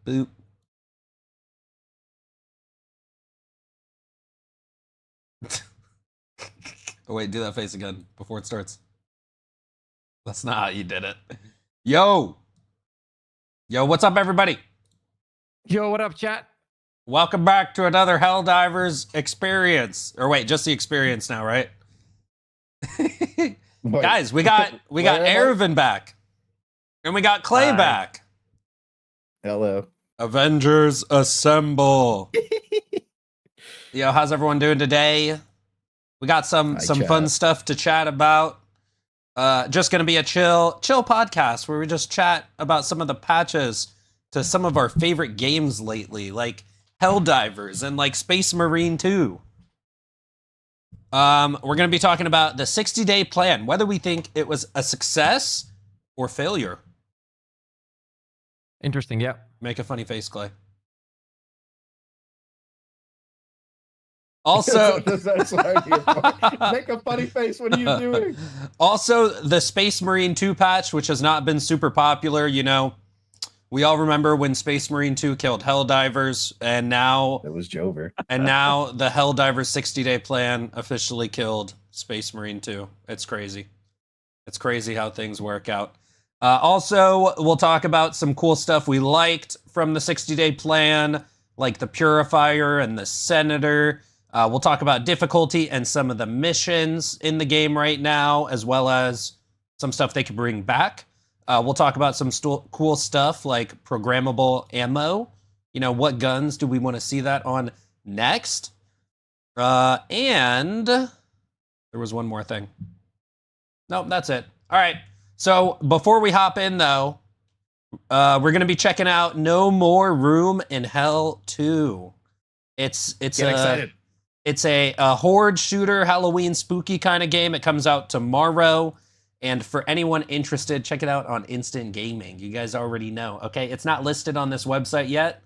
Boop. Oh wait, do that face again before it starts. That's not how you did it. Yo! Yo, what's up, everybody? Yo, what up, chat? Welcome back to another Helldivers experience. Or wait, just the experience now, right? Guys, we got Ervin back. And we got Clay back. Hello. Avengers Assemble. Yo, how's everyone doing today? We got some fun stuff to chat about. Just gonna be a chill podcast where we just chat about some of the patches to some of our favorite games lately, like Helldivers and like Space Marine 2. We're gonna be talking about the 60-day plan, whether we think it was a success or failure. Interesting, yeah. Make a funny face, Clay. Also, make a funny face. What are you doing? Also, the Space Marine 2 patch, which has not been super popular. You know, we all remember when Space Marine 2 killed Helldivers, and now it was Jover. And now the Helldivers 60-day plan officially killed Space Marine 2. It's crazy. It's crazy how things work out. Also, we'll talk about some cool stuff we liked from the 60-day plan, like the Purifier and the Senator. We'll talk about difficulty and some of the missions in the game right now, as well as some stuff they could bring back. We'll talk about some cool stuff like programmable ammo. You know, what guns do we want to see that on next? And there was one more thing. Nope, that's it. All right. So before we hop in, though, we're going to be checking out No More Room in Hell 2. It's excited. It's a horde shooter, Halloween spooky kind of game. It comes out tomorrow. And for anyone interested, check it out on Instant Gaming. You guys already know, okay? It's not listed on this website yet,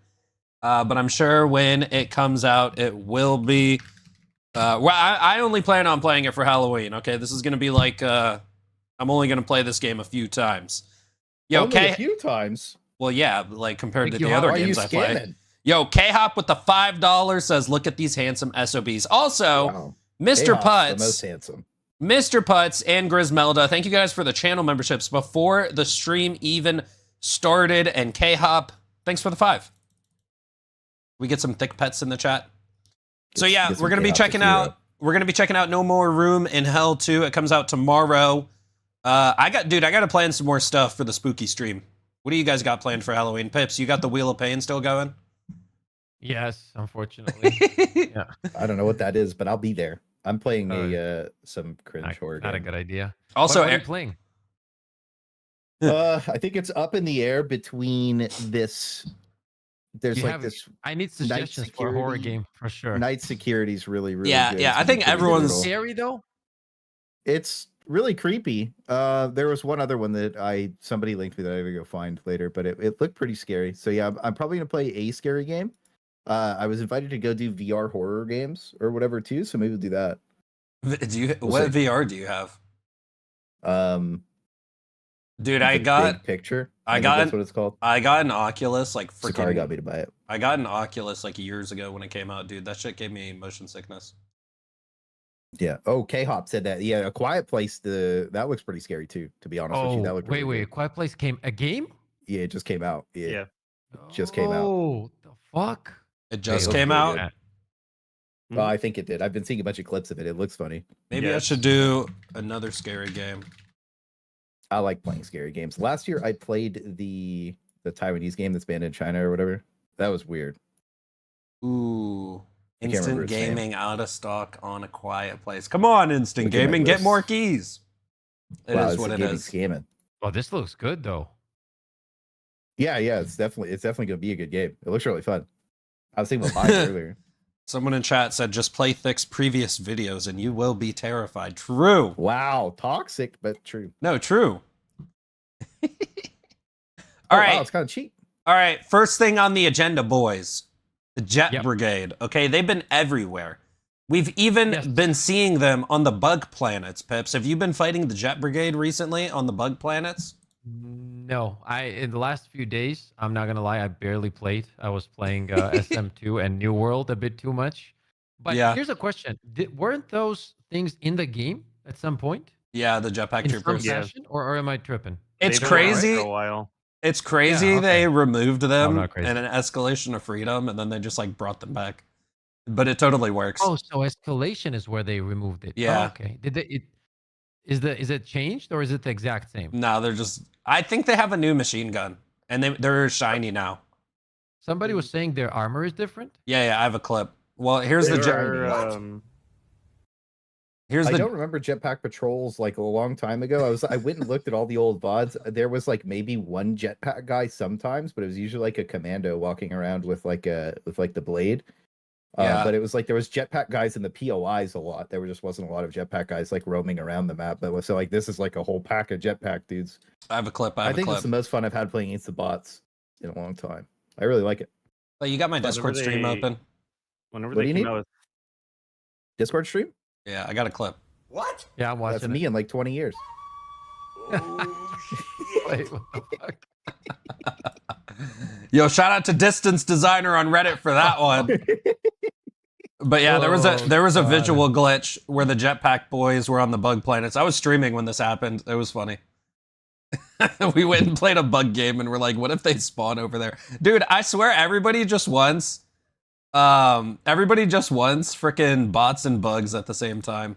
but I'm sure when it comes out, it will be. Well, I only plan on playing it for Halloween, okay? This is going to be like, I'm only going to play this game a few times. Yo, only a few times? Well, yeah, like compared to the other games I play. Yo, K-Hop with the $5 says, look at these handsome SOBs. Also, wow. Mr. Putz. The most handsome. Mr. Putz and Grismelda, thank you guys for the channel memberships before the stream even started. And K-Hop, thanks for the 5. We get some thick pets in the chat. So yeah, we're gonna be checking out. We're gonna be checking out No More Room in Hell 2. It comes out tomorrow. I got to plan some more stuff for the spooky stream. What do you guys got planned for Halloween? Pips, you got the Wheel of Pain still going? Yes, unfortunately. Yeah. I don't know what that is, but I'll be there. I'm playing some cringe horror game. Not a good idea. Also, what are you playing? I think it's up in the air between this. There's this. I need suggestions for a horror game for sure. Night Security's really good. Yeah. I think everyone's scary though. It's really creepy. There was one other one that somebody linked me that I gotta go find later, but it looked pretty scary. So yeah, I'm probably gonna play a scary game. I was invited to go do VR horror games or whatever too, so maybe we'll do that. What VR do you have? Dude, I got big picture. that's what it's called. I got an Oculus like freaking. Sakari got me to buy it. I got an Oculus like years ago when it came out, dude. That shit gave me motion sickness. Yeah. Oh, K-Hop said that. Yeah, A Quiet Place. That looks pretty scary too. To be honest with you, that looked really wait. A Quiet Place came a game? Yeah, it just came out. Yeah. It just came out. Oh, the fuck! It just came out. Well, I think it did. I've been seeing a bunch of clips of it. It looks funny. Maybe I should do another scary game. I like playing scary games. Last year, I played the Taiwanese game that's banned in China or whatever. That was weird. Ooh. Instant Gaming out of stock on A Quiet Place. Come on, Instant Gaming, get more keys. It is what it is. Scamming. Oh, this looks good though. Yeah, it's definitely gonna be a good game. It looks really fun. I was thinking about buying it earlier. Someone in chat said, just play Thick's previous videos and you will be terrified. True. Wow, toxic, but true. No, true. All right. Wow, it's kind of cheap. All right, first thing on the agenda, boys. The Jet Brigade, okay? They've been everywhere. We've even been seeing them on the bug planets, Pips. Have you been fighting the Jet Brigade recently on the bug planets? No, in the last few days, I'm not gonna lie, I barely played. I was playing SM2 and New World a bit too much. But Yeah. here's a question: weren't those things in the game at some point Yeah, the Jetpack in some Troopers. Yeah. fashion, or am I tripping? It's They've been around crazy. for a while. It's crazy Yeah, they okay. removed them not crazy. in an escalation of freedom, and then they just like brought them back. But it totally works. Oh, so escalation is where they removed it. Yeah. Oh, okay. Did they? Is it changed or is it the exact same? No, they're just. I think they have a new machine gun, and they're shiny now. Somebody was saying their armor is different. Yeah, I have a clip. Well, here's the They jet. were, Here's I the. don't remember Jetpack Patrols like a long time ago. I went and looked at all the old VODs. There was like maybe one jetpack guy sometimes, but it was usually like a commando walking around with like the blade. Yeah. But it was like there was jetpack guys in the POIs a lot. There just wasn't a lot of jetpack guys like roaming around the map. But so like this is like a whole pack of jetpack dudes. I have a clip. I think it's the most fun I've had playing against the bots in a long time. I really like it. But you got my Discord stream open. Whenever What do they you came need? out with Discord stream? Yeah, I got a clip. What? Yeah, I'm That's watching me it. in like 20 years. Oh, shit. Wait, what the fuck? Yo, shout out to Distance Designer on Reddit for that one. But yeah, there was a God. visual glitch where the Jetpack boys were on the bug planets. I was streaming when this happened. It was funny. We went and played a bug game and we're like, what if they spawn over there? Dude, I swear everybody just wants freaking bots and bugs at the same time.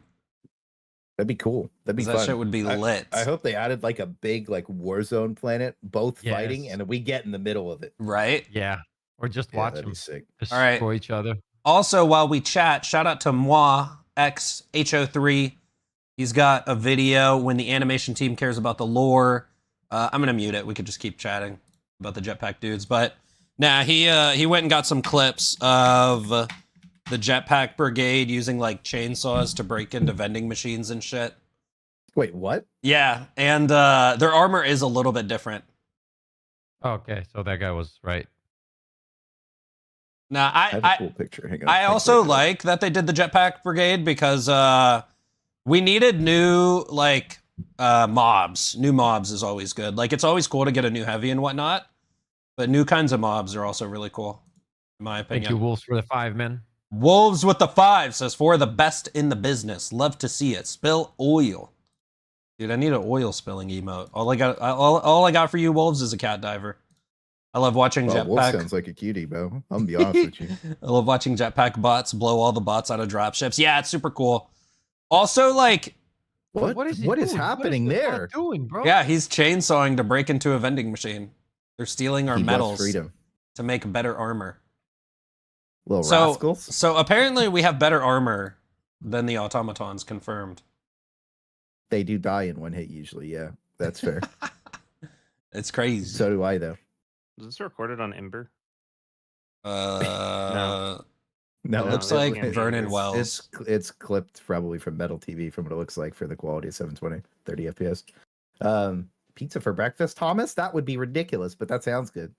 That'd be cool. That'd be 'Cause fun. that shit would be lit. I hope they added like a big like war zone planet, both fighting, Yes. and we get in the middle of it. Right? Yeah, or just Yeah, watch that'd them be sick. destroy All right. each other. Also, while we chat, shout out to Moi XHO3. He's got a video when the animation team cares about the lore. I'm gonna mute it. We could just keep chatting about the Jetpack dudes, but nah, he went and got some clips of the Jetpack Brigade using like chainsaws to break into vending machines and shit. Wait, what? Yeah, and their armor is a little bit different. Okay, so that guy was right. Now, I have a cool picture. Hang on. I also like that they did the Jetpack Brigade because we needed new like mobs. New mobs is always good. Like it's always cool to get a new heavy and whatnot, but new kinds of mobs are also really cool, in my opinion. Thank you, Wolves, for the 5 men. Wolves with the 5 says for the best in the business. Love to see it. Spill oil, dude. I need an oil spilling emote. All I got for you, Wolves, is a cat diver. I love watching Wolf Jetpack. sounds like a cutie, bro. I'm gonna be honest with you. I love watching Jetpack bots blow all the bots out of dropships. Yeah, it's super cool. Also, like, What is he doing? happening what is this there? bot doing, bro? yeah, he's chainsawing to break into a vending machine. They're stealing our He loves metals freedom. to make better armor. Little So, rascals. so apparently we have better armor than the automatons, confirmed. They do die in one hit usually. Yeah, that's fair. It's crazy. So do I, though. was this recorded on Ember? No. No, It looks No, like it can't be. Vernon Wells. It's clipped probably from Metal TV from what it looks like for the quality of 720, 30 FPS. Pizza for breakfast, Thomas? That would be ridiculous, but that sounds good.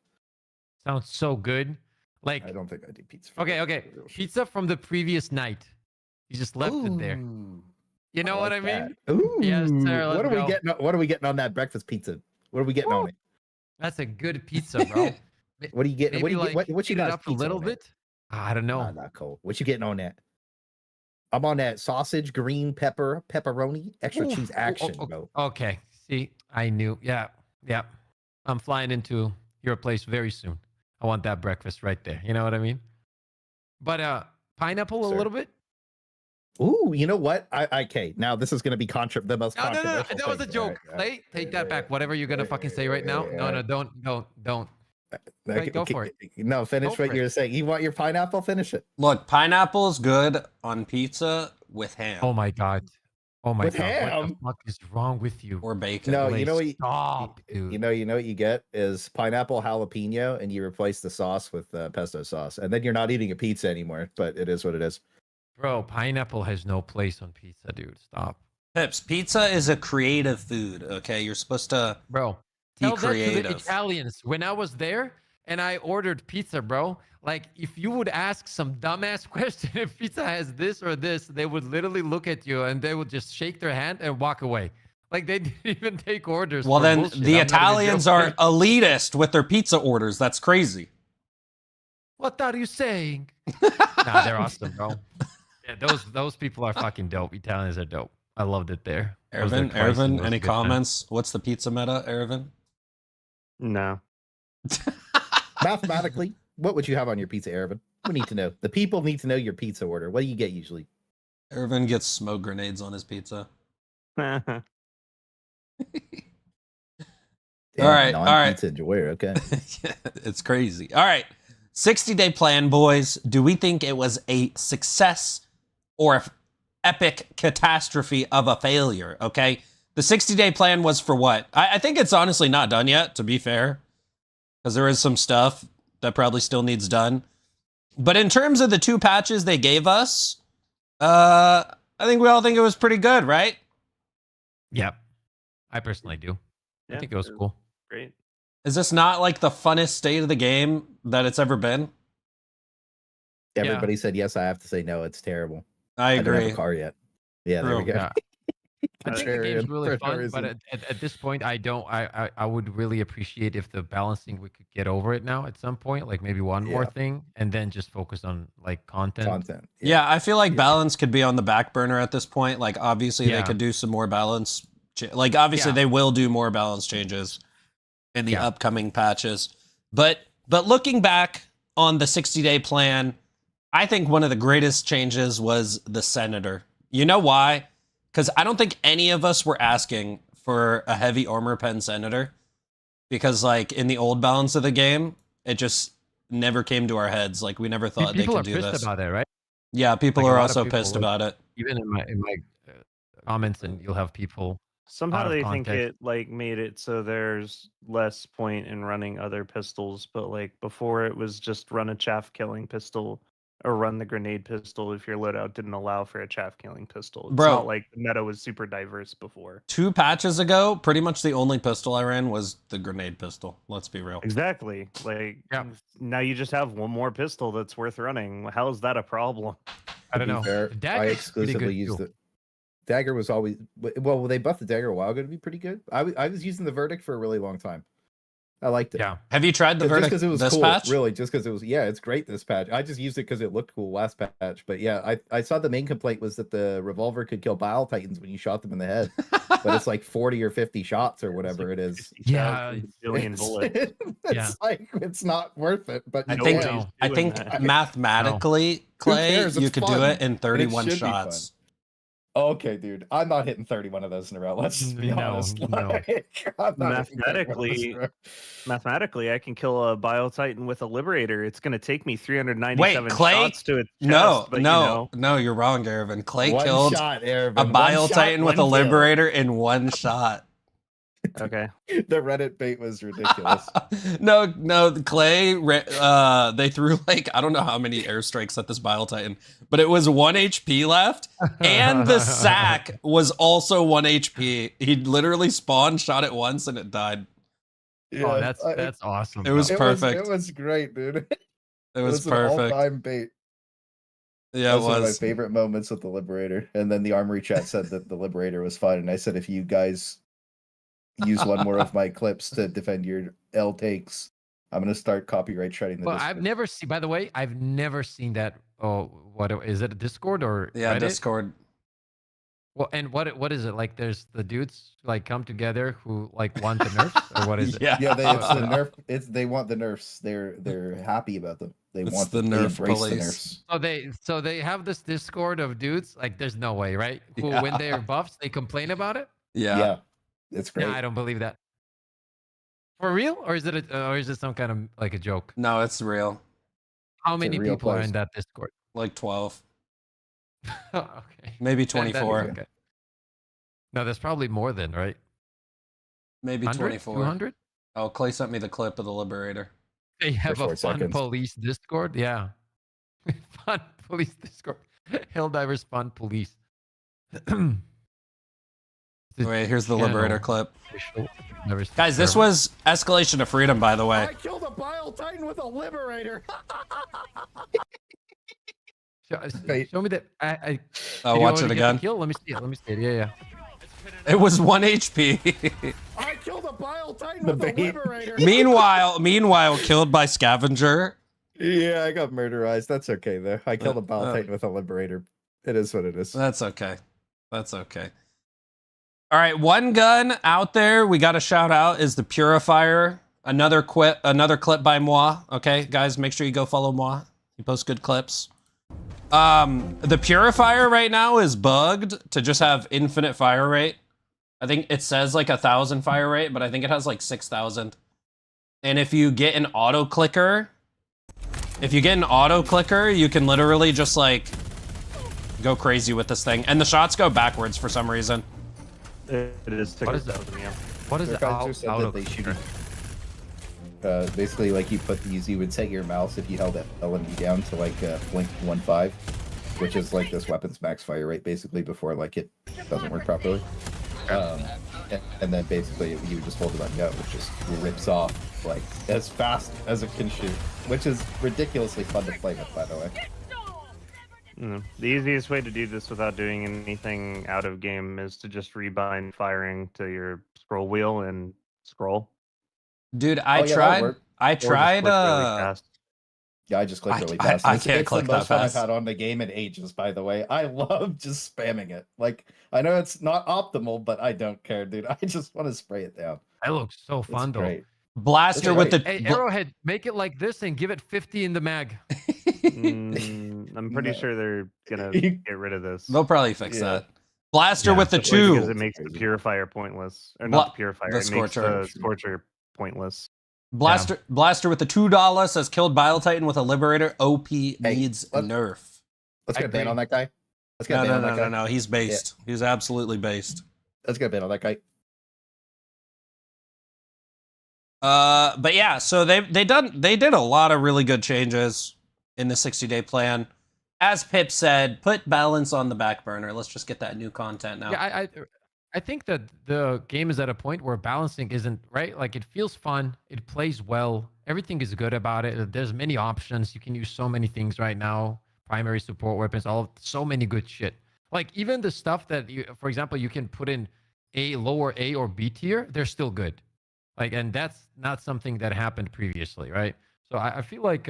Sounds so good. Like, I don't think I do pizza. For okay, breakfast, okay. for real shit. Pizza from the previous night. You just left it there. Ooh, You know what I like mean? that. Ooh, Yes, sir, What let's are we go. getting? What are we getting on that breakfast pizza? What are we getting Woo. on it? That's a good pizza, bro. What are you getting? Maybe What do you like get? What you heat it got? up a little bit. I don't know. Nah, not cold. What you getting on that? I'm on that sausage, green pepper, pepperoni, extra Ooh, cheese ooh, action, oh, bro. Okay. See, I knew. Yeah. Yeah. I'm flying into your place very soon. I want that breakfast right there. You know what I mean? But pineapple Sir. a little bit? Ooh, you know what? Okay, now this is going to be the most No, no, no. controversial. That was a thing. joke. All right, Clay, take that back. Whatever you're gonna fucking say right now. No, no, don't. Clay, go for it. No, finish Go what for you're saying. You want your pineapple? Finish it. Look, pineapple's good on pizza with ham Oh my god. Oh my With god. What ham? the fuck is wrong with you? or bacon. No, Clay, you know what? Stop, dude. You know what you get is pineapple jalapeno, and you replace the sauce with pesto sauce, and then you're not eating a pizza anymore. But it is what it is. Bro, pineapple has no place on pizza, dude. Stop. Pips, pizza is a creative food, okay? You're supposed to Bro, be tell that to the creative. Italians. When I was there and I ordered pizza, bro, like if you would ask some dumbass question if pizza has this or this, they would literally look at you and they would just shake their hand and walk away. Like they didn't even take orders. Well, for then bullshit. the I'm not even Italians are joking. elitist with their pizza orders. That's crazy. What are you saying? Nah, they're awesome, bro. Yeah, those people are fucking dope. Italians are dope. I loved it there. I was there Ervin, twice, and it Ervin, was a any good time. comments? What's the pizza meta, Ervin? No. Mathematically, what would you have on your pizza, Ervin? We need to know. The people need to know your pizza order. What do you get usually? Ervin gets smoke grenades on his pizza. Damn, All right, all right. non-pizza enjoyer. Okay. It's crazy. All right. 60-day plan, boys. Do we think it was a success or an epic catastrophe of a failure? Okay. The 60-day plan was for what? I think it's honestly not done yet, to be fair, because there is some stuff that probably still needs done. But in terms of the 2 patches they gave us, I think we all think it was pretty good, right? Yeah, I personally do. I think it was cool. Great. Is this not like the funnest state of the game that it's ever been? Everybody said yes. I have to say no. It's terrible. I don't have agree. a car yet. Yeah, there we True. go. Yeah. I think the game's really fun, but at this point, I would really appreciate if the balancing, we could get over it now at some point, like maybe one more thing, and then just focus on like content. Yeah, I feel like balance could be on the back burner at this point. Like, obviously, they could do some more balance. Like, obviously, they will do more balance changes in the upcoming patches. But looking back on the 60-day plan, I think one of the greatest changes was the Senator. You know why? Because I don't think any of us were asking for a heavy armor pen Senator. Because, like, in the old balance of the game, it just never came to our heads. Like, we never thought they could do this. People are pissed about it, right? Yeah, people are also pissed about it. Even in my comments, and you'll have people. Somehow they think it like made it so there's less point in running other pistols, but like before it was just run a chaff killing pistol or run the grenade pistol if your loadout didn't allow for a chaff killing pistol. It's not like the meta was super diverse before. 2 patches ago, pretty much the only pistol I ran was the grenade pistol. Let's be real. Exactly. Like now you just have one more pistol that's worth running. How is that a problem? I don't know. Fair, I exclusively used it. Dagger was always well. They buffed the dagger a while ago to be pretty good. I was using the verdict for a really long time. I liked it. Yeah. Have you tried the verdict because it was this cool, patch? Really, just because it was. Yeah, it's great this patch. I just used it because it looked cool last patch. But yeah, I saw the main complaint was that the revolver could kill Bile Titans when you shot them in the head, but it's like 40 or 50 shots or whatever it is. Yeah, billion bullets. It's like it's not worth it. But I think mathematically, Clay, you could do it in 31 shots. Okay, dude, I'm not hitting 31 of those in a row. Let's just be honest. Mathematically, I can kill a Bile Titan with a Liberator. It's going to take me 397 Clay? shots to its chest. No, you're wrong, Ervin. Clay killed a Bile Titan with a Liberator in 1 shot. Okay. The Reddit bait was ridiculous. No, Clay, they threw like, I don't know how many airstrikes at this Bile Titan, but it was 1 HP left, and the sack was also 1 HP. He literally spawned, shot it once, and it died. Yeah, oh, that's awesome. It was perfect. It was great, dude. It was perfect. An all-time bait. Yeah, that was one of my favorite moments with the Liberator. And then the Armory chat said that the Liberator was fun, and I said, if you guys use one more of my clips to defend your L takes, I'm gonna start copyright shredding the Discord. I've never seen, by the way, I've never seen that. Oh, what is it, a Discord or Reddit? Discord. Well, and what is it like? There's the dudes like come together who like want the nerfs, or what is it? Yeah, it's the nerf. They want the nerfs. They're happy about them. They want the nerf police. The nerfs. So they have this Discord of dudes. Like, there's no way, right? Who when they are buffs, they complain about it. Yeah. It's great. No, I don't believe that. For real, or is it some kind of like a joke? No, it's real. How many people are in that Discord? Like 12. Okay. Maybe 24. Okay. No, there's probably more than, right? Maybe 24. 200? Oh, Clay sent me the clip of the Liberator. They have a fun police Discord? Yeah. Fun police Discord. Helldivers fun police. Wait, here's the Liberator clip. Guys, this was Escalation of Freedom, by the way. I killed a Bile Titan with a Liberator. Show me that. Watch it again. Kill? Let me see it. Yeah. It was 1 HP. I killed a Bile Titan with a Liberator. Meanwhile, killed by Scavenger. Yeah, I got murderized. That's okay though. I killed a Bile Titan with a Liberator. It is what it is. That's okay. That's okay. All right, one gun out there we got to shout out is the Purifier. Another clip by Moi. Okay, guys, make sure you go follow Moi. He posts good clips. The Purifier right now is bugged to just have infinite fire rate. I think it says like 1,000 fire rate, but I think it has like 6,000. And if you get an auto clicker, you can literally just like go crazy with this thing. And the shots go backwards for some reason. It is 6,000, yeah. What is the auto clicker? Basically, like you would set your mouse if you held that LMD down to like blink 1.5, which is like this weapon's max fire rate basically before like it doesn't work properly. And then basically you would just hold it on go, which just rips off like as fast as it can shoot, which is ridiculously fun to play with, by the way. The easiest way to do this without doing anything out of game is to just rebind firing to your scroll wheel and scroll. Dude, I tried. Yeah, I just clicked really fast. I can't click that fast. I've had on the game in ages, by the way. I love just spamming it. Like, I know it's not optimal, but I don't care, dude. I just want to spray it down. That looks so fun, though. Great. Blaster with the... Hey, Arrowhead, make it like this and give it 50 in the mag. I'm pretty sure they're going to get rid of this. They'll probably fix that. Blaster with the two. Because it makes the Purifier pointless. Or not the Purifier, it makes the Scorcher pointless. Blaster with the $2 says killed Bile Titan with a Liberator. OP needs nerf. Let's get a ban on that guy. No. He's based. Yeah. He's absolutely based. Let's get a ban on that guy. But yeah, so they did a lot of really good changes in the 60-day plan. As Pip said, put balance on the back burner. Let's just get that new content now. Yeah, I think that the game is at a point where balancing isn't right. Like it feels fun, it plays well, everything is good about it. There's many options. You can use so many things right now. Primary support weapons, so many good shit. Like even the stuff that you, for example, you can put in a lower A or B tier, they're still good. Like, and that's not something that happened previously, right? So I feel like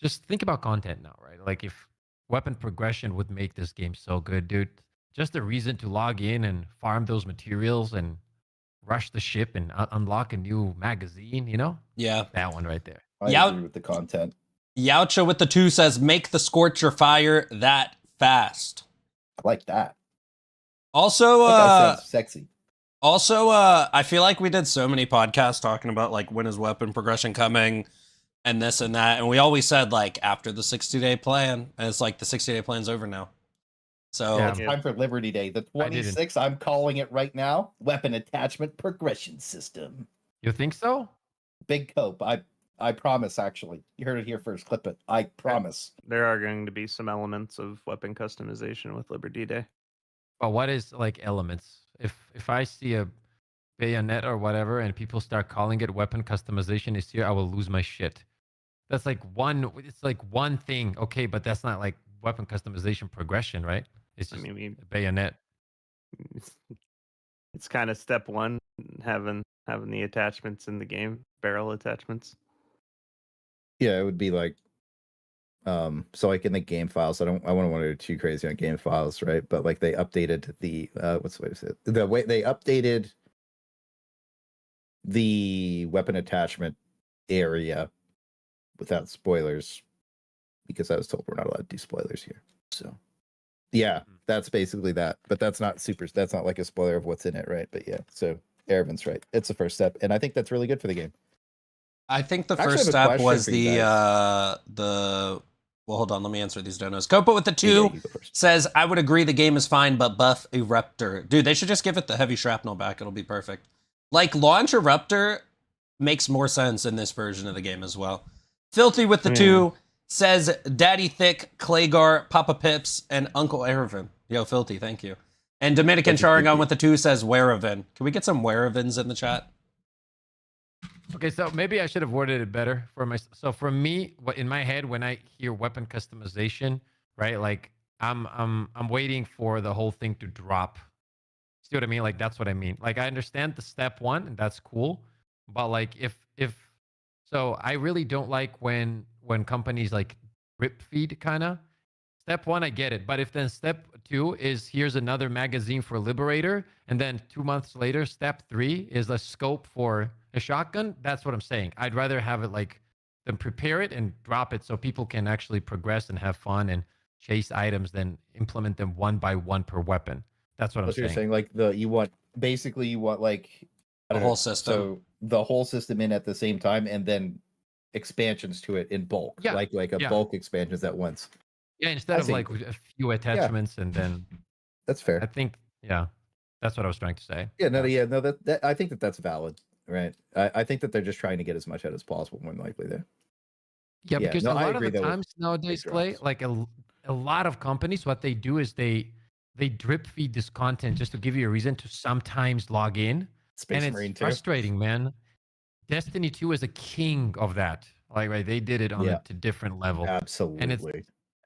just think about content now, right? Like if weapon progression would make this game so good, dude. Just a reason to log in and farm those materials and rush the ship and unlock a new magazine, you know? Yeah. That one right there. I agree with the content. Yaucha with the 2 says, make the Scorcher fire that fast. I like that. Also, that sounds sexy. Also, I feel like we did so many podcasts talking about like when is weapon progression coming and this and that. And we always said like after the 60-day plan, and it's like the 60-day plan's over now. So it's time for Liberty Day. The 26th, I'm calling it right now. Weapon attachment progression system. You think so? Big Cope. I promise, actually. You heard it here first. Clip it. I promise. There are going to be some elements of weapon customization with Liberty Day. Well, what is like elements? If I see a bayonet or whatever and people start calling it weapon customization is here, I will lose my shit. That's like it's like one thing. Okay, but that's not like weapon customization progression, right? It's just a bayonet. It's kind of step one, having the attachments in the game, barrel attachments. Yeah, it would be like, so like in the game files, I wouldn't want to go too crazy on game files, right? But like they updated the what's the way to say it? The way they updated the weapon attachment area without spoilers, because I was told we're not allowed to do spoilers here. So yeah, that's basically that. But that's not like a spoiler of what's in it, right? But yeah, so Ervin's right. It's the first step, and I think that's really good for the game. I think the first step was well, hold on, let me answer these donos. Copa with the 2 says, I would agree the game is fine, but buff Eruptor. Dude, they should just give it the heavy shrapnel back. It'll be perfect. Like, launch Eruptor makes more sense in this version of the game as well. Filthy with the 2 says, Daddy Thick, Claygar, Papa Pips, and Uncle Ervin. Yo, Filthy, thank you. And Dominican Charingon with the 2 says, Weravin. Can we get some Weravins in the chat? Okay, so maybe I should have worded it better for my. So for me, in my head, when I hear weapon customization, right, like I'm waiting for the whole thing to drop. See what I mean? Like that's what I mean. Like I understand the step one, and that's cool, but like if so, I really don't like when companies like drip feed kind of. Step one, I get it, but if then step two is here's another magazine for Liberator, and then 2 months later, step three is a scope for a shotgun. That's what I'm saying. I'd rather have it like than prepare it and drop it so people can actually progress and have fun and chase items than implement them one by one per weapon. That's what I'm What you're saying. saying, like you want like The whole system. So the whole system in at the same time, and then expansions to it in bulk, Yeah, like a bulk expansions at once. Yeah, instead of like a few attachments and then That's fair. I think that's what I was trying to say. Yeah, no, that I think that's valid, right? I think that they're just trying to get as much out as possible, more than likely there. Yeah, because no, a I lot of agree, the though, with times nowadays, big Clay, drops. like a lot of companies, what they do is they drip feed this content just to give you a reason to sometimes log in, Space and Marine it's 2. frustrating, man. Destiny 2 is a king of that. Like, right, they did it on a different level. Absolutely. And it's,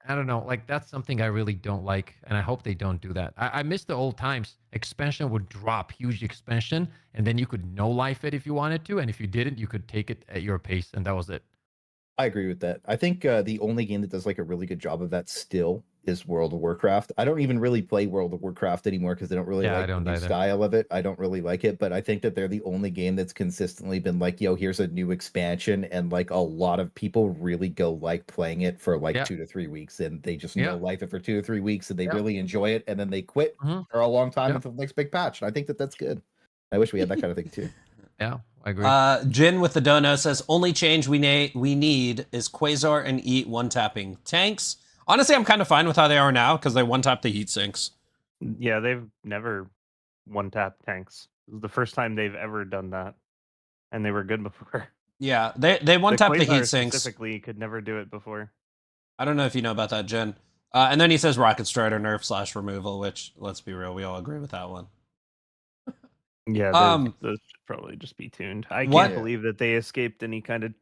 I don't know, like that's something I really don't like, and I hope they don't do that. I miss the old times. Expansion would drop, huge expansion, and then you could no life it if you wanted to, and if you didn't, you could take it at your pace, and that was it. I agree with that. I think the only game that does like a really good job of that still is World of Warcraft. I don't even really play World of Warcraft anymore because I don't really like the new style of it. I don't really like it, but I think that they're the only game that's consistently been like, yo, here's a new expansion, and like a lot of people really go like playing it for like 2 to 3 weeks, and they just no life it for 2 to 3 weeks, and they really enjoy it, and then they quit for a long time until the next big patch. And I think that that's good. I wish we had that kind of thing too. Yeah, I agree. Jin with the dono says only change we need is Quasar and Eat one tapping tanks. Honestly, I'm kind of fine with how they are now because they one tap the heat sinks. Yeah, they've never one tap tanks. This is the first time they've ever done that, and they were good before. Yeah, they one tap the heat sinks. Specifically, could never do it before. I don't know if you know about that, Jin. And then he says Rocket Strider nerf / removal, which let's be real, we all agree with that one. Yeah, those should probably just be tuned. I can't believe that they escaped any kind of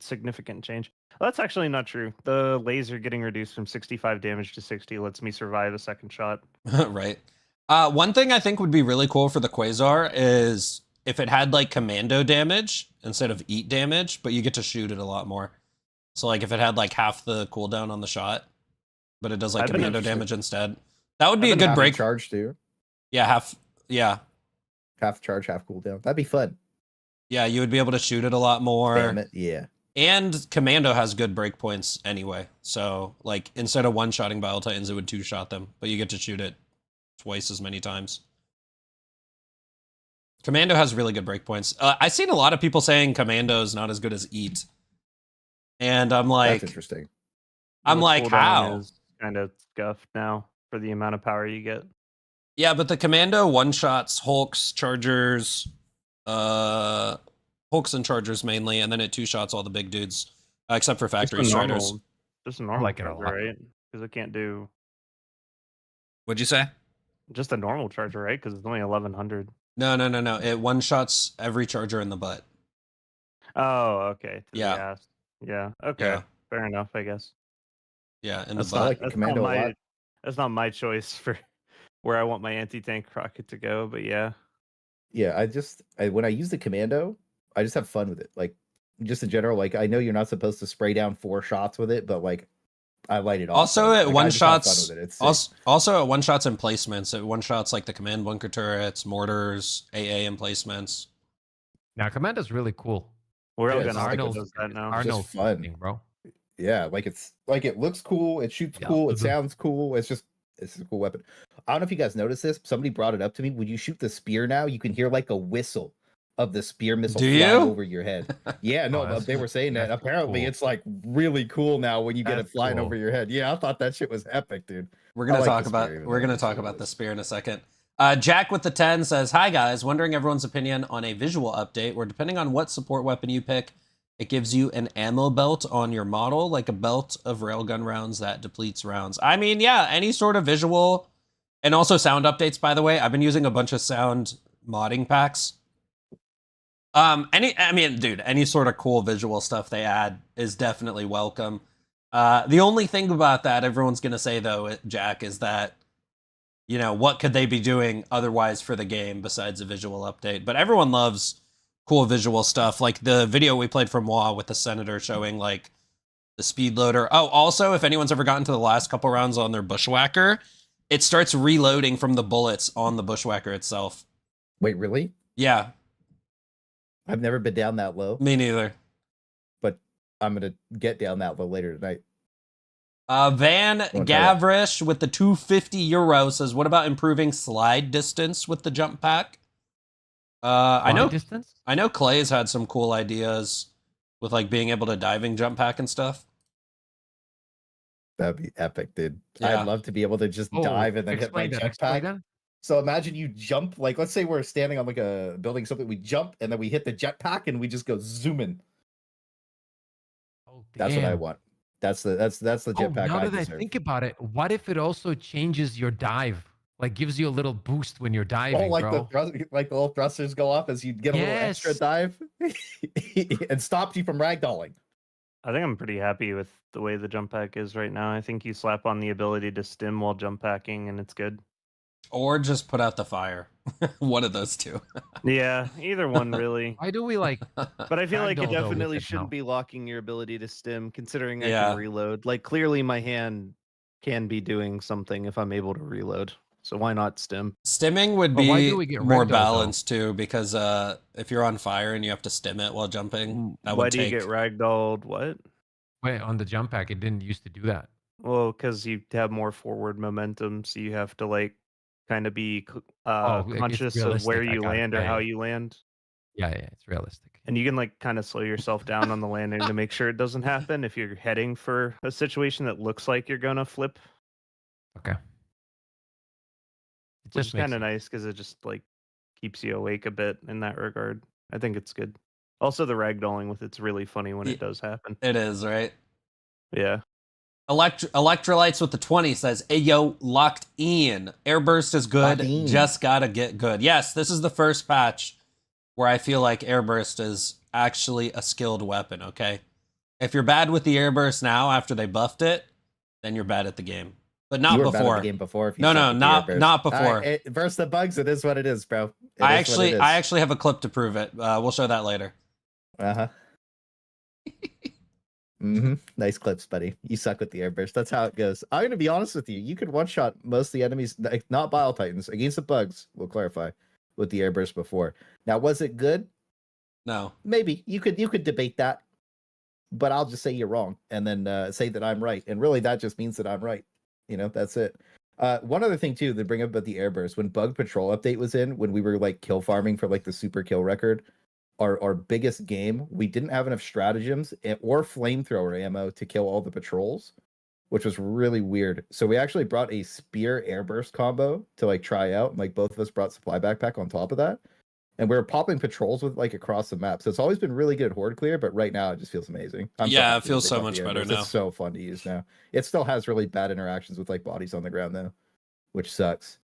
significant change. Well, that's actually not true. The laser getting reduced from 65 damage to 60 lets me survive a second shot. Right. One thing I think would be really cool for the Quasar is if it had like commando damage instead of eat damage, but you get to shoot it a lot more. So like if it had like half the cooldown on the shot, but it does like commando damage instead. That would be a good break. Charge too. Yeah, half charge, half cooldown. That'd be fun. Yeah, you would be able to shoot it a lot more. Damn it, yeah. And Commando has good breakpoints anyway. So, like, instead of one-shotting Bile Titans, it would two-shot them. But you get to shoot it twice as many times. Commando has really good breakpoints. I've seen a lot of people saying Commando is not as good as Eat. And I'm like... That's interesting. I'm like, how? Is kind of scuffed now for the amount of power you get. Yeah, but the Commando one-shots Hulks, Chargers, Hulks and Chargers mainly, and then it two-shots all the big dudes, except for Factory Striders. Just a normal like charger, right? Because it can't do... What'd you say? Just a normal charger, right? Because it's only 1100. No. It one-shots every charger in the butt. Oh, okay. Yeah. Yeah, okay. Yeah. Fair enough, I guess. Yeah, in the butt. That's not my choice for where I want my anti-tank rocket to go, but yeah. Yeah, when I use the Commando, I just have fun with it. Like, just in general, like, I know you're not supposed to spray down 4 shots with it, but, like, I light it off. Also, it one-shots... Also, it one-shots emplacements. It one-shots, like, the command bunker turrets, mortars, AA emplacements. Now, Commando's really cool. We're all gonna Arnold does that now. Arnold's fun, bro. Yeah, like, it looks cool, it shoots cool, it sounds cool, it's a cool weapon. I don't know if you guys noticed this. Somebody brought it up to me. When you shoot the spear now, you can hear like a whistle of the spear missile flying over your head. Yeah, no, they were saying that. Apparently, it's like really cool now when you get it flying over your head. Yeah, I thought that shit was epic, dude. We're gonna talk about the spear in a second. Jack with the 10 says, "Hi guys, wondering everyone's opinion on a visual update where depending on what support weapon you pick, it gives you an ammo belt on your model, like a belt of railgun rounds that depletes rounds." I mean, yeah, any sort of visual, and also sound updates, by the way. I've been using a bunch of sound modding packs. Any sort of cool visual stuff they add is definitely welcome. The only thing about that everyone's going to say, though, Jack, is that you know, what could they be doing otherwise for the game besides a visual update? But everyone loves cool visual stuff, like the video we played from WoW with the Senator showing like the speed loader. Oh, also, if anyone's ever gotten to the last couple rounds on their Bushwhacker, it starts reloading from the bullets on the Bushwhacker itself. Wait, really? Yeah. I've never been down that low. Me neither. But I'm going to get down that low later tonight. Van Gavrish with the 250 euro says, what about improving slide distance with the jump pack? I know Clay's had some cool ideas with like being able to diving jump pack and stuff. That'd be epic, dude. Yeah. I'd love to be able to just dive and then hit my jetpack. So imagine you jump, like let's say we're standing on like a building, something, we jump and then we hit the jetpack and we just go zooming. Oh, that's what I want. That's the jetpack. Now that I think about it, what if it also changes your dive? Like gives you a little boost when you're diving, like bro. the little thrusters go off as you get a little extra dive and stops you from ragdolling. I think I'm pretty happy with the way the jump pack is right now. I think you slap on the ability to stim while jump packing and it's good. Or just put out the fire. One of those two. Yeah, either one really. Why do we like? But I feel like it definitely shouldn't be locking your ability to stim, considering I can reload. Like clearly my hand can be doing something if I'm able to reload. So why not stim? Stimming would be more balanced too, because if you're on fire and you have to stim it while jumping, that would take... you get ragdolled? What? Wait, on the jump pack, it didn't used to do that. Well, because you have more forward momentum, so you have to like kind of be conscious of where you land or how you land. Yeah, it's realistic. And you can like kind of slow yourself down on the landing to make sure it doesn't happen if you're heading for a situation that looks like you're gonna flip. Okay. Which is kind of nice because it just like keeps you awake a bit in that regard. I think it's good. Also, the ragdolling with it's really funny when it does happen. It is, right? Yeah. Electrolytes with the 20 says, hey, yo, locked in. Airburst is good. Just gotta get good. Yes, this is the first patch where I feel like Airburst is actually a skilled weapon, okay? If you're bad with the Airburst now after they buffed it, then you're bad at the game. But not before. Bad at the game before. No, not before. Versus the bugs, it is what it is, bro. I actually have a clip to prove it. We'll show that later. Uh-huh. Nice clips, buddy. You suck with the Airburst. That's how it goes. I'm going to be honest with you. You could one-shot most of the enemies, like, not Bile Titans, against the bugs, we'll clarify, with the Airburst before. Now, was it good? No. Maybe. You could debate that. But I'll just say you're wrong and then say that I'm right. And really, that just means that I'm right. You know, that's it. One other thing, too, to bring up about the Airburst, when Bug Patrol update was in, when we were, like, kill farming for, like, the super kill record, our biggest game, we didn't have enough stratagems or flamethrower ammo to kill all the patrols, which was really weird. So we actually brought a spear airburst combo to like try out. And, like both of us brought supply backpack on top of that. And we were popping patrols with like across the map. So it's always been really good horde clear, but right now it just feels amazing. It feels so much better now. It's so fun to use now. It still has really bad interactions with like bodies on the ground though, which sucks.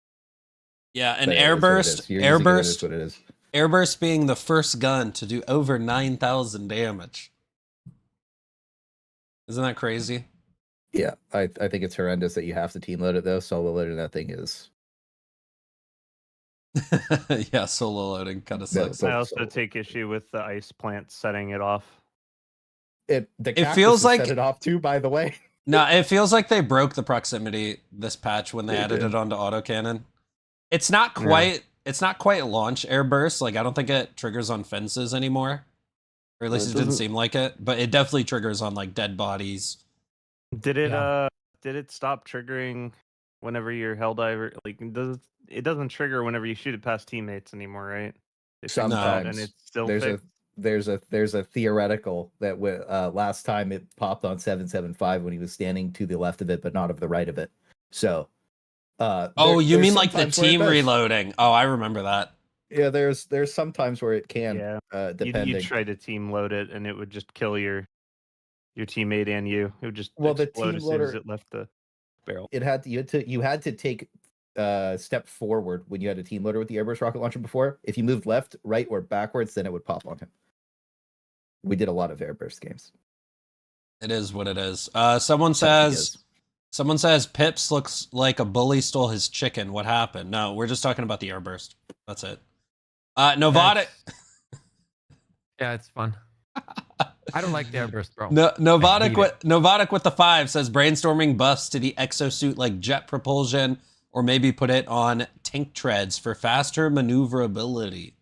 Yeah, and Airburst is what it is. Airburst being the first gun to do over 9,000 damage. Isn't that crazy? Yeah, I think it's horrendous that you have to team load it though. Solo loading that thing is. Yeah, solo loading kind of sucks. I also take issue with the ice plant setting it off. It feels like set it off too, by the way. No, it feels like they broke the proximity this patch when they added it onto autocannon. It's not quite. Yeah. It's not quite launch Airburst. Like, I don't think it triggers on fences anymore. Or at least it didn't seem like it. But it definitely triggers on, like, dead bodies. Did it stop triggering whenever you're Helldiver? Like, it doesn't trigger whenever you shoot it past teammates anymore, right? Sometimes. And it's still there's a theoretical that last time it popped on 775 when he was standing to the left of it, but not of the right of it. So... you mean like the team reloading? Oh, I remember that. Yeah, there's some times where it can. Yeah, depending. You try to team load it, and it would just kill your teammate and you. It would just the explode team as loader, soon as it left the barrel. You had to take step forward when you had a team loader with the Airburst rocket launcher before. If you moved left, right, or backwards, then it would pop on him. We did a lot of Airburst games. It is what it is. Someone says Someone says Pips looks like a bully stole his chicken. What happened? No, we're just talking about the Airburst. That's it. Novatic. Yeah, it's fun. I don't like the Airburst, bro. Novatic with the 5 says brainstorming buffs to the exosuit like jet propulsion, or maybe put it on tank treads for faster maneuverability.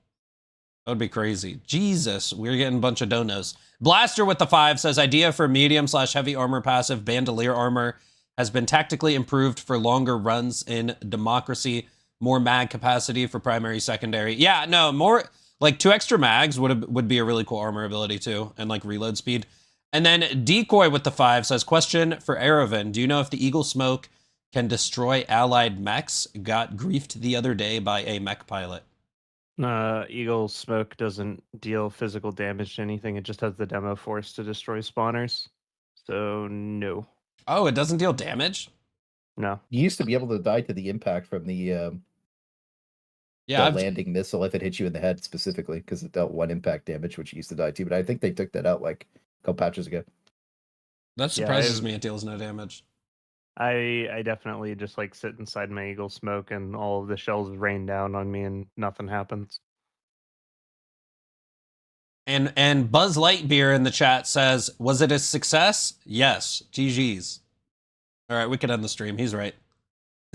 That would be crazy. Jesus, we're getting a bunch of donos. Blaster with the 5 says idea for medium/heavy armor passive bandolier armor has been tactically improved for longer runs in Democracy. More mag capacity for primary, secondary. Yeah, no, more like 2 extra mags would be a really cool armor ability too, and like reload speed. And then Decoy with the 5 says, question for Aravan. Do you know if the Eagle Smoke can destroy allied mechs? Got griefed the other day by a mech pilot. Eagle Smoke doesn't deal physical damage to anything. It just has the demo force to destroy spawners. So no. Oh, it doesn't deal damage? No. You used to be able to die to the impact from the landing missile if it hit you in the head specifically, because it dealt 1 impact damage, which you used to die to. But I think they took that out like a couple patches ago. That surprises me. It deals no damage. I definitely just like sit inside my Eagle Smoke and all of the shells rain down on me and nothing happens. And Buzz Lightbeer in the chat says, was it a success? Yes. GG's. All right, we can end the stream. He's right.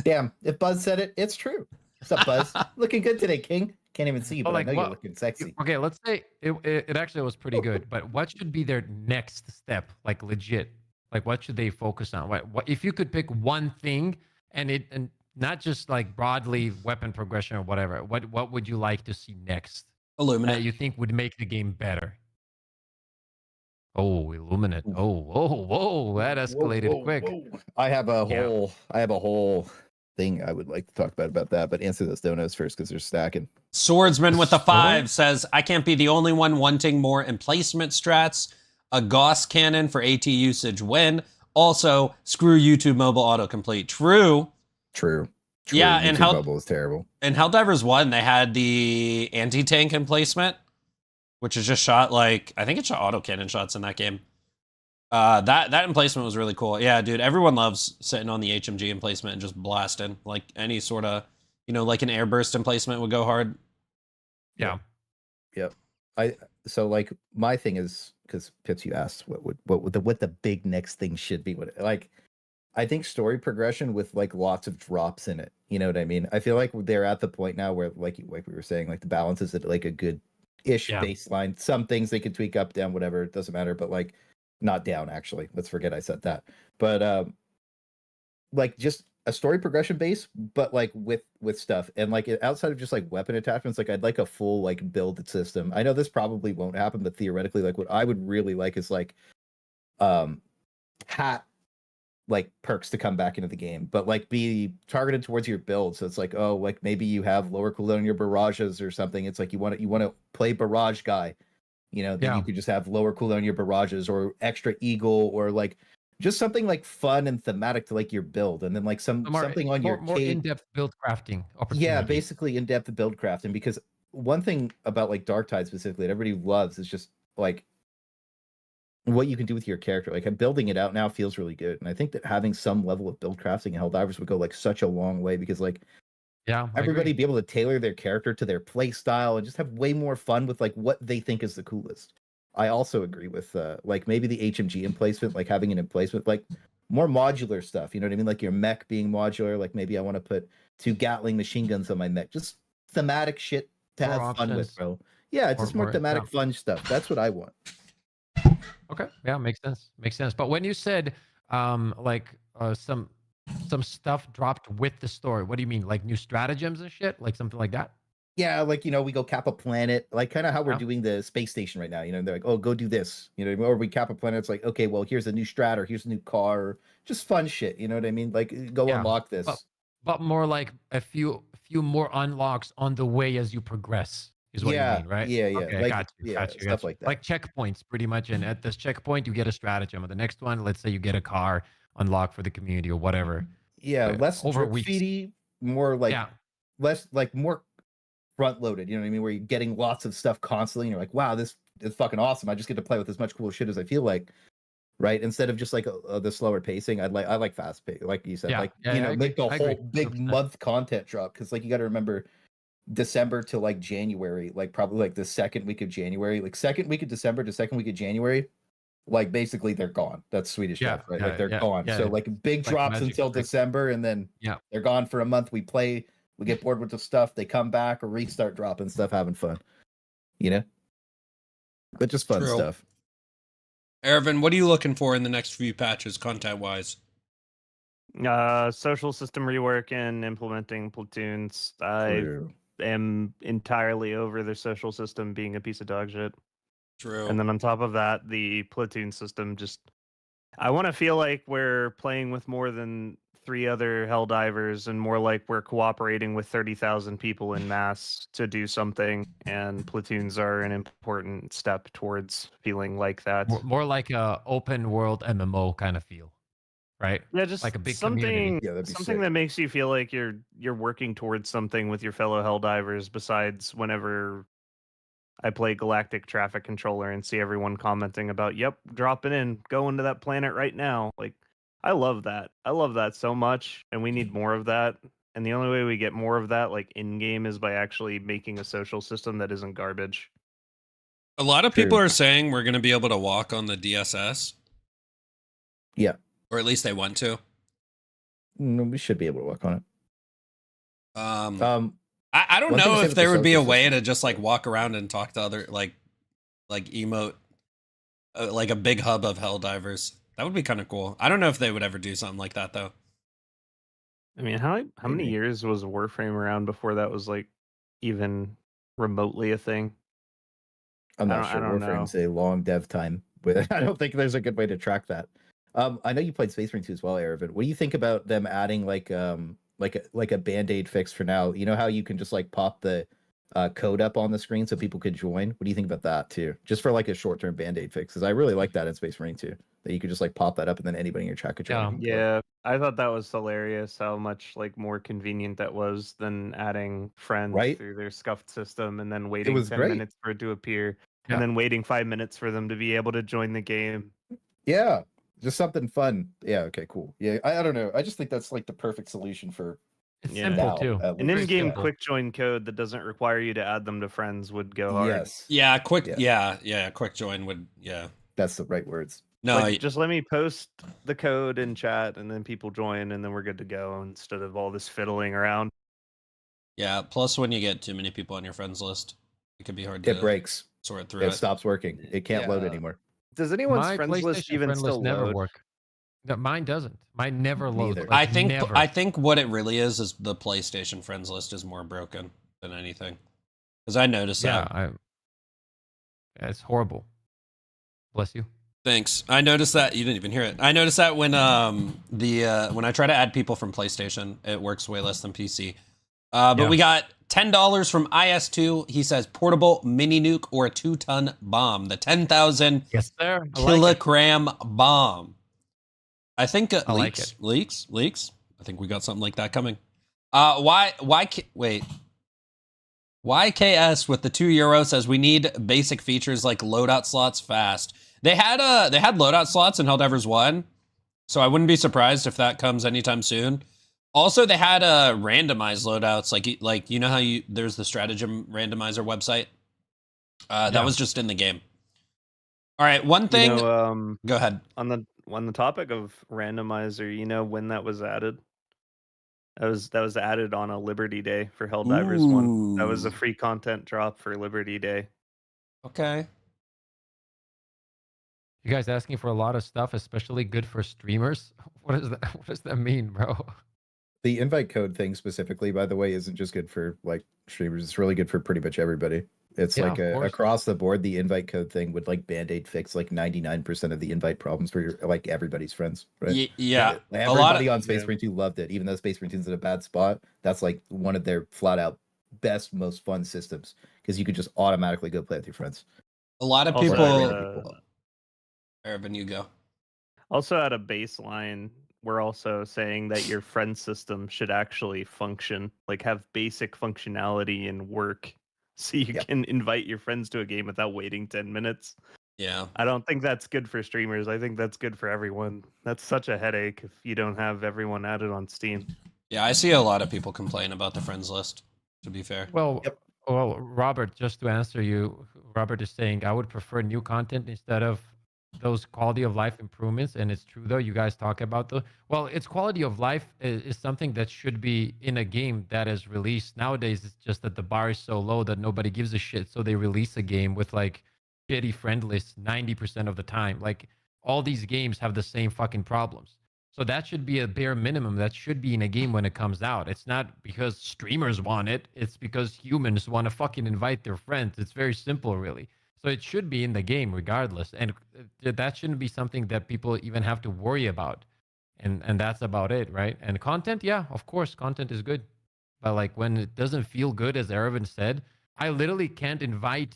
Damn, if Buzz said it, it's true. What's up, Buzz? Looking good today, King. Can't even see you, but like, I know you're looking sexy. Okay, let's say it actually was pretty good, but what should be their next step? Like legit. Like what should they focus on? What if you could pick one thing and not just like broadly weapon progression or whatever, what would you like to see next? Illuminate. That you think would make the game better? Oh, Illuminate. Whoa, that escalated quick. Whoa. I have a whole thing I would like to talk about that, but answer those donuts first because they're stacking. Swordsman with the 5 says, I can't be the only one wanting more emplacement strats. A Gauss cannon for AT usage when. Also, screw YouTube mobile autocomplete. True. Yeah, and mobile is terrible. In Helldivers 1, they had the anti-tank emplacement, which is just shot like, I think it shot autocannon shots in that game. That emplacement was really cool. Yeah, dude, everyone loves sitting on the HMG emplacement and just blasting. Like any sort of, like an Airburst emplacement would go hard. Yeah. Yep. So like my thing is, because Pips, you asked what the big next thing should be. I think story progression with like lots of drops in it. You know what I mean? I feel like they're at the point now where like we were saying, like the balance is at like a good-ish baseline. Some things they can tweak up, down, whatever, it doesn't matter. But like not down actually. Let's forget I said that. But like just a story progression base, but like with stuff and like outside of just like weapon attachments, like I'd like a full like build system. I know this probably won't happen, but theoretically, like what I would really like is like hat like perks to come back into the game, but like be targeted towards your build. So it's like, oh, like maybe you have lower cooldown on your barrages or something. It's like you want to play barrage guy, then you could just have lower cooldown on your barrages or extra eagle or like just something like fun and thematic to like your build, and then like something on your more in-depth build crafting opportunity. Yeah, basically in-depth build crafting, because one thing about like Dark Tide specifically that everybody loves is just like what you can do with your character. Like building it out now feels really good, and I think that having some level of build crafting in Helldivers would go like such a long way, because like everybody be able to tailor their character to their play style and just have way more fun with like what they think is the coolest. I also agree with like maybe the HMG emplacement, like having an emplacement, like more modular stuff. You know what I mean? Like your mech being modular. Like maybe I want to put 2 Gatling machine guns on my mech. Just thematic shit to have fun with, bro. Yeah, it's just more thematic fun stuff. That's what I want. Okay, yeah, makes sense. But when you said some stuff dropped with the story, what do you mean? Like new stratagems and shit, like something like that? Yeah, like we go cap a planet, like kind of how we're doing the space station right now. They're like, oh, go do this. Or we cap a planet. It's like, okay, well, here's a new strat, or here's a new car, or just fun shit. You know what I mean? Like, go unlock this. But more like a few more unlocks on the way as you progress is what you mean, right? Yeah. Okay, like, got you. Stuff like that. Like checkpoints, pretty much. And at this checkpoint, you get a stratagem. At the next one, let's say you get a car unlocked for the community or whatever. Yeah, less drip feedy, more like less like more front loaded, you know what I mean, where you're getting lots of stuff constantly and you're like, wow, this is fucking awesome, I just get to play with as much cool shit as I feel like. right? Instead of just like the slower pacing, I like fast pace, like you said, Yeah, like yeah, you know, I make agree. the I whole agree, big 100%. month content drop because like you got to remember December to like January, like probably like the second week of January, like second week of December to second week of January, like basically they're gone. That's Swedish Yeah, death, right? yeah, Like they're yeah, gone. yeah. So like big Like drops magic until trick. December, and then Yeah. they're gone for a month. We play, we get bored with the stuff, they come back or restart dropping stuff, having fun, you know. But just fun True. stuff. Ervin, what are you looking for in the next few patches, content wise? Social system rework and implementing platoons. I True. am entirely over the social system being a piece of dog shit. True. And then on top of that, the platoon system just. I want to feel like we're playing with more than 3 other Helldivers and more like we're cooperating with 30,000 people in mass to do something. And platoons are an important step towards feeling like that. More like a open world MMO kind of feel, right? Yeah, just like a big something, community. Yeah, that'd be something sick. that makes you feel like you're working towards something with your fellow Helldivers. Besides, whenever I play Galactic Traffic Controller and see everyone commenting about, "Yep, dropping in, going to that planet right now." Like, I love that. I love that so much, and we need more of that. And the only way we get more of that, like in game, is by actually making a social system that isn't garbage. A lot of people True. are saying we're going to be able to walk on the DSS. Yeah. Or at least they want to. We should be able to work on it. I don't one thing to know say if with there the would be a social way system- to just like walk around and talk to other like emote like a big hub of Helldivers. That would be kind of cool. I don't know if they would ever do something like that though. I mean, how many Maybe. years was Warframe around before that was like even remotely a thing? I'm not I sure. don't know. Warframe's a long dev time, but I don't think there's a good way to track that. I know you played Space Marine 2 as well, Aravid. What do you think about them adding like a Band-Aid fix for now? You know how you can just like pop the code up on the screen so people could join? What do you think about that too? Just for like a short-term Band-Aid fix. Because I really like that in Space Marine 2. That you could just like pop that up and then anybody in your chat could join. Yeah. and play. Yeah, I thought that was hilarious how much like more convenient that was than adding friends Right? through their scuffed system and then waiting was 10 great. minutes for it to appear Yeah. and then waiting 5 minutes for them to be able to join the game. Yeah. Just something fun. Yeah, okay, cool. Yeah, I don't know. I just think that's like the perfect solution for It's Yeah. simple now, too. at An least. in-game Yeah. quick join code that doesn't require you to add them to friends would go hard. Yes. Yeah, quick Yeah. yeah, quick join would That's the right words. No, Like, just let me post the code in chat and then people join and then we're good to go instead of all this fiddling around. yeah, plus when you get too many people on your friends list, it can be hard to It breaks. sort through It it. stops working. It can't load Yeah. anymore. Does anyone's My friends list PlayStation even friend still list never load? work. No, mine doesn't. Mine never loads. Neither. Like, I think what it really is the PlayStation friends list is more broken than anything. Because I noticed that. It's horrible. Bless you. Thanks. I noticed that you didn't even hear it. I noticed that when when I try to add people from PlayStation, it works way less than PC. But we got $10 from IS2. He says portable mini nuke or a 2-ton bomb. The 10,000 Yes, sir. kilogram bomb. I think I like it. leaks. I think we got something like that coming. Wait. YKS with the €2 says we need basic features like loadout slots fast. They had loadout slots in Helldivers 1, so I wouldn't be surprised if that comes anytime soon. Also, they had randomized loadouts, like you know how there's the stratagem randomizer website. That was just in the game. All right, one thing. Go ahead. On the topic of randomizer, you know when that was added? That was added on a Liberty Day for Helldivers 1. That was a free content drop for Liberty Day. Okay. You guys asking for a lot of stuff, especially good for streamers? What does that mean, bro? The invite code thing specifically, by the way, isn't just good for like streamers. It's really good for pretty much everybody. It's like across the board, the invite code thing would like Band-Aid fix like 99% of the invite problems for like everybody's friends, right? Yeah. Everybody on Space Marine 2 loved it. Even though Space Marine 2 is in a bad spot, that's like one of their flat out best, most fun systems because you could just automatically go play with your friends. A lot of people. Urban, you go. Also, at a baseline, we're also saying that your friend system should actually function, like have basic functionality and work, so you can invite your friends to a game without waiting 10 minutes. Yeah. I don't think that's good for streamers. I think that's good for everyone. That's such a headache if you don't have everyone added on Steam. Yeah, I see a lot of people complain about the friends list, to be fair. Well, Yep. well, Robert, just to answer you, Robert is saying I would prefer new content instead of those quality of life improvements. And it's true though. You guys talk about the it's quality of life is something that should be in a game that is released nowadays. It's just that the bar is so low that nobody gives a shit. So they release a game with like shitty friend lists 90% of the time. Like all these games have the same fucking problems. So that should be a bare minimum. That should be in a game when it comes out. It's not because streamers want it. It's because humans want to fucking invite their friends. It's very simple, really. So it should be in the game regardless. And that shouldn't be something that people even have to worry about. And that's about it, right? And content, yeah, of course, content is good. But like when it doesn't feel good, as Ervin said, I literally can't invite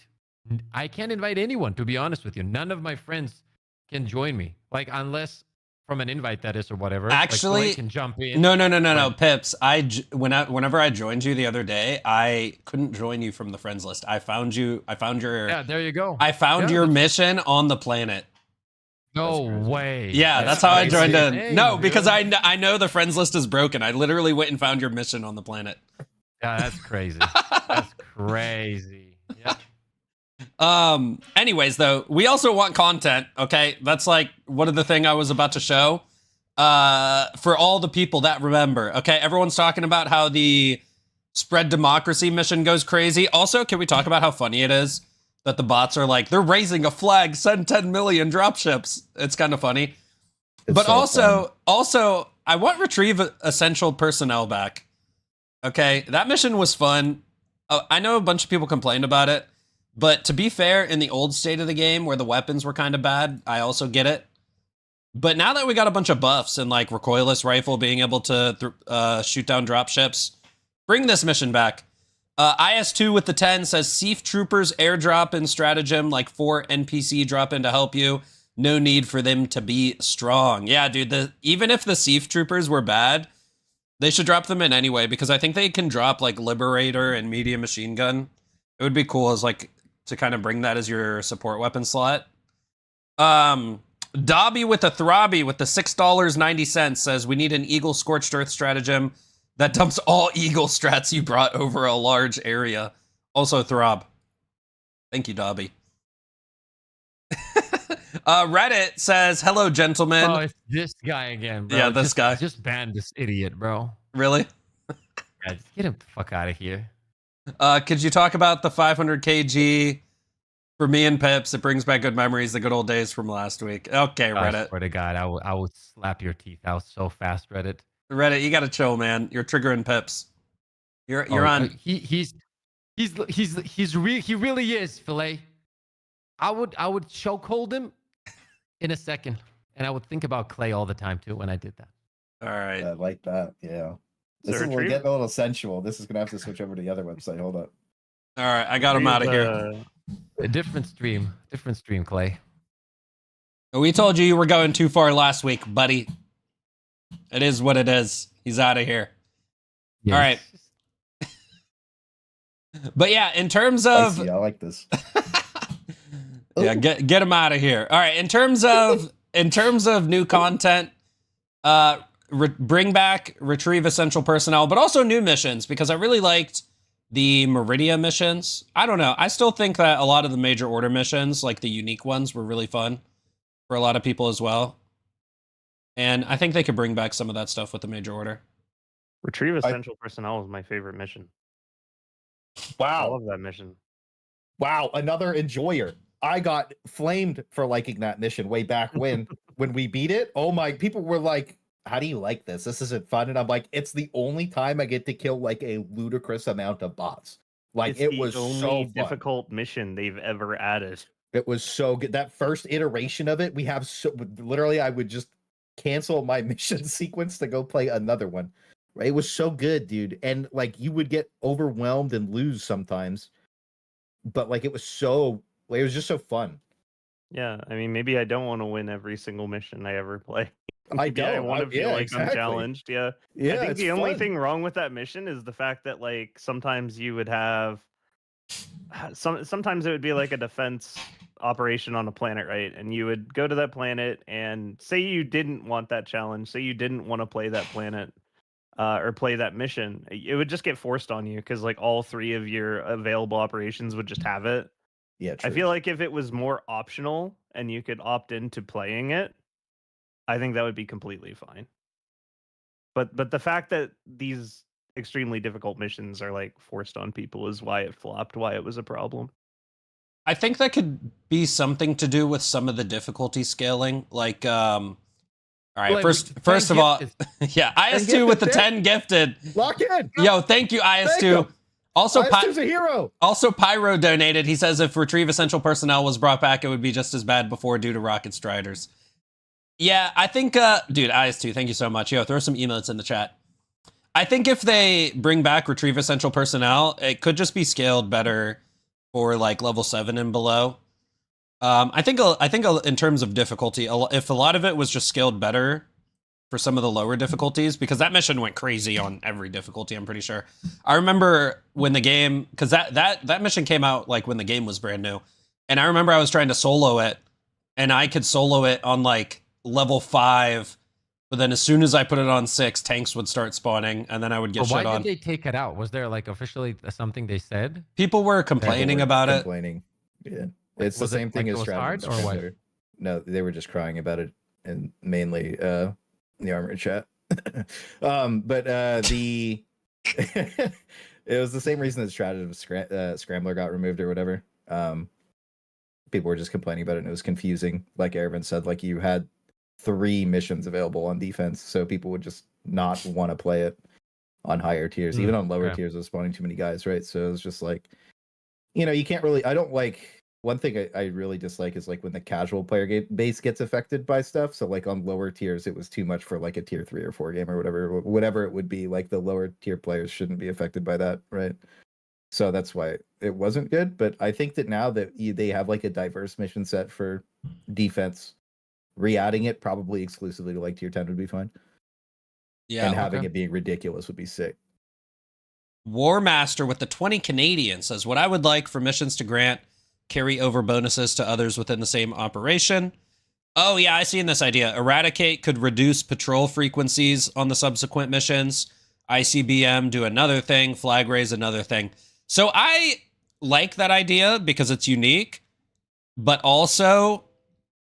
anyone, to be honest with you. None of my friends can join me. Like unless from an invite that is or whatever. Actually, like, can jump in. No, Pips. Whenever I joined you the other day, I couldn't join you from the friends list. I found your. Yeah, there you go. I found your mission on the planet. No way. Yeah, that's how I joined in. Dang, No, dude. because I know the friends list is broken. I literally went and found your mission on the planet. Yeah, that's crazy. That's crazy. Yeah. Anyways, though, we also want content, okay? That's like one of the thing I was about to show. For all the people that remember, okay? Everyone's talking about how the spread democracy mission goes crazy. Also, can we talk about how funny it is that the bots are like, they're raising a flag, send 10 million dropships. It's kind of funny. But so also, I want retrieve essential personnel back. Okay, that mission was fun. I know a bunch of people complained about it. But to be fair, in the old state of the game where the weapons were kind of bad, I also get it. But now that we got a bunch of buffs and like recoilless rifle being able to shoot down dropships, bring this mission back. IS2 with the 10 says Sief Troopers airdrop in stratagem, like 4 NPC drop in to help you. No need for them to be strong. Yeah, dude, even if the Sief Troopers were bad, they should drop them in anyway, because I think they can drop like Liberator and medium machine gun. It would be cool as like to kind of bring that as your support weapon slot. Dobby with the Throbby with the $6.90 says we need an Eagle Scorched Earth stratagem that dumps all Eagle strats you brought over a large area. Also Throb. Thank you, Dobby. Reddit says, hello, gentlemen. Oh, it's this guy again, bro. Yeah, this guy. Just ban this idiot, bro. Really? Yeah, just get him the fuck out of here. Could you talk about the 500 kg for me and Pips? It brings back good memories, the good old days from last week. Okay, Reddit. I swear to God, I would slap your teeth out so fast, Reddit. Reddit, you gotta chill, man. You're triggering Pips. You're on. He really is, Filet. I would chokehold him in a second, and I would think about Clay all the time too when I did that. All right. I like that. Yeah. Is We're getting a little sensual. This is gonna have to switch over to the other website. Hold up. All right, I got him out of here. A different stream, Clay. We told you were going too far last week, buddy. It is what it is. He's out of here. Yes. All right. But yeah, in terms of, I like this. yeah, get him out of here. All right, in terms of new content, bring back retrieve essential personnel, but also new missions, because I really liked the Meridia missions. I don't know. I still think that a lot of the major order missions, like the unique ones, were really fun for a lot of people as well. And I think they could bring back some of that stuff with the major order. Retrieve essential personnel is my favorite mission. Wow. I love that mission. Wow, another enjoyer. I got flamed for liking that mission way back when we beat it. Oh my, people were like, how do you like this? This isn't fun. And I'm like, it's the only time I get to kill like a ludicrous amount of bots. Like It's it the was only so fun. difficult mission they've ever added. It was so good. That first iteration of it, we have so literally I would just cancel my mission sequence to go play another one. It was so good, dude. And like you would get overwhelmed and lose sometimes. But like it was just so fun. Yeah, I mean, maybe I don't want to win every single mission I ever play. I don't. I want to feel like exactly. I'm challenged. Yeah. Yeah, I think it's the only fun. thing wrong with that mission is the fact that like sometimes you would have sometimes it would be like a defense operation on a planet, right? And you would go to that planet and say you didn't want that challenge, say you didn't want to play that planet or play that mission, it would just get forced on you because like all 3 of your available operations would just have it. Yeah, I true. feel like if it was more optional and you could opt into playing it, I think that would be completely fine. But the fact that these extremely difficult missions are like forced on people is why it flopped, why it was a problem. I think that could be something to do with some of the difficulty scaling. Like, all right, Like, first of all, yeah, IS2 with the 10 gifted. Lock in. Yo, thank you, IS2. Also, IS2's a hero. Also, Pyro donated. He says if Retrieve Essential Personnel was brought back, it would be just as bad before due to Rocket Striders. Yeah, I think, dude, IS2, thank you so much. Yo, throw some emotes in the chat. I think if they bring back Retrieve Essential Personnel, it could just be scaled better for like level 7 and below. I think in terms of difficulty, if a lot of it was just scaled better for some of the lower difficulties, because that mission went crazy on every difficulty, I'm pretty sure. I remember when the game, because that mission came out like when the game was brand new, and I remember I was trying to solo it, and I could solo it on like level 5, but then as soon as I put it on 6, tanks would start spawning, and then I would get shit on. Why did they take it out? Was there like officially something they said? People were complaining about it. Yeah, it's the same thing as hard or what? No, they were just crying about it, and mainly the armor chat. But the it was the same reason that Stratagems Scrambler got removed or whatever. People were just complaining about it, and it was confusing. Like Airburst said, like you had 3 missions available on defense, so people would just not want to play it on higher tiers. Even on lower tiers, it was spawning too many guys, right? So it was just like, you can't really. I don't like. One thing I really dislike is like when the casual player base gets affected by stuff. So like on lower tiers, it was too much for like a tier 3 or 4 game or whatever it would be. Like the lower tier players shouldn't be affected by that, right? So that's why it wasn't good. But I think that now that they have like a diverse mission set for defense, re-adding it probably exclusively to like tier 10 would be fine. Yeah, and having it being ridiculous would be sick. Warmaster with the 20 Canadian says, what I would like for missions to grant carry over bonuses to others within the same operation. Oh yeah, I seen this idea. Eradicate could reduce patrol frequencies on the subsequent missions. ICBM do another thing. Flag raise another thing. So I like that idea because it's unique, but also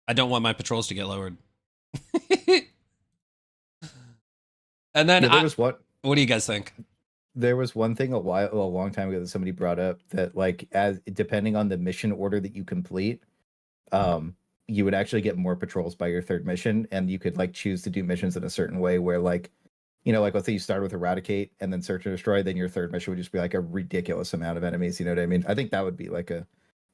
I don't want my patrols to get lowered. And then what do you guys think? There was one thing a long time ago that somebody brought up that like as depending on the mission order that you complete, you would actually get more patrols by your 3rd mission, and you could like choose to do missions in a certain way where like, like let's say you start with Eradicate and then Search and Destroy, then your 3rd mission would just be like a ridiculous amount of enemies. You know what I mean? I think that would be like a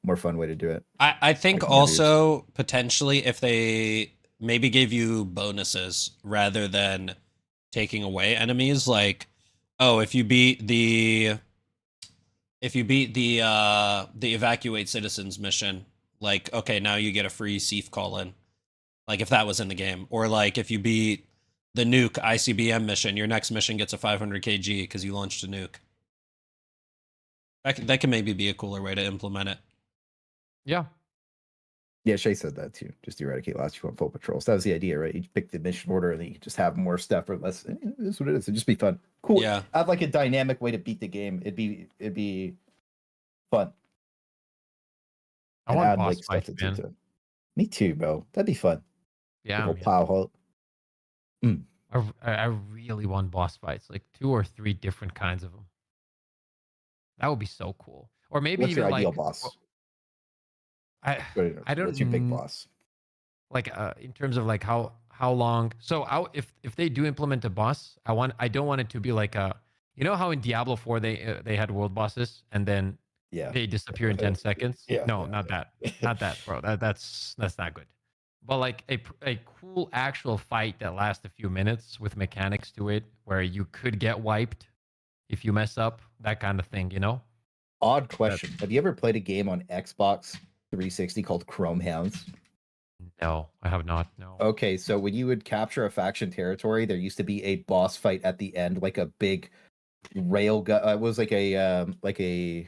more fun way to do it. I think like also potentially if they maybe gave you bonuses rather than taking away enemies, like, oh, if you beat the evacuate citizens mission, like, okay, now you get a free CEF call in, like if that was in the game, or like if you beat the nuke ICBM mission, your next mission gets a 500 kg because you launched a nuke. That can maybe be a cooler way to implement it. Yeah. Yeah, Shay said that too. Just Eradicate last you on full patrols. That was the idea, right? You pick the mission order and then you just have more stuff or less. That's what it is. It'd just be fun. Cool. Yeah. Add like a dynamic way to beat the game. It'd be fun. I want boss fights, man. Me too, bro. That'd be fun. Yeah. Plow hole. I really want boss fights, like 2 or 3 different kinds of them. That would be so cool. Or maybe what's even your ideal like boss? I don't. What's your big boss? Like in terms of like how long. So if they do implement a boss, I don't want it to be like a, how in Diablo 4 they had world bosses and then they disappear in 10 seconds. Yeah. No, not that, bro. That's not good. But like a cool actual fight that lasts a few minutes with mechanics to it, where you could get wiped if you mess up, that kind of thing. Odd question. Have you ever played a game on Xbox 360 called Chrome Hounds? No, I have not. No. Okay, so when you would capture a faction territory, there used to be a boss fight at the end, like a big rail gun. It was like a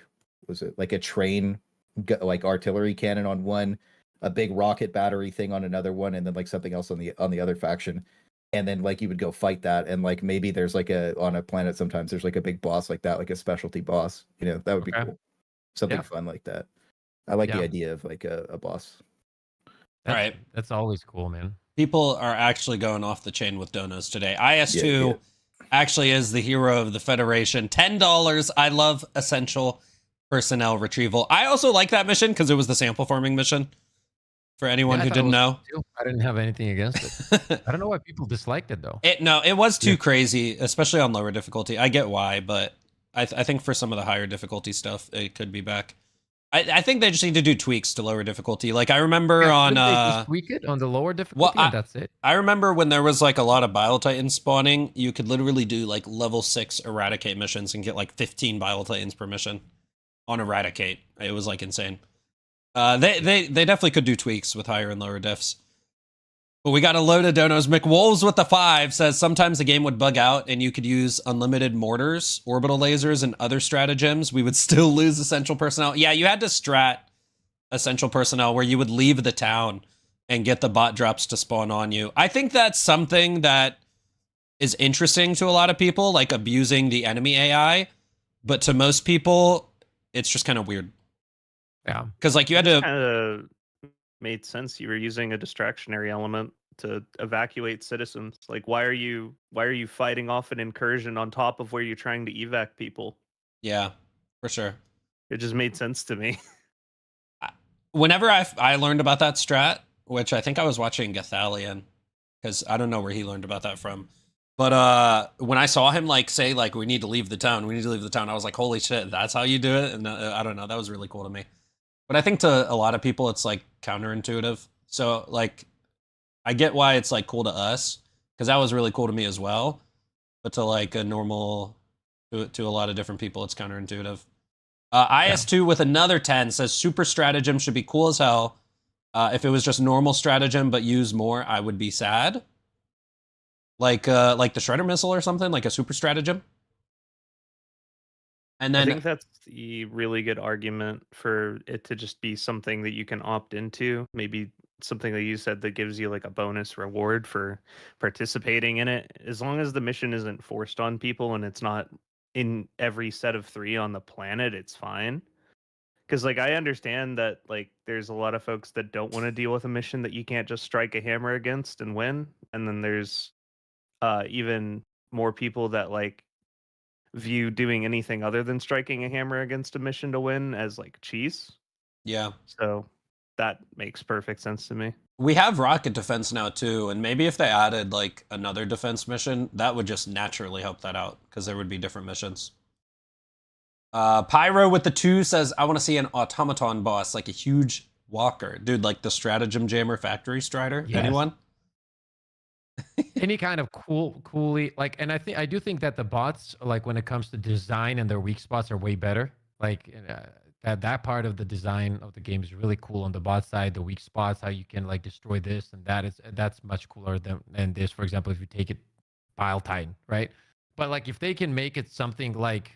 train like artillery cannon on one, a big rocket battery thing on another one, and then like something else on the other faction. And then like you would go fight that, and like maybe there's like on a planet sometimes there's like a big boss like that, like a specialty boss. That would be cool. Something fun like that. I like the idea of like a boss. That's always cool, man. People are actually going off the chain with donos today. IS2 actually is the hero of the Federation. $10. I love essential personnel retrieval. I also like that mission because it was the sample farming mission. For anyone who didn't know, I didn't have anything against it. I don't know why people disliked it though. It was too crazy, especially on lower difficulty. I get why, but I think for some of the higher difficulty stuff, it could be back. I think they just need to do tweaks to lower difficulty. Like I remember on they just tweak it on the lower difficulty. And that's it. I remember when there was like a lot of Bile Titans spawning, you could literally do like level 6 eradicate missions and get like 15 Bile Titans per mission on eradicate. It was like insane. They definitely could do tweaks with higher and lower diffs. But we got a load of donos. McWolves with the 5 says sometimes the game would bug out and you could use unlimited mortars, orbital lasers, and other stratagems. We would still lose essential personnel. Yeah, you had to strat essential personnel where you would leave the town and get the bot drops to spawn on you. I think that's something that is interesting to a lot of people, like abusing the enemy AI. But to most people, it's just kind of weird. Yeah, because like you had to kind of made sense. You were using a distractionary element to evacuate citizens. Like, why are you fighting off an incursion on top of where you're trying to evac people? Yeah, for sure. It just made sense to me. Whenever I learned about that strat, which I think I was watching Gathalion, because I don't know where he learned about that from. But when I saw him like say like we need to leave the town, I was like, holy shit, that's how you do it. And I don't know, that was really cool to me. But I think to a lot of people, it's like counterintuitive. So like, I get why it's like cool to us because that was really cool to me as well. But to like a normal, to a lot of different people, it's counterintuitive. IS2 with another 10 says super stratagem should be cool as hell. If it was just normal stratagem but use more, I would be sad. Like the Shredder missile or something, like a super stratagem. And then I think that's the really good argument for it to just be something that you can opt into. Maybe something that you said that gives you like a bonus reward for participating in it. As long as the mission isn't forced on people and it's not in every set of 3 on the planet, it's fine. Because like I understand that like there's a lot of folks that don't want to deal with a mission that you can't just strike a hammer against and win. And then there's even more people that like view doing anything other than striking a hammer against a mission to win as like cheese. Yeah. So that makes perfect sense to me. We have rocket defense now too, and maybe if they added like another defense mission, that would just naturally help that out because there would be different missions. Pyro with the 2 says, I want to see an automaton boss, like a huge walker. Dude, like the stratagem jammer factory strider. Yes. Anyone? Any kind of coolly like, and I do think that the bots, like when it comes to design and their weak spots, are way better. Like that part of the design of the game is really cool on the bot side. The weak spots, how you can like destroy this and that's much cooler than this. For example, if you take it Bile Titan, right? But like if they can make it something like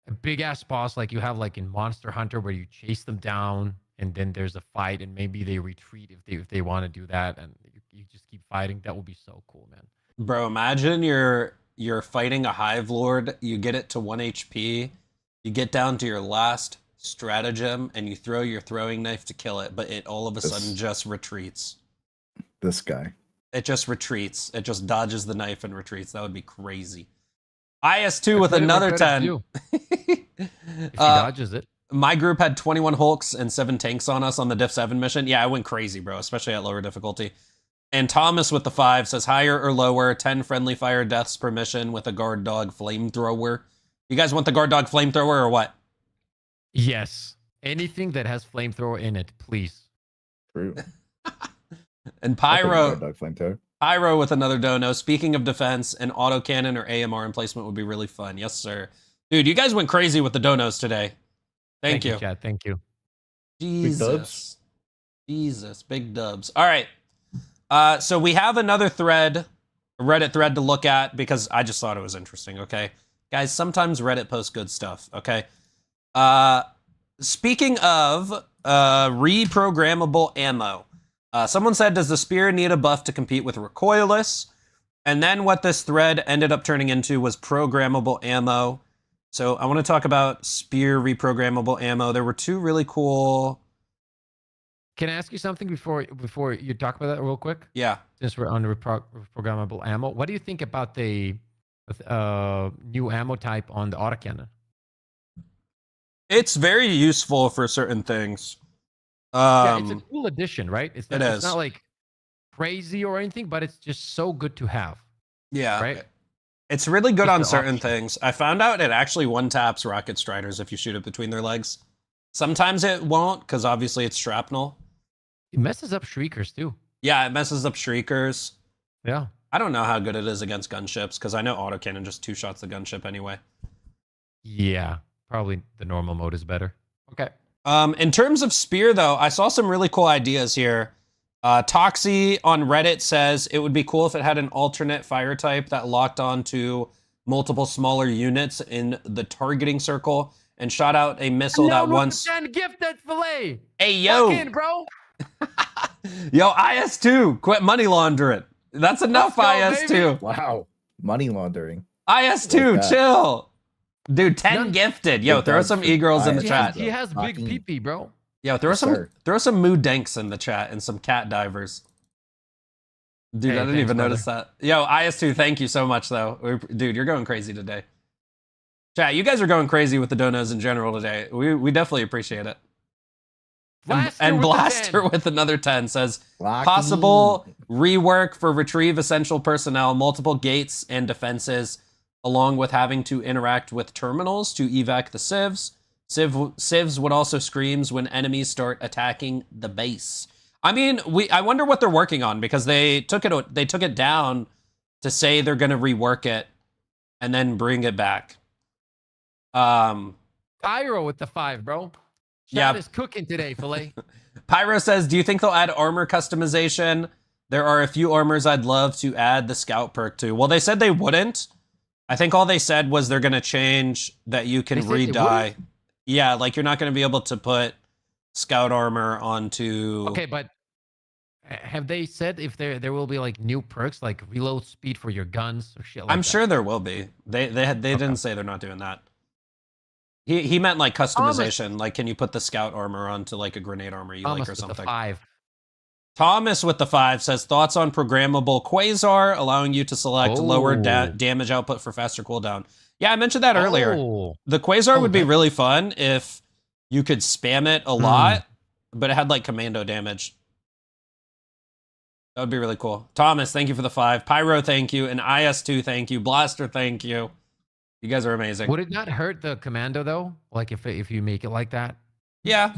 a big ass boss, like you have like in Monster Hunter, where you chase them down and then there's a fight and maybe they retreat if they want to do that and you just keep fighting. That would be so cool, man. Bro, imagine you're fighting a Hive Lord, you get it to 1 HP, you get down to your last stratagem, and you throw your throwing knife to kill it, but it all of a sudden just retreats. This guy. It just retreats. It just dodges the knife and retreats. That would be crazy. IS2 with another 10. If he dodges it. My group had 21 Hulks and 7 tanks on us on the Diff 7 mission. Yeah, I went crazy, bro, especially at lower difficulty. And Thomas with the 5 says higher or lower, 10 friendly fire deaths per mission with a guard dog flamethrower. You guys want the guard dog flamethrower or what? Yes. Anything that has flamethrower in it, please. True. And Pyro. Dog flamethrower. Pyro with another dono. Speaking of defense, an autocannon or AMR emplacement would be really fun. Yes, sir. Dude, you guys went crazy with the donos today. Thank you. Chad. Thank you. Jesus. Jesus. Big dubs. All right. So we have another thread, a Reddit thread to look at because I just thought it was interesting, okay? Guys, sometimes Reddit posts good stuff, okay? speaking of reprogrammable ammo, someone said, does the spear need a buff to compete with recoilless? And then what this thread ended up turning into was programmable ammo. So I want to talk about spear reprogrammable ammo. There were two really cool... Can I ask you something before you talk about that real quick? Yeah. Since we're on reprogrammable ammo, what do you think about the new ammo type on the autocannon? It's very useful for certain things. Yeah, it's a cool addition, right? It's It's not like crazy or anything, but it's just so good to have. Yeah. Right? It's really good Just on the certain option. things. I found out it actually one-taps rocket striders if you shoot it between their legs. Sometimes it won't, because obviously it's shrapnel. It messes up shriekers too. Yeah, it messes up shriekers. Yeah. I don't know how good it is against gunships, because I know autocannon just two-shots the gunship anyway. Yeah. Probably the normal mode is better. Okay. In terms of spear, though, I saw some really cool ideas here. Toxie on Reddit says it would be cool if it had an alternate fire type that locked onto multiple smaller units in the targeting circle and shot out a missile that once... gifted fillet. Hey, yo! Fuck in, bro. Yo, IS2, quit money laundering. That's enough, Let's go, IS2. Wow. Money laundering. IS2, Like that. chill. Dude, 10 None- gifted. Yo, Big throw dogs some for e-girls in the IS2. chat. He has big Fucking- pee-pee, bro. Yo, throw Yes, some sir. moo danks in the chat and some cat divers. Dude, Hey, I didn't thanks, even notice that. Yo, IS2, thank you so much, though. Dude, you're going crazy today. Chat, you guys are going crazy with the donos in general today. We definitely appreciate it. And Blaster with another 10 says, Lock possible in. rework for retrieve essential personnel, multiple gates and defenses, along with having to interact with terminals to evac the civs. Civs would also screams when enemies start attacking the base. I mean, I wonder what they're working on, because they took it down to say they're going to rework it and then bring it back. Pyro with the 5, bro. Yeah. Chat is cooking today, filet. Pyro says, do you think they'll add armor customization? There are a few armors I'd love to add the scout perk to. Well, they said they wouldn't. I think all they said was they're going to change that you can They said they re-dye. wouldn't? Yeah, like you're not going to be able to put scout armor onto... Okay, but have they said if there will be like new perks like reload speed for your guns or shit like that? I'm sure there will be. They didn't say they're not doing that. He meant like customization. Like, can you put the scout armor onto like a grenade armor you like or with something? the 5. Thomas with the 5 says, thoughts on programmable Quasar, allowing you to select lower damage output for faster cooldown. Yeah, I mentioned that earlier. Oh. The Quasar would be really fun if you could spam it a lot, but it had like commando damage. That would be really cool. Thomas, thank you for the 5. Pyro, thank you. And IS2, thank you. Blaster, thank you. You guys are amazing. Would it not hurt the commando though? Like if you make it like that, Yeah.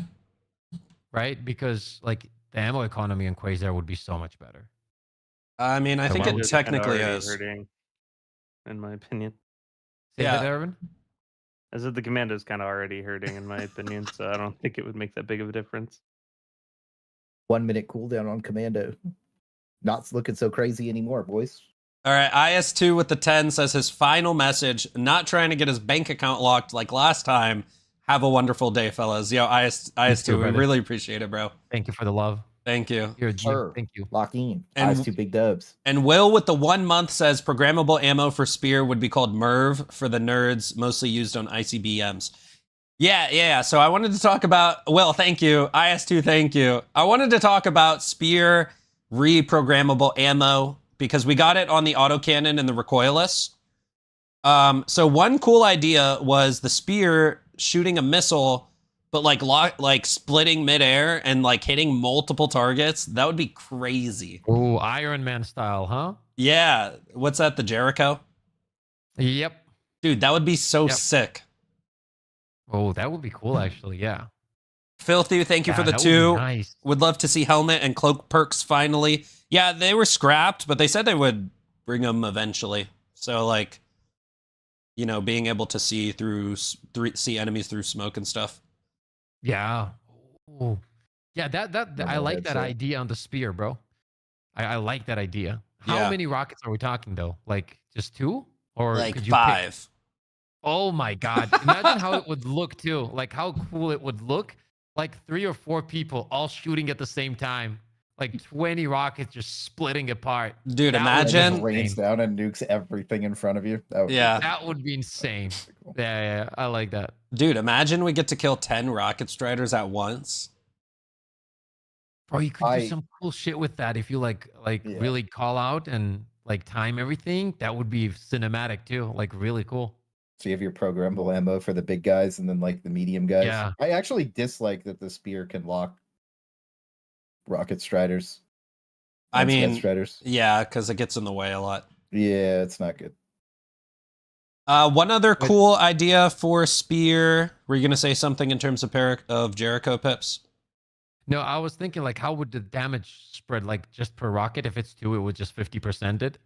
right? Because like the ammo economy in Quasar would be so much better. I mean, I think it Commando's kinda technically already is. hurting, in my opinion. Say Yeah. that, Erwin? I said the commando's kind of already hurting, in my opinion, so I don't think it would make that big of a difference. 1 minute cooldown on Commando. Not looking so crazy anymore, boys. All right, IS2 with the 10 says his final message, not trying to get his bank account locked like last time. Have a wonderful day, fellas. Yo, IS2, too, we brother. really appreciate it, bro. Thank you for the love. Thank you. You're a G. Sure. Thank you. Lock in. And- Eyes 2 big dubs. And Will with the 1 month says programmable ammo for spear would be called MERV for the nerds, mostly used on ICBMs. Yeah. So I wanted to talk about, Will, thank you. IS2, thank you. I wanted to talk about spear reprogrammable ammo because we got it on the autocannon and the recoilless. So one cool idea was the spear shooting a missile, but like splitting midair and like hitting multiple targets. That would be crazy. Oh, Iron Man style, huh? Yeah. What's that? The Jericho? Yep. Dude, that would be so Yep. sick. Oh, that would be cool, actually. Yeah. Filthy, thank you for the that would be 2. Nice. Would love to see helmet and cloak perks finally. Yeah, they were scrapped, but they said they would bring them eventually. So like, you know, being able to see see enemies through smoke and stuff. Yeah. Oh. Yeah, that I like that headset. idea on the spear, bro. I like that idea. How Yeah. many rockets are we talking though? Like just 2? Or Like could you pick- 5. Oh my God. Imagine how it would look too. Like how cool it would look. Like 3 or 4 people all shooting at the same time. Like 20 rockets just splitting apart. Dude, That would It be just imagine. rains insane. down and nukes everything in front of you. That would Yeah. That would be insane. be cool. Yeah, I like that. Dude, imagine we get to kill 10 rocket striders at once. Bro, you could do I- some cool shit with that if you Yeah. really call out and like time everything. That would be cinematic too. Like really cool. So you have your programmable ammo for the big guys and then like the medium guys. Yeah. I actually dislike that the spear can lock rocket striders. I and scud mean, striders. yeah, because it gets in the way a lot. Yeah, it's not good. One other cool idea for spear. Were you gonna say something in terms of Jericho pips? No, I was thinking like how would the damage spread like just per rocket? If it's 2, it would just 50% it.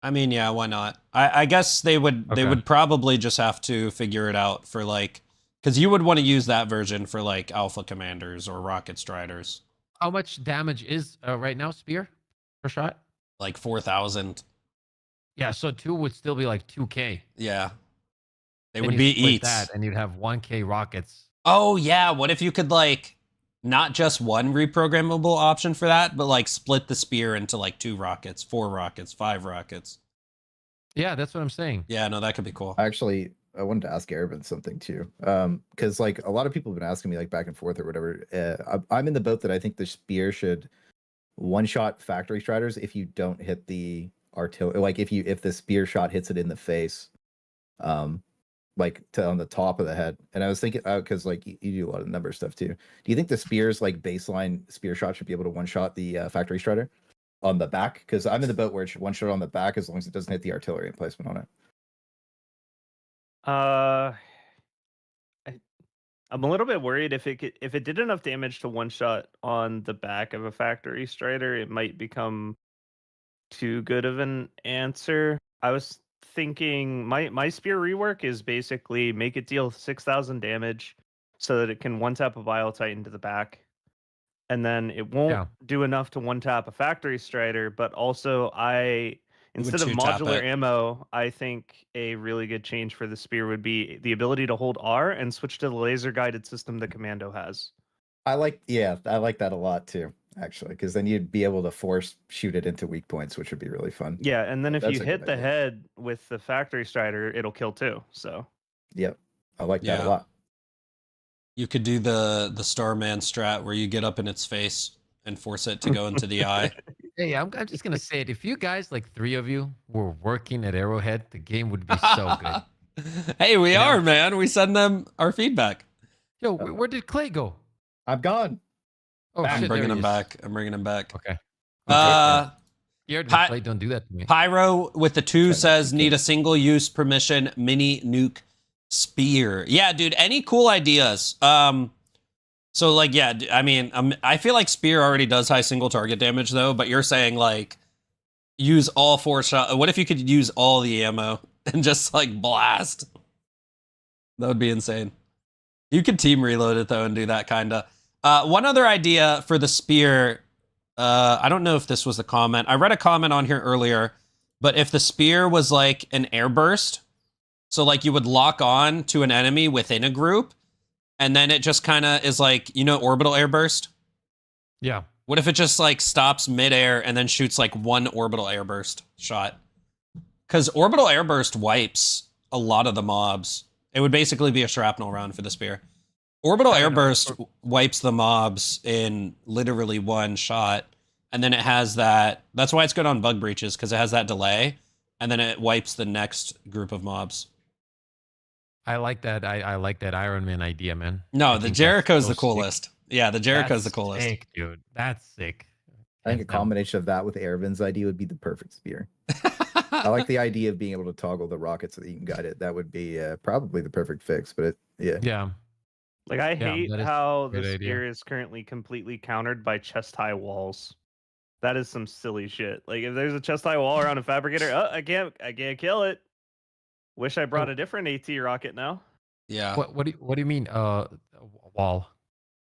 I mean, yeah, why not? I guess they would probably just have to figure it out for like, because you would want to use that version for like Alpha Commanders or Rocket Striders. How much damage is right now spear per shot? Like 4,000. Yeah, so 2 would still be like 2K. Yeah. They Then would you be split eats. that, and you'd have 1K rockets. Oh yeah, what if you could like not just one reprogrammable option for that, but like split the spear into like 2 rockets, 4 rockets, 5 rockets. Yeah, that's what I'm saying. Yeah, no, that could be cool. Actually, I wanted to ask Airburst something too. Because like a lot of people have been asking me like back and forth or whatever. I'm in the boat that I think the spear should one-shot factory striders if you don't hit the artillery. Like if the spear shot hits it in the face, like on the top of the head. And I was thinking, because like you do a lot of number stuff too. Do you think the spear's like baseline spear shot should be able to one-shot the factory strider on the back? Because I'm in the boat where it should one-shot on the back as long as it doesn't hit the artillery emplacement on it. I'm a little bit worried if it did enough damage to one shot on the back of a factory strider, it might become too good of an answer. I was thinking my spear rework is basically make it deal 6,000 damage so that it can one tap a Bile Titan to the back, and then it won't do enough to one tap a factory strider. But also, instead of modular ammo, I think a really good change for the spear would be the ability to hold R and switch to the laser guided system the Commando has. I like that a lot too, actually, because then you'd be able to force shoot it into weak points, which would be really fun. Yeah, and then if That's you a hit good the idea. head with the factory strider, it'll kill too. So Yep, I like that a lot. You could do the Starman strat where you get up in its face and force it to go into the eye. Hey, I'm just gonna say it. If you guys, like 3 of you, were working at Arrowhead, the game would be so good. Hey, we are, man. We send them our feedback. Yo, where did Clay go? I'm gone. Oh, I'm shit, bringing there him he is. back. I'm bringing him back. Okay. Pi- Clay, don't do that to me. Pyro with the 2 says need a single-use permission mini nuke spear. Yeah, dude. Any cool ideas? So like, yeah. I mean, I feel like spear already does high single target damage though. But you're saying like use all 4 shots. What if you could use all the ammo and just like blast? That would be insane. You could team reload it though and do that kind of. One other idea for the spear. I don't know if this was the comment. I read a comment on here earlier, but if the spear was like an airburst, so like you would lock on to an enemy within a group, and then it just kind of is like, orbital airburst? Yeah. What if it just like stops midair and then shoots like 1 orbital airburst shot? Because orbital airburst wipes a lot of the mobs. It would basically be a shrapnel round for the spear. Orbital airburst wipes the mobs in literally 1 shot, and then it has that. That's why it's good on bug breaches, because it has that delay, and then it wipes the next group of mobs. I like that. I like that Iron Man idea, man. No, the Jericho's the coolest. Sick. Yeah, the Jericho's That's the coolest. Sick, dude. That's sick. I think a combination of that with Airvin's idea would be the perfect spear. I like the idea of being able to toggle the rocket so that you can guide it. That would be probably the perfect fix. But yeah. Like I hate how the spear idea. is currently completely countered by chest high walls. That is some silly shit. Like if there's a chest high wall around a fabricator, I can't kill it. Wish I brought a different AT rocket now. Yeah. What do you mean wall?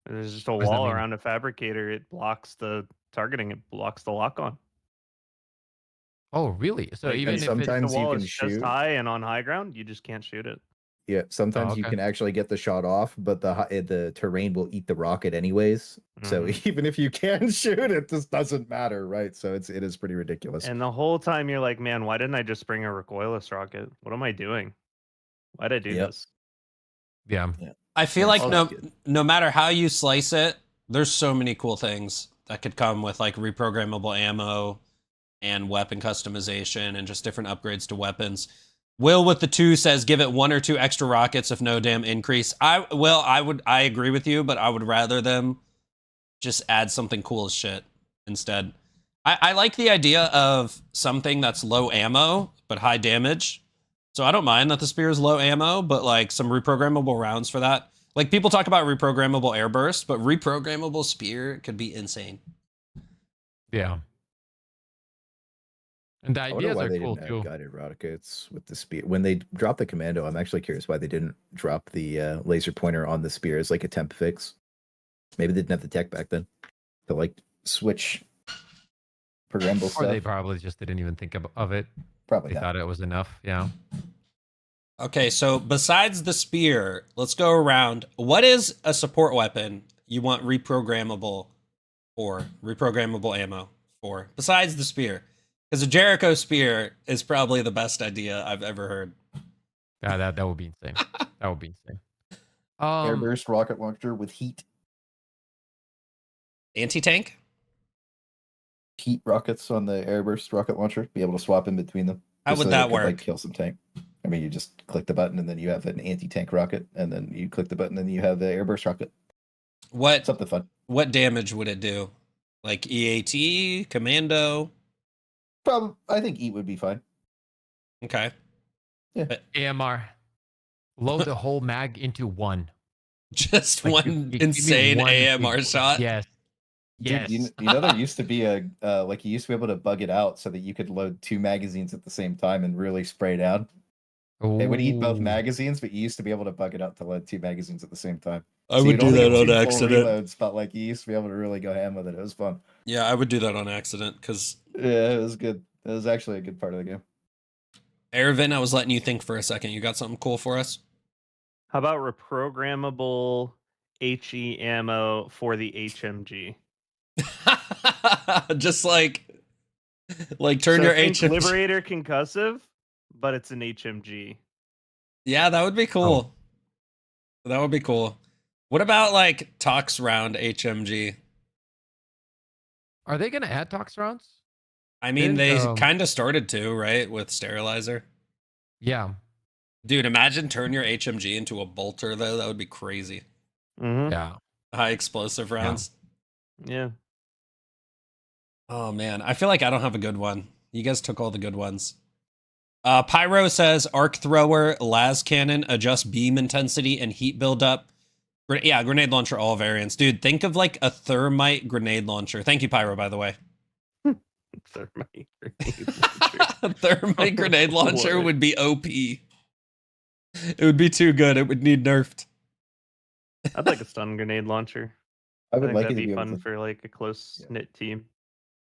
There's just a wall around a fabricator. It blocks the targeting. It blocks the lock on. Oh, really? So like, even if sometimes the wall you can is chest shoot high and on high ground, you just can't shoot it. Yeah, sometimes you okay. can actually get the shot off, but the terrain will eat the rocket anyways. So even if you can shoot, it just doesn't matter, right? So it is pretty ridiculous. And the whole time you're like, man, why didn't I just bring a recoilless rocket? What am I doing? Why'd I do this? Yeah. I feel like no matter how you slice it, there's so many cool things that could come with like reprogrammable ammo and weapon customization and just different upgrades to weapons. Will with the 2 says give it 1 or 2 extra rockets if no damn increase. I agree with you, but I would rather them just add something cool as shit instead. I like the idea of something that's low ammo but high damage. So I don't mind that the spear is low ammo, but like some reprogrammable rounds for that. Like people talk about reprogrammable airburst, but reprogrammable spear could be insane. Yeah. And the ideas are cool too. Guided rockets with the spear. When they drop the commando, I'm actually curious why they didn't drop the laser pointer on the spear as like a temp fix. Maybe they didn't have the tech back then to like switch programmable stuff. Or they probably just didn't even think of it. Probably they thought it was enough. Yeah. Okay, so besides the spear, let's go around. What is a support weapon you want reprogrammable ammo for, besides the spear? Because a Jericho spear is probably the best idea I've ever heard. Yeah, that would be insane. That would be insane. Airburst rocket launcher with heat. Anti-tank? Heat rockets on the Airburst rocket launcher. Be able to swap in between them. How would that work? Like kill some tank. I mean, you just click the button and then you have an anti-tank rocket, and then you click the button and you have the Airburst rocket. Something fun. What damage would it do? Like EAT, Commando? Probably, I think EAT would be fine. Okay. Yeah. But AMR. Load the whole mag into one. Just like one insane AMR shot? Yes. Dude, you know there used to be a like you used to be able to bug it out so that you could load 2 magazines at the same time and really spray down. It would eat both magazines, but you used to be able to bug it out to load 2 magazines at the same time. I would do that on accident. Reloads, but like you used to be able to really go ham with it. It was fun. Yeah, I would do that on accident because yeah, it was good. It was actually a good part of the game. Ervin, I was letting you think for a second. You got something cool for us? How about reprogrammable HE ammo for the HMG? Just like turn your HMG. Liberator concussive, but it's an HMG. Yeah, that would be cool. That would be cool. What about like Tox round HMG? Are they going to add Tox rounds? I mean, they kind of started to, right? With Sterilizer. Yeah. Dude, imagine turn your HMG into a bolter, though. That would be crazy. Mm-hmm. Yeah. High explosive rounds. Yeah. Oh, man. I feel like I don't have a good one. You guys took all the good ones. Pyro says, Arc Thrower, Las Cannon, adjust beam intensity and heat buildup. Yeah, grenade launcher, all variants. Dude, think of like a thermite grenade launcher. Thank you, Pyro, by the way. Thermite grenade launcher. Thermite grenade launcher would be OP. It would be too good. It would need nerfed. I'd like a stun grenade launcher. I would like it that'd to be fun for like a close knit team.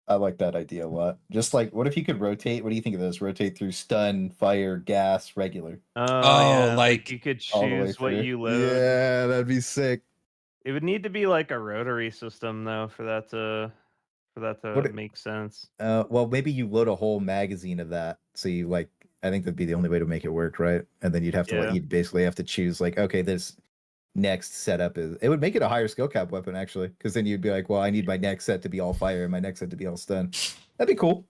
I like that idea a lot. Just like, what if you could rotate? What do you think of this? Rotate through stun, fire, gas, regular. Yeah, like you could choose what you load. Yeah, that'd be sick. It would need to be like a rotary system though for that to make sense. Well, maybe you load a whole magazine of that. So you like, I think that'd be the only way to make it work, right? And then you'd have to you'd basically have to choose like, okay, this next setup is, it would make it a higher skill cap weapon actually, because then you'd be like, well, I need my next set to be all fire and my next set to be all stun. That'd be cool.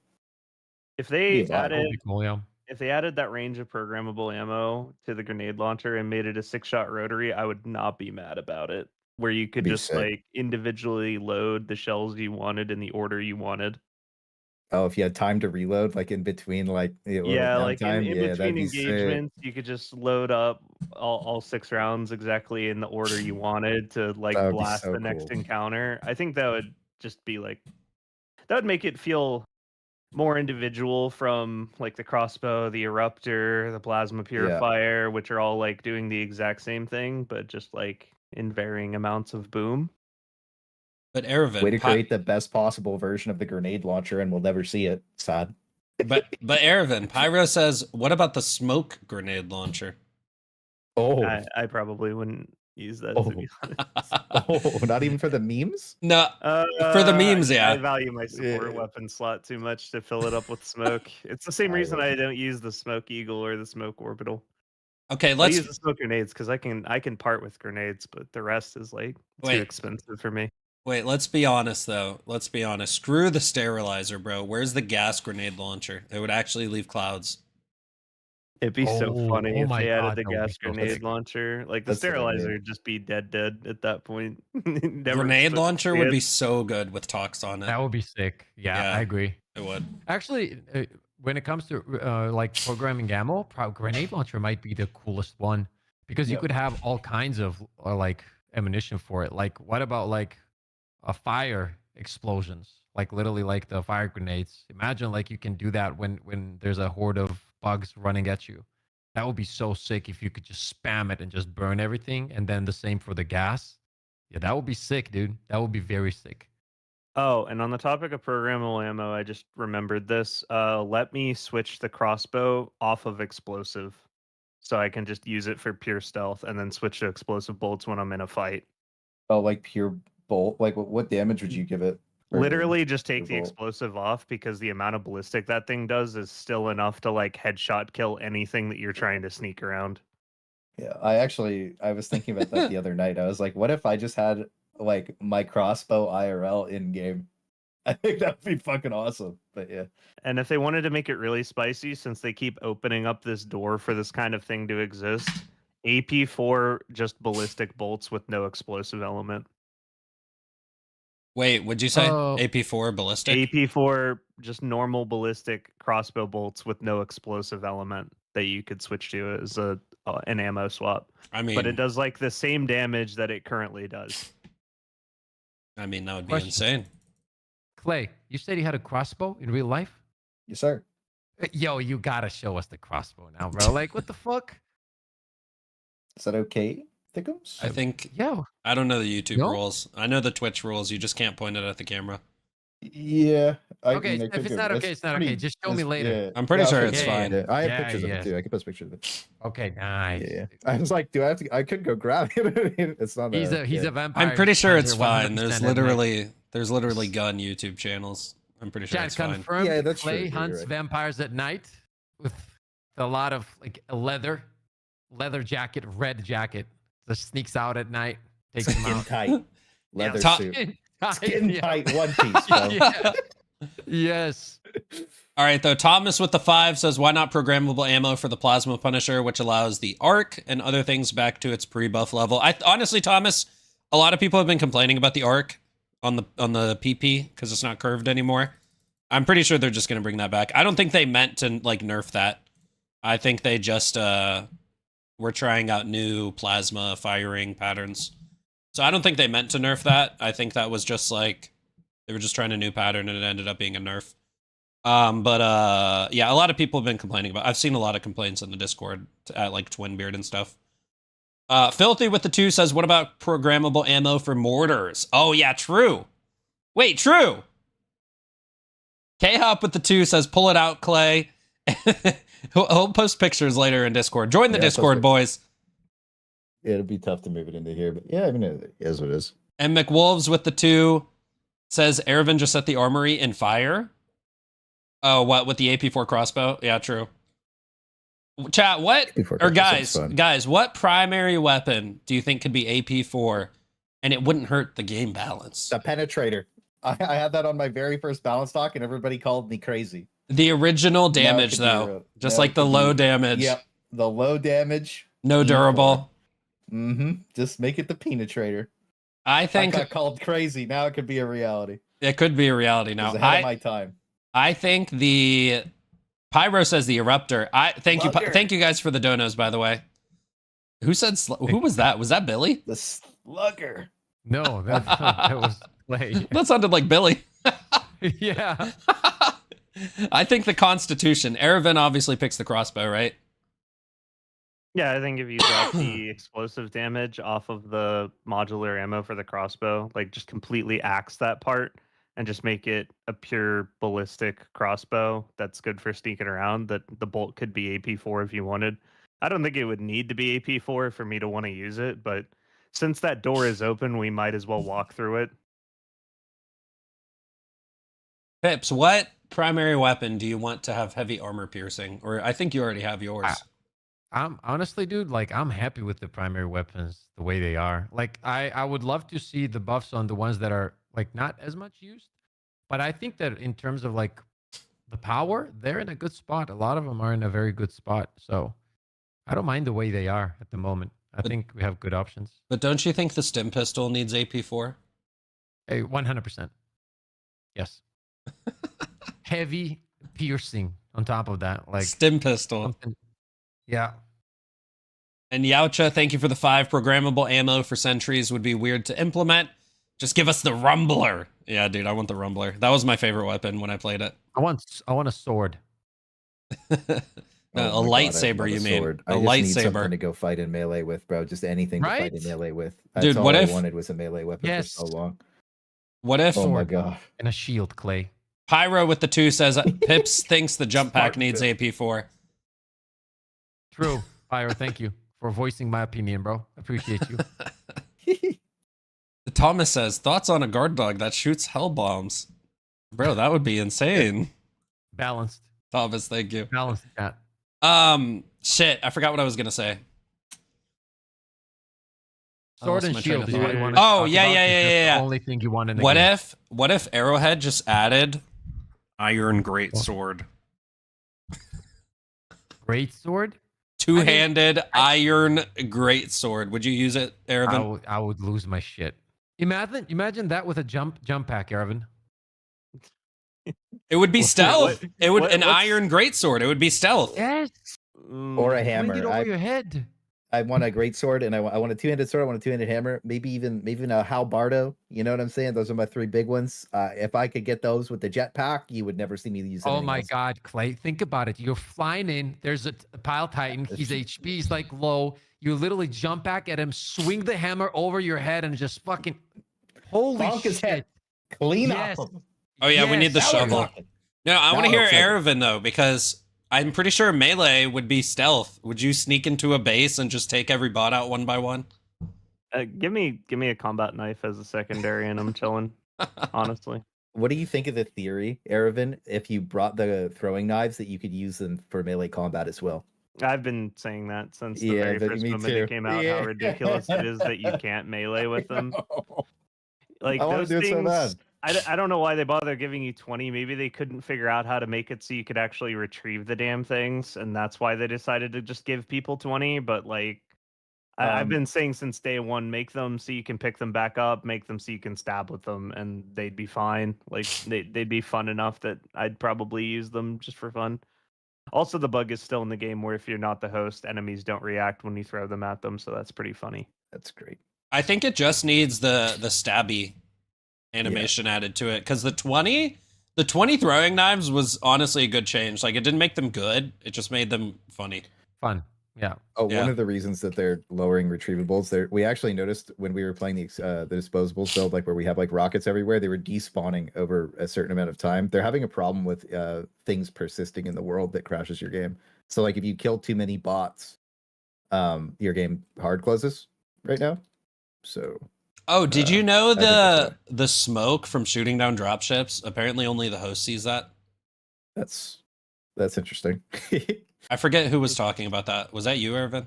If they added that range of programmable ammo to the grenade launcher and made it a 6-shot rotary, I would not be mad about it. Where you could just like individually load the shells you wanted in the order you wanted. Oh, if you had time to reload, like in between, like like in between engagements, you could just load up all 6 rounds exactly in the order you wanted to like blast the next encounter. I think that would just be like, that would make it feel more individual from like the crossbow, the eruptor, the plasma purifier, which are all like doing the exact same thing, but just like in varying amounts of boom. But Ervin, way to create the best possible version of the grenade launcher, and we'll never see it. Sad. But Ervin, Pyro says, what about the smoke grenade launcher? Oh, I probably wouldn't use that to be honest. Not even for the memes? No, for the memes, I yeah. value my support weapon slot too much to fill it up with smoke. It's the same reason I don't use the smoke eagle or the smoke orbital. Okay, I use the smoke grenades because I can part with grenades, but the rest is like too expensive for me. Wait, let's be honest though. Let's be honest. Screw the sterilizer, bro. Where's the gas grenade launcher? It would actually leave clouds. It'd be so funny if they added the that would be gas so grenade sick. launcher. Like the That's what I mean. sterilizer would just be dead at that point. Grenade launcher would be so good with Tox on it. That would be sick. Yeah, I agree. It would. Actually, when it comes to like programming ammo, grenade launcher might be the coolest one because you could have all kinds of like ammunition for it. Like, what about like a fire explosions? Like literally like the fire grenades. Imagine like you can do that when there's a horde of bugs running at you. That would be so sick if you could just spam it and just burn everything. And then the same for the gas. Yeah, that would be sick, dude. That would be very sick. Oh, and on the topic of programmable ammo, I just remembered this. Let me switch the crossbow off of explosive so I can just use it for pure stealth and then switch to explosive bolts when I'm in a fight. Oh, like pure bolt? Like what damage would you give it? Literally just take the explosive off because the amount of ballistic that thing does is still enough to like headshot kill anything that you're trying to sneak around. Yeah, I was thinking about that the other night. I was like, what if I just had like my crossbow IRL in game? I think that would be fucking awesome. But yeah. And if they wanted to make it really spicy, since they keep opening up this door for this kind of thing to exist, AP4 just ballistic bolts with no explosive element. Wait, would you say AP4 ballistic? AP4 just normal ballistic crossbow bolts with no explosive element that you could switch to as an ammo swap. I mean, but it does like the same damage that it currently does. I mean, that would be insane. Clay, you said you had a crossbow in real life? Yes, sir. Yo, you gotta show us the crossbow now, bro. Like, what the fuck? Is that okay, Thickums? I think. Yeah. I don't know the YouTube rules. I know the Twitch rules. You just can't point it at the camera. Yeah. Okay, if it's not okay, it's not okay. Just show me later. Yeah. I'm pretty sure it's fine. Yeah. I have pictures of it too. I can post pictures of it. Okay, nice. Yeah. I was like, do I have to? I could go grab it. It's not. He's a vampire. I'm pretty sure it's fine. There's literally gun YouTube channels. I'm pretty sure it's fine. Confirmed. Yeah, that's Clay true. hunts vampires at night with a lot of like a leather jacket, red jacket. Just sneaks out at night, takes him out. Tight leather suit. Skin tight one piece, bro. Yeah. Yes. All right, though. Thomas with the 5 says, why not programmable ammo for the Plasma Punisher, which allows the arc and other things back to its pre-buff level? Honestly, Thomas, a lot of people have been complaining about the arc on the PP because it's not curved anymore. I'm pretty sure they're just going to bring that back. I don't think they meant to like nerf that. I think they just were trying out new plasma firing patterns. So I don't think they meant to nerf that. I think that was just like they were just trying a new pattern and it ended up being a nerf. But yeah, a lot of people have been complaining about. I've seen a lot of complaints in the Discord at like Twinbeard and stuff. Filthy with the 2 says, what about programmable ammo for mortars? Oh yeah, true. Wait, true. K-Hop with the 2 says, pull it out, Clay. He'll post pictures later in Discord. Join the Discord, boys. Yeah, it'll be tough to move it into here, but yeah, I mean, it is what it is. And McWolves with the 2 says, Ervin just set the armory in fire. Oh, what, with the AP4 crossbow? Yeah, true. Chat, what, or guys, what primary weapon do you think could be AP4 and it wouldn't hurt the game balance? The penetrator. I had that on my very first balance stock and everybody called me crazy. The original damage, though. Just like the low damage. Yep, the low damage. No durable. Just make it the penetrator. I think I got called crazy. Now it could be a reality. It could be a reality now. Ahead of my time. I think the Pyro says the Eruptor. Thank you guys for the donos, by the way. Who said who was that? Was that Billy? The Slugger. No, that was Clay. That sounded like Billy. Yeah. I think the Constitution. Ervin obviously picks the crossbow, right? Yeah, I think if you drop the explosive damage off of the modular ammo for the crossbow, like just completely axe that part and just make it a pure ballistic crossbow that's good for sneaking around, that the bolt could be AP4 if you wanted. I don't think it would need to be AP4 for me to want to use it, but since that door is open, we might as well walk through it. Pips, what primary weapon do you want to have heavy armor piercing? Or I think you already have yours. I'm honestly, dude, like I'm happy with the primary weapons the way they are. Like I would love to see the buffs on the ones that are like not as much used, but I think that in terms of like the power, they're in a good spot. A lot of them are in a very good spot. So I don't mind the way they are at the moment. I think we have good options. But don't you think the stim pistol needs AP4? Hey, 100%. Yes. Heavy piercing on top of that, like stim pistol. something. Yeah. And Yaocha, thank you for the 5. Programmable ammo for sentries would be weird to implement. Just give us the rumbler. Yeah, dude, I want the rumbler. That was my favorite weapon when I played it. I want a sword. A lightsaber, you mean? I A just need something lightsaber. to go fight in melee with, bro. Just anything to fight in melee with. That's Dude, all what I if- wanted was a melee weapon Yes. for so long. What if Oh my god. And a shield, Clay. Pyro with the 2 says Pips thinks the jump pack Smart needs Pip. AP4? True. Fire, thank you for voicing my opinion, bro. Appreciate you. Thomas says, thoughts on a guard dog that shoots hell bombs? Bro, that would be insane. Balanced. Thomas, thank you. Balanced chat. Shit, I forgot what I was gonna say. Sword lost and my train shield of is what thought. you want to Oh, talk yeah, about, yeah, 'cause yeah, that's yeah. the only thing you want in the What game. if Arrowhead just added Iron Greatsword? Great sword? Two-handed Iron Greatsword. Would you use it, Erevan? I would lose my shit. Imagine that with a jump pack, Erevan. It would be stealth. It would what's- an Iron Greatsword. It would be stealth. Yes. Or a Bring hammer. it over your head. I want a great sword, and I want a 2-handed sword. I want a 2-handed hammer. Maybe even a halbardo. You know what I'm saying? Those are my 3 big ones. If I could get those with the jetpack, you would never see me use. Oh anything my else. God, Clay! Think about it. You're flying in. There's a pile titan. His HP is like low. You literally jump back at him, swing the hammer over your head, and just fucking holy Bonk his shit! head. Clean Yes. off him. Oh yeah, we need the Yes. shovel. No, I want to Now hear it's like- Erevan though, because I'm pretty sure melee would be stealth. Would you sneak into a base and just take every bot out one by one? Give me a combat knife as a secondary, and I'm chilling. Honestly, What do you think of the theory, Erevan? If you brought the throwing knives, that you could use them for melee combat as well. I've been saying that since the Yeah, very but first me moment too. it came out. Yeah. How ridiculous it is that you can't melee with them. Like I wanna those do it so things. bad. I don't know why they bother giving you 20. Maybe they couldn't figure out how to make it so you could actually retrieve the damn things, and that's why they decided to just give people 20. But like, I've been saying since day one, make them so you can pick them back up, make them so you can stab with them, and they'd be fine. Like they'd be fun enough that I'd probably use them just for fun. Also, the bug is still in the game where if you're not the host, enemies don't react when you throw them at them, so that's pretty funny. That's great. I think it just needs the stabby animation added to it, because the 20 throwing knives was honestly a good change. Like, it didn't make them good, it just made them funny. Fun. Yeah. Oh, Yeah. one of the reasons that they're lowering retrievables, we actually noticed when we were playing the disposables build, like where we have like rockets everywhere, they were despawning over a certain amount of time. They're having a problem with things persisting in the world that crashes your game. So like if you kill too many bots, your game hard closes right now. So Oh, did you know think that's the smoke from shooting down dropships? Apparently only the host sees that. that's interesting. I forget who was talking about that. Was that you, Erevan?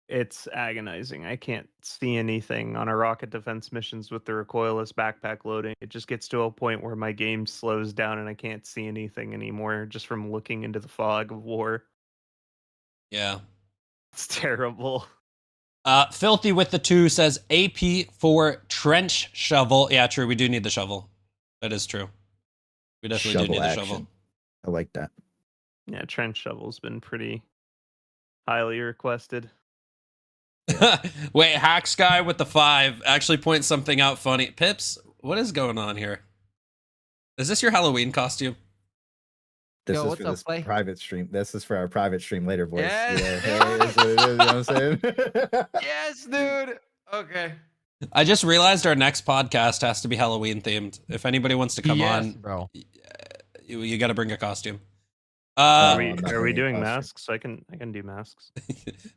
It's agonizing. I can't see anything on our rocket defense missions with the recoilless backpack loading. It just gets to a point where my game slows down and I can't see anything anymore just from looking into the fog of war. Yeah. It's terrible. Filthy with the 2 says AP for trench shovel. Yeah, true. We do need the shovel. That is true. We definitely do need the shovel. I like that. Yeah, trench shovel's been pretty highly requested. Wait, Hacks guy with the 5 actually points something out funny. Pips, what is going on here? Is this your Halloween costume? This Yo, is what's for up, this Clay? private stream. This is for our private stream later, boys. Yes. Yeah, hey, that's what it is, you know what I'm saying? Yes, dude. Okay. I just realized our next podcast has to be Halloween themed. If anybody wants to come Yes, on, bro. you got to bring a costume. Are we not doing imposter. masks? I can do masks.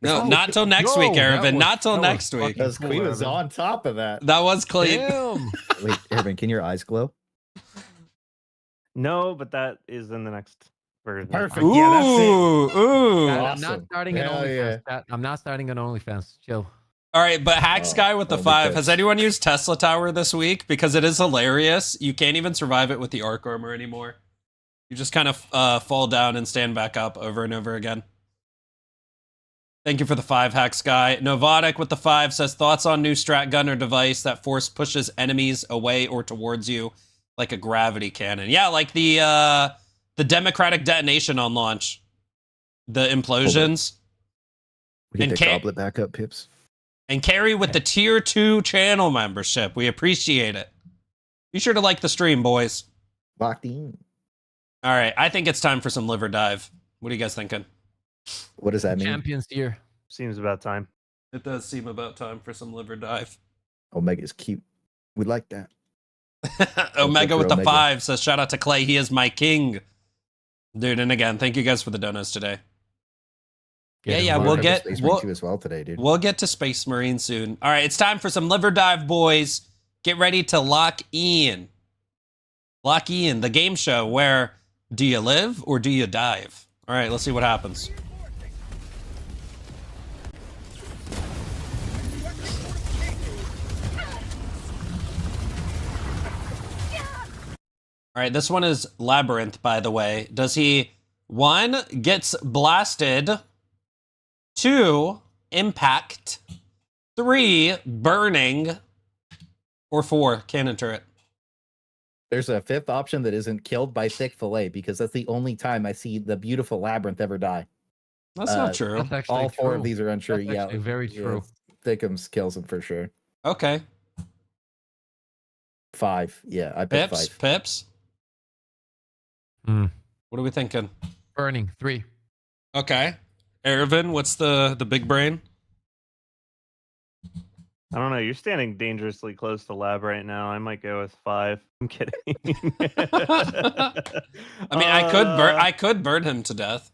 No, not till next week, that Ervin. was- Not till that was next week. fucking Because cool, Queen was Ervin. on top of that. That was clean. Damn. Wait, Ervin, can your eyes glow? No, but that is in the next version. Perfect. Ooh, Yeah, that's it. ooh. I'm Awesome. not starting an Hell OnlyFans. I'm not starting an OnlyFans. Chill. All right, but Hacks Oh, Guy with the only 5. tips. Has anyone used Tesla Tower this week? Because it is hilarious. You can't even survive it with the arc armor anymore. You just kind of fall down and stand back up over and over again. Thank you for the 5, Hacks Guy. Novatic with the 5 says, thoughts on new strat gun or device that force pushes enemies away or towards you like a gravity cannon. Yeah, like the democratic detonation on launch. The implosions. We And get the can't- goblet back up, Pips. And Carrie with the tier 2 channel membership. We appreciate it. Be sure to like the stream, boys. Locked in. All right, I think it's time for some liver dive. What are you guys thinking? What does that mean? Champions here. Seems about time. It does seem about time for some liver dive. Omega's cute. We like that. Omega with the Omega. 5 says, shout out to Clay. He is my king. Dude, and again, thank you guys for the donos today. Yeah, him we'll hard. get- Space we'll- Marine 2 as well today, dude. We'll get to Space Marine soon. All right, it's time for some liver dive, boys. Get ready to lock in. Lock in, the game show where do you live or do you dive? All right, let's see what happens. All right, this one is Labyrinth, by the way. Does he, 1, gets blasted, 2, impact, 3, burning, or 4, cannon turret? There's a 5th option that isn't killed by thick fillet because that's the only time I see the beautiful Labyrinth ever die. That's not true. That's actually All 4 true. of these are unsure. That's Yeah, actually very true. Thickums kills him for sure. Okay. 5. Yeah, I picked Pips? 5. Pips? Hmm. What are we thinking? Burning 3. Okay. Ervin, what's the big brain? I don't know. You're standing dangerously close to lab right now. I might go with 5. I'm kidding. I mean, I could burn him to death.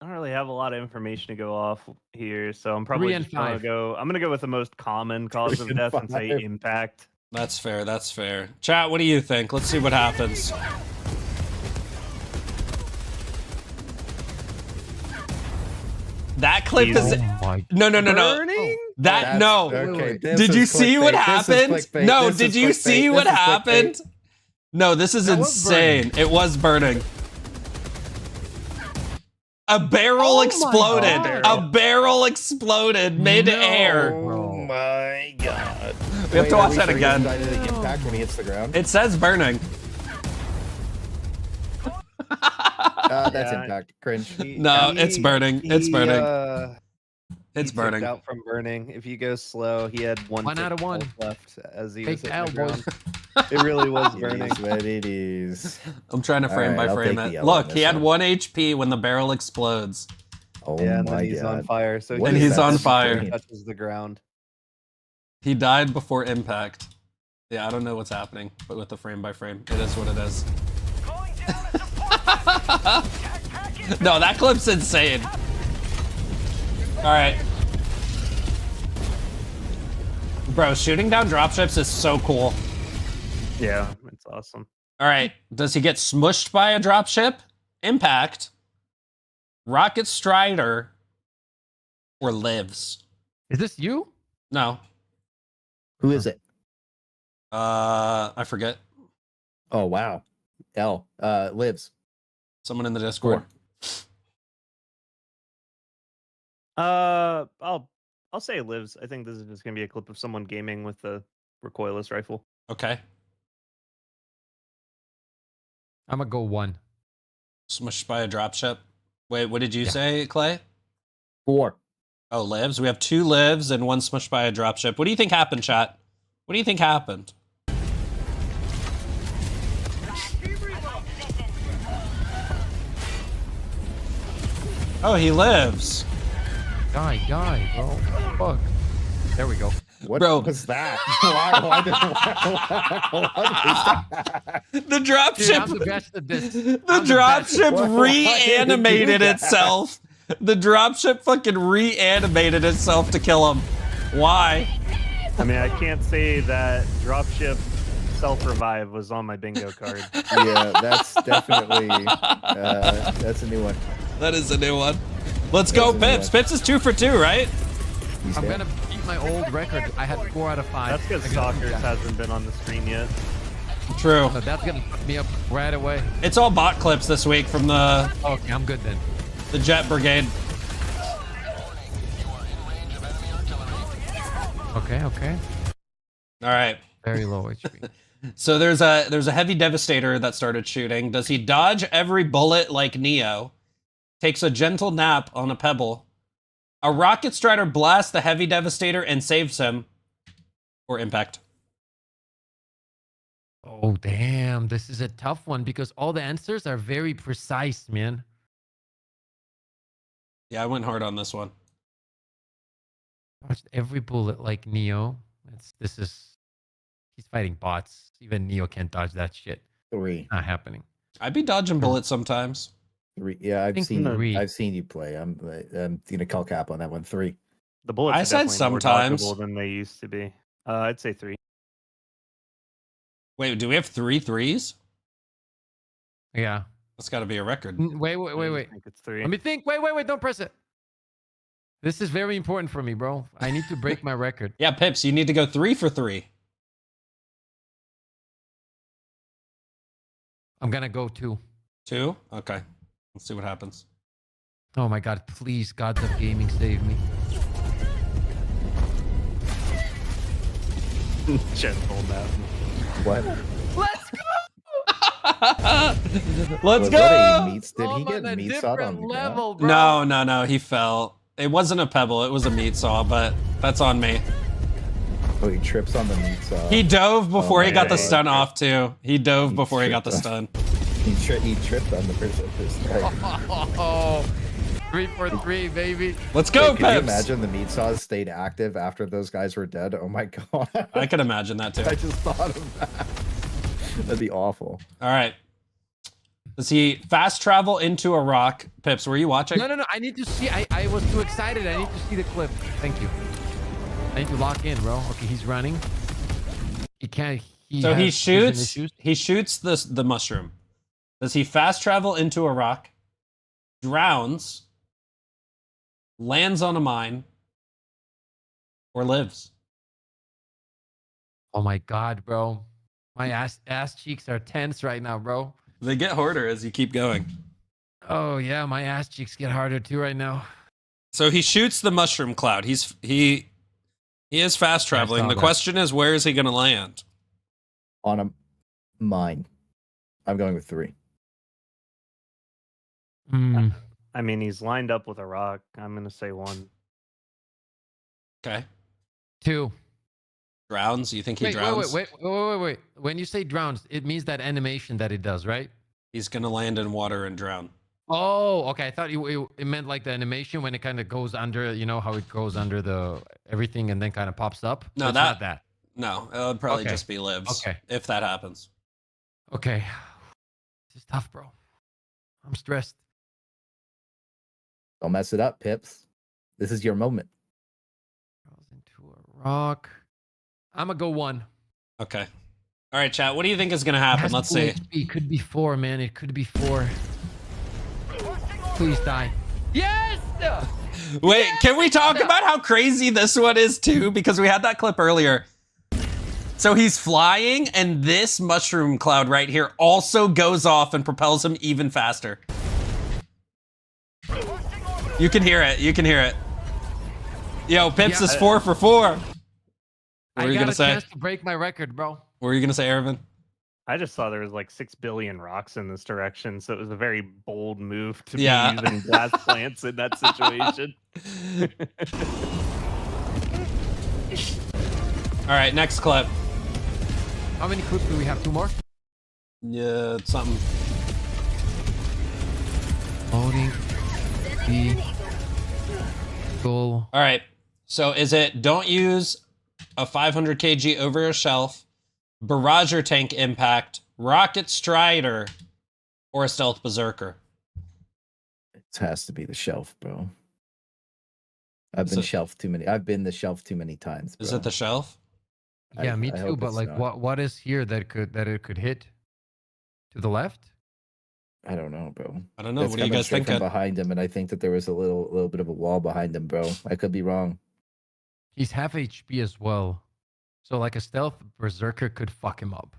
I don't really have a lot of information to go off here, so I'm probably 3 and just gonna 5. go. I'm gonna go with the most common cause 3 of and death and say 5. impact. That's fair. That's fair. Chat, what do you think? Let's see what happens. That clip Easy. is Oh my. no. Burning? That That's- no. Okay, this Did is you see what clickbait. This is happened? clickbait. No, This did is you clickbait. see what This is clickbait. happened? No, this is That was insane. It was burning. A barrel Oh my exploded. God. A barrel exploded mid-air. No. Oh my god. We have to watch that again. Impact when he hits the ground. It says burning. That's Yeah. impact. Cringe. No, it's burning. It's burning. It's he burning. ticked out from burning. If you go slow, he had 1 1 out of tick 1. health left as he Take was L, hitting the boys. ground. It really was It burning. is what it is. I'm trying to All frame right, by I'll frame take it. the yellow on Look, he this had one. 1 HP when the barrel explodes. Oh Yeah, and my then he's god. on fire. So What And is he's that on screen? fire. touches the ground. He died before impact. Yeah, I don't know what's happening, but with the frame by frame, it is what it is. No, that clip's insane. All right. Bro, shooting down dropships is so cool. Yeah, it's awesome. All right, does he get smushed by a dropship? Impact, Rocket Strider, or lives? Is this you? No. Who is it? I forget. Oh wow. L. Lives. Someone in the Discord. I'll say it lives. I think this is just gonna be a clip of someone gaming with the recoilless rifle. Okay. I'm gonna go 1. Smushed by a dropship. Wait, what did you Yeah. say, Clay? 4. Oh, lives. We have 2 lives and 1 smushed by a dropship. What do you think happened, chat? What do you think happened? Oh, he lives. Die, bro. Fuck. There we go. What Bro. was that? What was that? The Dude, dropship. I'm the best at this. The I'm the best. dropship Why did it do reanimated that? itself. The dropship fucking reanimated itself to kill him. Why? I mean, I can't say that dropship self-revive was on my bingo card. Yeah, that's definitely that's a new one. That is a new one. Let's go, That's a new Pips. one. Pips is 2 for 2, right? He's I'm dead. gonna beat my old record. I had 4 out of 5. That's because I gotta beat Stalkers that. hasn't been on the screen yet. True. So that's gonna put me up right away. It's all bot clips this week from the Okay, I'm good then. Jet Brigade. Okay, okay. All right. Very low HP. So there's a heavy devastator that started shooting. Does he dodge every bullet like Neo? Takes a gentle nap on a pebble. A rocket strider blasts the heavy devastator and saves him. Or impact. Oh damn, this is a tough one because all the answers are very precise, man. Yeah, I went hard on this one. Dodged every bullet like Neo. He's fighting bots. Even Neo can't dodge that shit. 3. Not happening. I'd be dodging bullets sometimes. 3. Yeah, I've think seen 3. I've seen you play. I'm gonna call cap on that one. 3. The bullets I are said definitely more sometimes. dodgeable than they used to be. I'd say 3. Wait, do we have 3 threes? Yeah. That's got to be a record. Wait. I think it's 3. Let me think. Wait. Don't press it. This is very important for me, bro. I need to break my record. Yeah, Pips, you need to go 3 for 3. I'm gonna go 2. 2? Okay. Let's see what happens. Oh my god, please, gods of gaming, save me. Gentle nap. What? Let's go! Let's Was that go! a meat? Did he get a meat sawed on different the level, ground? bro. No, he fell. It wasn't a pebble, it was a meat saw, but that's on me. Oh, he trips on the meat saw. He dove before he my got the God. stun off too. He dove He before he got the tripped stun. He tripped on the first strike. Oh, 3 for 3, baby. Let's go, Can you Pips! imagine the meat saws stayed active after those guys were dead? Oh my god. I could imagine that too. I just thought of that. That'd be awful. All right. Does he fast travel into a rock? Pips, were you watching? No. I need to see. I was too excited. I need to see the clip. Thank you. I need to lock in, bro. Okay, he's running. He can't. So he has vision shoots. issues. He shoots the mushroom. Does he fast travel into a rock? Drowns. Lands on a mine. Or lives? Oh my god, bro. My ass cheeks are tense right now, bro. They get harder as you keep going. Oh yeah, my ass cheeks get harder too right now. So he shoots the mushroom cloud. He is fast traveling. saw The that. question is, where is he going to land? On a mine. I'm going with 3. Hmm. I mean, he's lined up with a rock. I'm gonna say 1. Okay. 2. Drowns? You think he drowns? Wait. When you say drowns, it means that animation that it does, right? He's going to land in water and drown. Oh, okay. I thought it meant like the animation when it kind of goes under, you know, how it goes under the everything and then kind of pops up. No, It's that- not that. No, it would probably Okay. just be lives. Okay. If that happens. Okay. This is tough, bro. I'm stressed. Don't mess it up, Pips. This is your moment. Goes into a rock. I'm gonna go 1. Okay. All right, chat. What do you think is going to It happen? has Let's full see. HP. It could be 4, man. It could be 4. Please die. Yes! Wait, can we talk about how crazy this one is too? Because we had that clip earlier. So he's flying, and this mushroom cloud right here also goes off and propels him even faster. You can hear it. You can hear it. Yo, Pips Yeah, is 4 for 4. What I were you got gonna a say? chance to break my record, bro. What were you gonna say, Ervin? I just saw there was like 6 billion rocks in this direction, so it was a very bold move to Yeah. be using blast plants in that situation. All right, next clip. How many clips do we have? 2 more? Yeah, it's something. Loading. The goal. All right. So is it don't use a 500 kg over a shelf, barrager tank impact, rocket strider, or a stealth berserker? It has to be the shelf, bro. I've been the shelf too many times, bro. Is it the shelf? Yeah, me I too. hope But it's like, not. what is here that it could hit to the left? I don't know, bro. I don't know. That's What do you coming guys straight think? from behind him, and I think that there was a little bit of a wall behind him, bro. I could be wrong. He's half HP as well, so like a stealth berserker could fuck him up.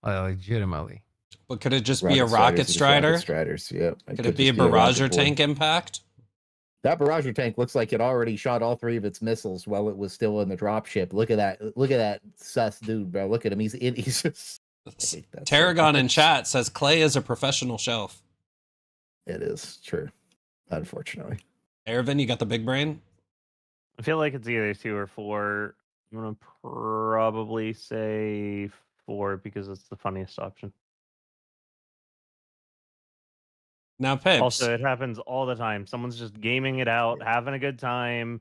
Legitimately. But could it just be a rocket strider? Rocket striders, yeah. Could it be a barrager tank impact? That barrager tank looks like it already shot all 3 of its missiles while it was still in the dropship. Look at that! Look at that sus dude, bro. Look at him. He's just. Tarragon in chat says Clay is a professional shelf. It is true, unfortunately. Ervin, you got the big brain? I feel like it's either 2 or 4. I'm gonna probably say 4 because it's the funniest option. Now, Pips. Also, it happens all the time. Someone's just gaming it out, having a good time.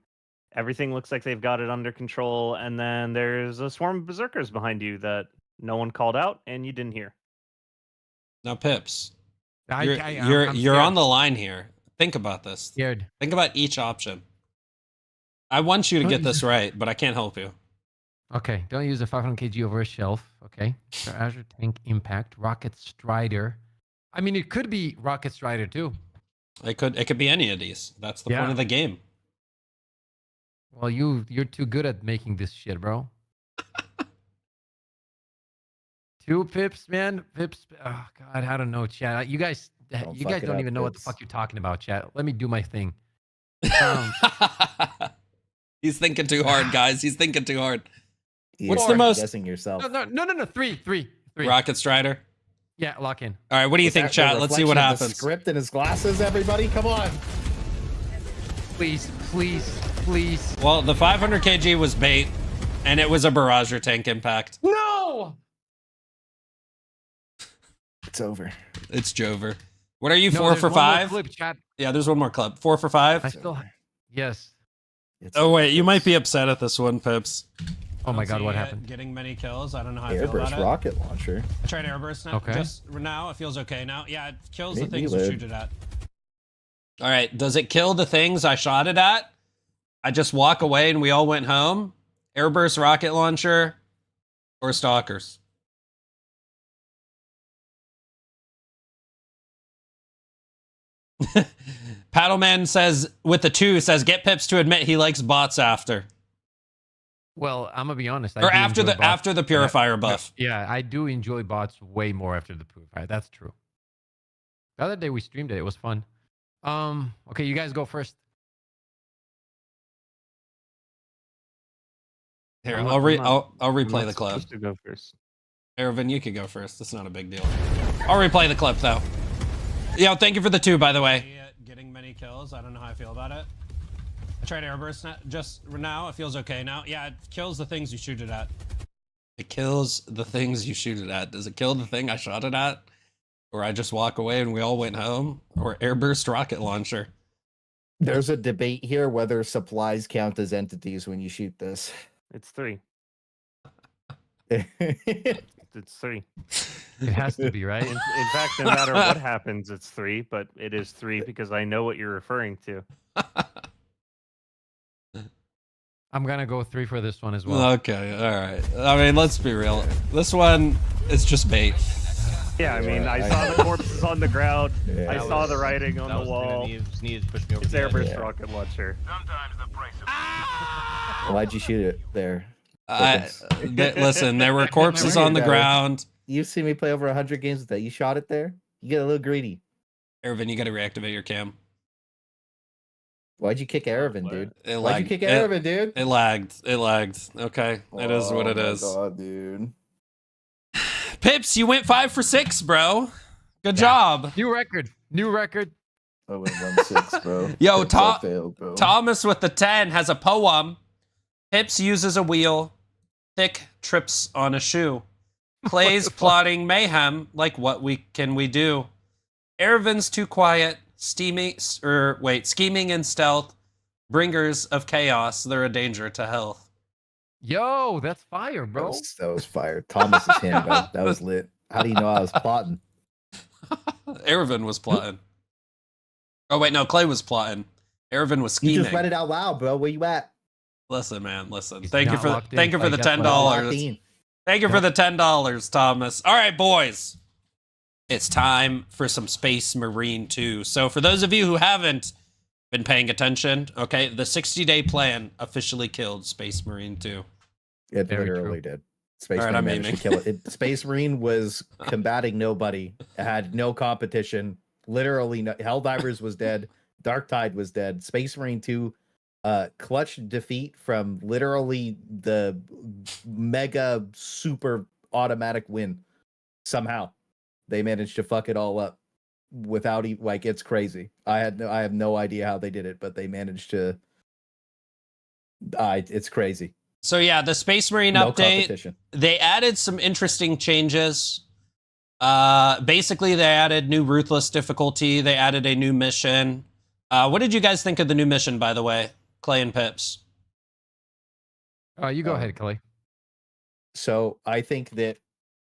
Everything looks like they've got it under control, and then there's a swarm of berserkers behind you that no one called out and you didn't hear. Now, Pips. I'm You're on the line here. Think about this. Scared. Think about each option. I want you to get this right, but I can't help you. Okay, don't use a 500 kg over a shelf. Okay, Azure tank impact, rocket strider. I mean, it could be rocket strider too. It could be any of these. That's the point of the game. Well, you're too good at making this shit, bro. 2 pips, man. Pips. Oh god, I don't know, chat. You guys don't even know what the fuck you're talking about, chat. Let me do my thing. He's thinking too hard, guys. He's thinking too hard. What's the most? Guessing yourself. No. Three. Rocket strider. Yeah, lock in. All right, what do you think, chat? Let's see what happens. The script in his glasses, everybody. Come on. Please. Well, the 500 kg was bait, and it was a barrager tank impact. No. It's over. It's Jover. What are you, 4 for 5? Clip, chat. Yeah, there's one more clip. 4 for 5? I still. Yes. Oh wait, you might be upset at this one, Pips. Oh my god, what happened? Getting many kills. I don't know how I feel Airburst about it. rocket launcher. I tried Airburst now. Okay. Just now, it feels okay now. Yeah, it kills the Maybe things you shoot it at. All right, does it kill the things I shot it at? I just walk away and we all went home? Airburst rocket launcher or stalkers? Paddleman says, with the 2, says, get Pips to admit he likes bots after. Well, I'm gonna be honest. Or after the Purifier buff. Yeah, I do enjoy bots way more after the Purifier. That's true. The other day we streamed it. It was fun. Okay, you guys go first. Here, I'll replay the clip. To go first. Ervin, you can go first. It's not a big deal. I'll replay the clip though. Yo, thank you for the 2, by the way. Getting many kills. I don't know how I feel about it. I tried Airburst just now. It feels okay now. Yeah, it kills the things you shoot it at. It kills the things you shoot it at. Does it kill the thing I shot it at? Or I just walk away and we all went home? Or Airburst rocket launcher? There's a debate here whether supplies count as entities when you shoot this. It's 3. It's It's 3. It has to be, right? In fact, no matter what happens, it's 3, but it is 3 because I know what you're referring to. I'm gonna go 3 for this one as well. Okay, all right. I mean, let's be real. This one is just bait. Yeah, I mean, I saw the corpses on the ground. Yeah. I saw the writing on the wall. Sneeze pushed me over. It's the edge. Airburst rocket launcher. Sometimes the price of Why'd you shoot it there? Listen, there were corpses on the ground. You've seen me play over 100 games with that. You shot it there? You get a little greedy. Ervin, you got to reactivate your cam. Why'd you kick Aravin, dude? It Why'd you kick Aravin, dude? It lagged. It lagged. Okay, it is what it is. Oh my god, dude. Pips, you went 5 for 6, bro. Good job. New record. I went 1-6, bro. Yo, Pips, I failed, bro. Thomas with the 10 has a poem. Pips uses a wheel. Thick trips on a shoe. Clay's plotting mayhem. Like what can we do? Ervin's too quiet. Scheming and stealth. Bringers of chaos. They're a danger to health. Yo, that's fire, That bro. was fire. Thomas's hand, bro. That was lit. How do you know I was plotting? Ervin was plotting. Oh wait, no, Clay was plotting. Ervin was scheming. You just read it out loud, bro. Where you at? Listen, man, listen. He's Thank you not for locked in. thank you for Like, the that's $10. Locked in. Thank you for the $10, Thomas. All right, boys. It's time for some Space Marine 2. So for those of you who haven't been paying attention, okay, the 60-day plan officially killed Space Marine 2. It Very literally did. Space All right, Marine I'm managed to aiming. kill it. Space Marine was combating nobody. It had no competition. Literally, no, Helldivers was dead. Dark Tide was dead. Space Marine 2 clutch defeat from literally the mega super automatic win. Somehow they managed to fuck it all up without like, it's crazy. I have no idea how they did it, but they managed to. It's crazy. So yeah, the Space Marine No update, competition. they added some interesting changes. Basically, they added new Ruthless difficulty. They added a new mission. What did you guys think of the new mission, by the way, Clay and Pips? You go ahead, Clay. So I think that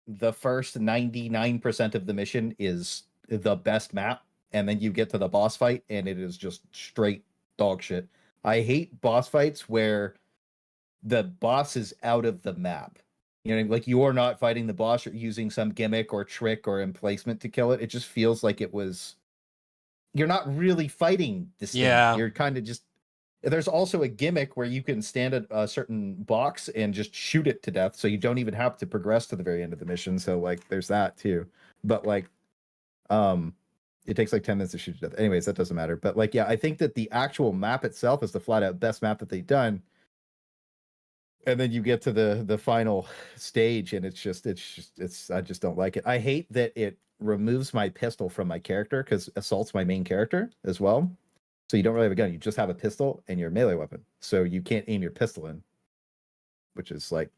the first 99% of the mission is the best map, and then you get to the boss fight, and it is just straight dog shit. I hate boss fights where the boss is out of the map. You know, like you are not fighting the boss or using some gimmick or trick or emplacement to kill it. It just feels like you're not really fighting this thing. Yeah. You're kind of just. There's also a gimmick where you can stand at a certain box and just shoot it to death, so you don't even have to progress to the very end of the mission. So like, there's that too. But like, it takes like 10 minutes to shoot to death. Anyways, that doesn't matter. But like, yeah, I think that the actual map itself is the flat out best map that they've done. And then you get to the final stage, and I just don't like it. I hate that it removes my pistol from my character because Assault's my main character as well. So you don't really have a gun. You just have a pistol and your melee weapon. So you can't aim your pistol in, which is like,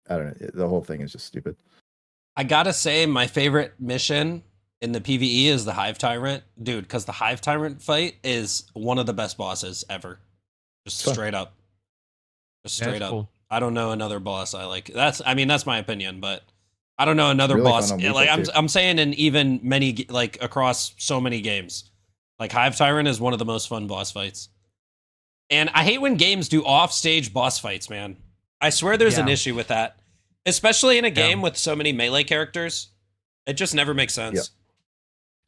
I don't know. The whole thing is just stupid. I gotta say, my favorite mission in the PvE is the Hive Tyrant. Dude, because the Hive Tyrant fight is one of the best bosses ever. Just straight up. Just straight up. Cool. I don't know another boss I like. That's my opinion, but I don't know another really boss. Like I'm saying in even many, like across so many games. Like Hive Tyrant is one of the most fun boss fights. And I hate when games do off-stage boss fights, man. I swear there's an issue with that. Especially in a game with so many melee characters. It just never makes sense.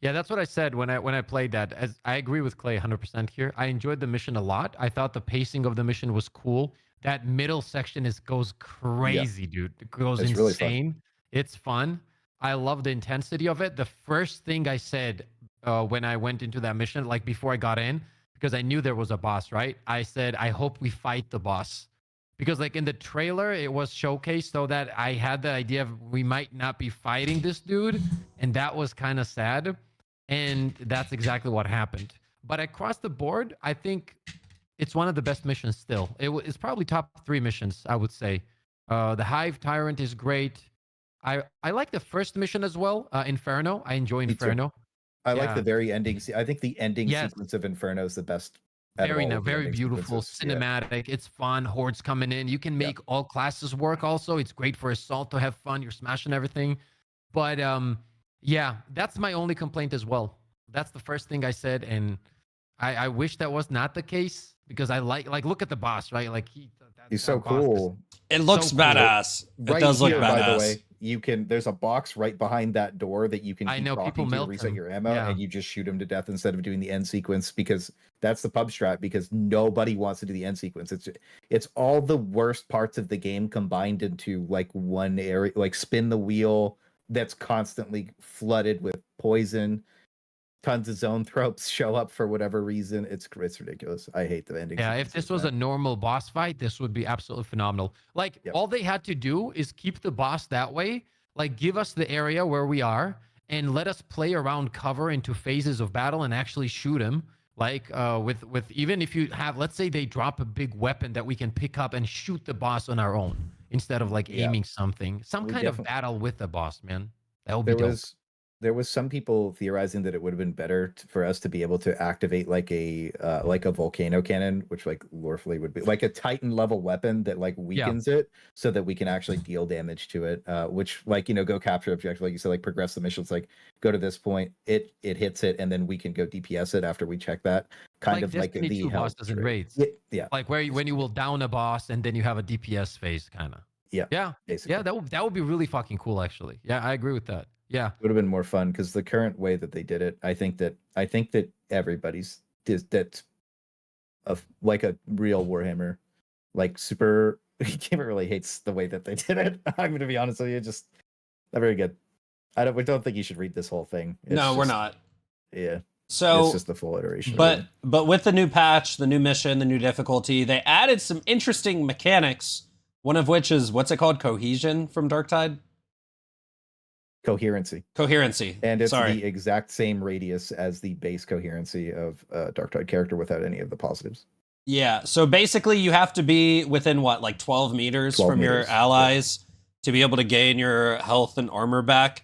Yeah, that's what I said when I played that. As I agree with Clay 100% here. I enjoyed the mission a lot. I thought the pacing of the mission was cool. That middle section goes crazy, dude. It goes insane. Really fun. It's fun. I love the intensity of it. The first thing I said when I went into that mission, like before I got in, because I knew there was a boss, right? I said, I hope we fight the boss. Because like in the trailer, it was showcased so that I had the idea of we might not be fighting this dude. And that was kind of sad. And that's exactly what happened. But across the board, I think it's one of the best missions still. It's probably top 3 missions, I would say. The Hive Tyrant is great. I like the first mission as well, Inferno. I enjoy Inferno. I like the very ending. I think the ending sequence of Inferno is the best. Very beautiful, cinematic. It's fun. Hordes coming in. You can make all classes work. Also, it's great for Assault to have fun. You're smashing everything. But yeah, that's my only complaint as well. That's the first thing I said, and I wish that was not the case because I like look at the boss, right? Like he's so cool. It looks so badass. Cool. It does look badass. By the way, there's a box right behind that door that you can keep dropping to reset your ammo, and you just shoot him to death instead of doing the end sequence, because that's the pub strat, because nobody wants to do the end sequence. It's all the worst parts of the game combined into like one area, like spin the wheel that's constantly flooded with poison. Tons of zone tropes show up for whatever reason. It's ridiculous. I hate the ending. Yeah, if this was a normal boss fight, this would be absolutely phenomenal. Like all they had to do is keep the boss that way. Like give us the area where we are and let us play around cover into phases of battle and actually shoot him. Like with even if you have, let's say they drop a big weapon that we can pick up and shoot the boss on our own instead of like aiming something. Some kind of battle with the boss, man. That would be dope. there was some people theorizing that it would have been better for us to be able to activate like a volcano cannon, which like lorefully would be like a Titan level weapon that like weakens it so that we can actually deal damage to it. Which like, you know, go capture objective, like you said, like progress the missions, like go to this point, it hits it, and then we can go DPS it after we check that. Kind of like Destiny the 2 bosses and raids. Yeah. Like when you will down a boss and then you have a DPS phase, kind of. Yeah. Basically. Yeah, that would be really fucking cool, actually. Yeah, I agree with that. Yeah, would have been more fun because the current way that they did it, I think that everybody's that's like a real Warhammer, like super gamer really hates the way that they did it. I'm gonna be honest with you, just not very good. We don't think you should read this whole thing. We're not. Yeah. So it's just the full iteration. But with the new patch, the new mission, the new difficulty, they added some interesting mechanics. One of which is what's it called? Cohesion from Darktide? Coherency. And it's the exact same radius as the base coherency of Darktide character without any of the positives. Yeah, so basically you have to be within what, like 12 meters from your allies to be able to gain your health and armor back.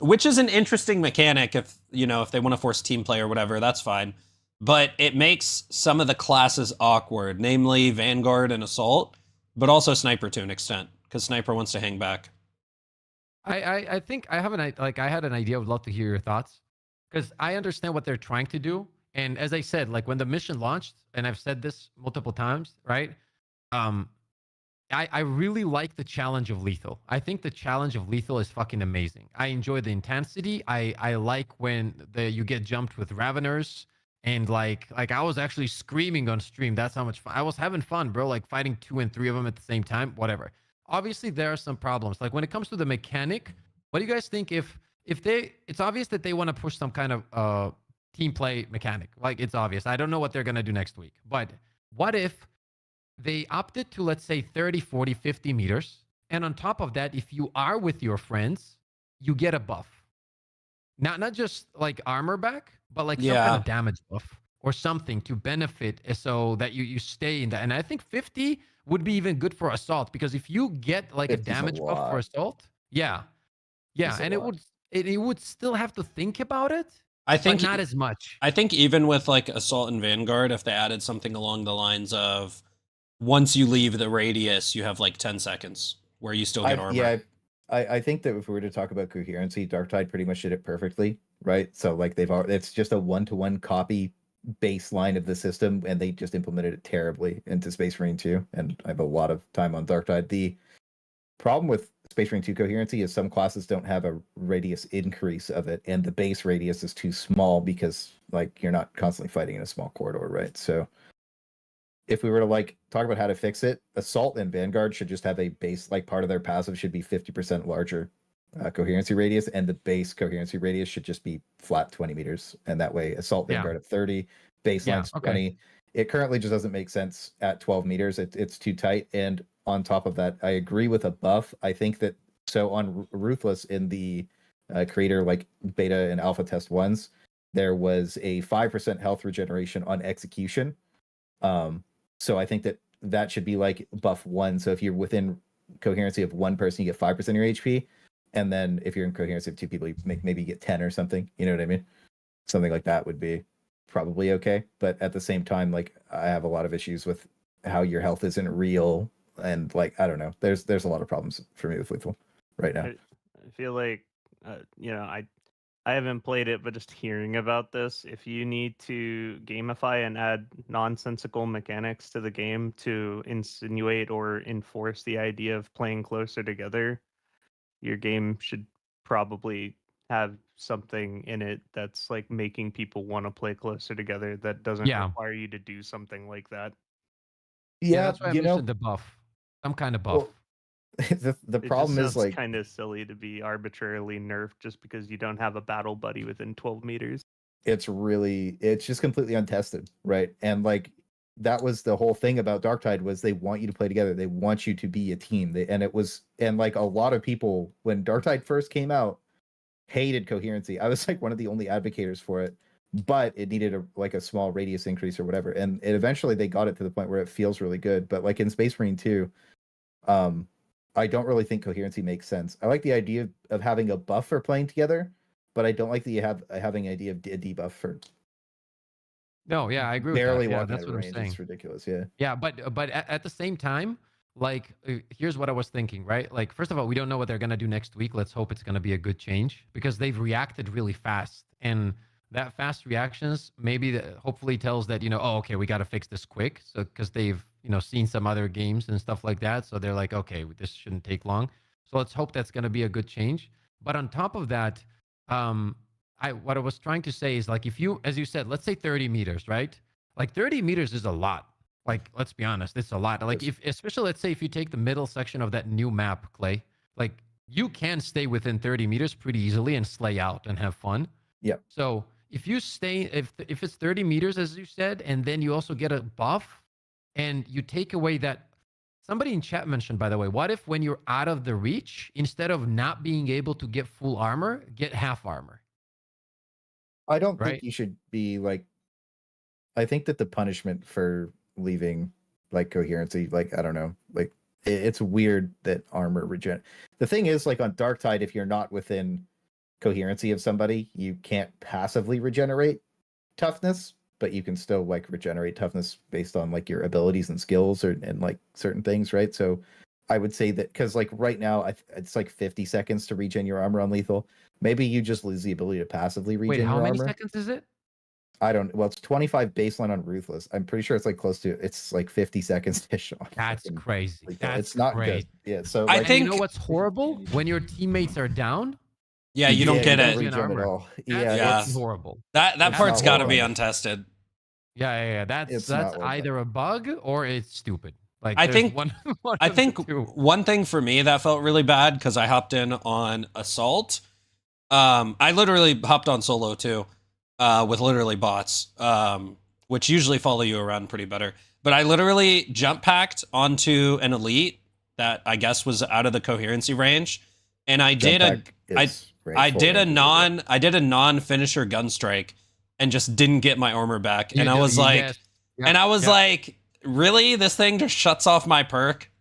Which is an interesting mechanic if they want to force team play or whatever, that's fine. But it makes some of the classes awkward, namely Vanguard and Assault, but also Sniper to an extent, because Sniper wants to hang back. I think I have I had an idea. I would love to hear your thoughts, because I understand what they're trying to do. And as I said, like when the mission launched, and I've said this multiple times, right? I really like the challenge of lethal. I think the challenge of lethal is fucking amazing. I enjoy the intensity. I like when you get jumped with Raveners, and like I was actually screaming on stream. That's how much fun I was having fun, bro. Like fighting 2 and 3 of them at the same time, whatever. Obviously, there are some problems. Like when it comes to the mechanic, what do you guys think if it's obvious that they want to push some kind of team play mechanic? Like it's obvious. I don't know what they're going to do next week. But what if they opted to, let's say, 30, 40, 50 meters. And on top of that, if you are with your friends, you get a buff. Not just like armor back, but like some kind of damage buff or something to benefit so that you stay in that. And I think 50 would be even good for Assault, because if you get like a damage buff for Assault, and it would still have to think about it. I think but not as much. I think even with like Assault and Vanguard, if they added something along the lines of once you leave the radius, you have like 10 seconds where you still get armor. Yeah, I think that if we were to talk about coherency, Darktide pretty much did it perfectly, right? So like it's just a 1-to-1 copy baseline of the system, and they just implemented it terribly into Space Marine 2. And I have a lot of time on Darktide. The problem with Space Marine 2 coherency is some classes don't have a radius increase of it, and the base radius is too small because like you're not constantly fighting in a small corridor, right? So if we were to like talk about how to fix it, Assault and Vanguard should just have a base, like part of their passive should be 50% larger coherency radius, and the base coherency radius should just be flat 20 meters. And that way Assault Vanguard at 30, baseline's 20. It currently just doesn't make sense at 12 meters. It's too tight. And on top of that, I agree with a buff. I think that so on Ruthless in the creator like beta and alpha test ones, there was a 5% health regeneration on execution. So I think that should be like buff 1. So if you're within coherency of 1 person, you get 5% of your HP. And then if you're in coherency of 2 people, you maybe get 10 or something. You know what I mean? Something like that would be probably okay. But at the same time, like I have a lot of issues with how your health isn't real. And like, I don't know, there's a lot of problems for me with lethal right now. I feel like, I haven't played it, but just hearing about this, if you need to gamify and add nonsensical mechanics to the game to insinuate or enforce the idea of playing closer together, your game should probably have something in it that's like making people want to play closer together that doesn't require you to do something like that. Yeah, that's why I mentioned the buff. Some kind of buff. Well, the problem is like kind of silly to be arbitrarily nerfed just because you don't have a battle buddy within 12 meters. It's just completely untested, right? And like that was the whole thing about Darktide, was they want you to play together. They want you to be a team. And like a lot of people when Darktide first came out hated coherency. I was like one of the only advocates for it, but it needed a small radius increase or whatever. And eventually they got it to the point where it feels really good. But like in Space Marine 2, I don't really think coherency makes sense. I like the idea of having a buff for playing together, but I don't like that you have having an idea of a debuff for No, yeah, I agree with that. barely Yeah, walking that's out of what I'm range. saying. It's ridiculous. Yeah. Yeah, but at the same time, like here's what I was thinking, right? Like first of all, we don't know what they're gonna do next week. Let's hope it's gonna be a good change because they've reacted really fast, and that fast reactions maybe hopefully tells that oh, okay, we got to fix this quick. So because they've seen some other games and stuff like that, so they're like, okay, this shouldn't take long. So let's hope that's gonna be a good change. But on top of that, what I was trying to say is like if you, as you said, let's say 30 meters, right? Like 30 meters is a lot. Like, let's be honest, it's a lot. Like if, especially let's say if you take the middle section of that new map, Clay, like you can stay within 30 meters pretty easily and slay out and have fun. Yeah. So if you stay, if it's 30 meters, as you said, and then you also get a buff and you take away that, somebody in chat mentioned, by the way, what if when you're out of the reach, instead of not being able to get full armor, get half armor? I don't Right? think you should be like, I think that the punishment for leaving like coherency, like, I don't know, like it's weird that armor regen. The thing is, like on Dark Tide, if you're not within coherency of somebody, you can't passively regenerate toughness, but you can still like regenerate toughness based on like your abilities and skills and like certain things, right? So I would say that because like right now it's like 50 seconds to regen your armor on lethal. Maybe you just lose the ability to passively regen Wait, how your many armor. seconds is it? I don't. Well, it's 25 baseline on Ruthless. I'm pretty sure it's like close to. It's like 50 seconds ish. That's crazy. That's it's not crazy. good. Yeah. So I like, think you know what's horrible? When your teammates are down. Yeah, you don't get it. Regen at all. That's Yeah. fucking horrible. That It's part's not got to well be done. untested. Yeah. It's That's not well either a bug or it's stupid. Like I there's think one I of the think two. one thing for me that felt really bad because I hopped in on assault. I literally hopped on solo too, with literally bots, which usually follow you around pretty better. But I literally jump packed onto an elite that I guess was out of the coherency range, and I did a non finisher gun strike, and just didn't get my armor back. And I was like, really, this thing just shuts off my perk.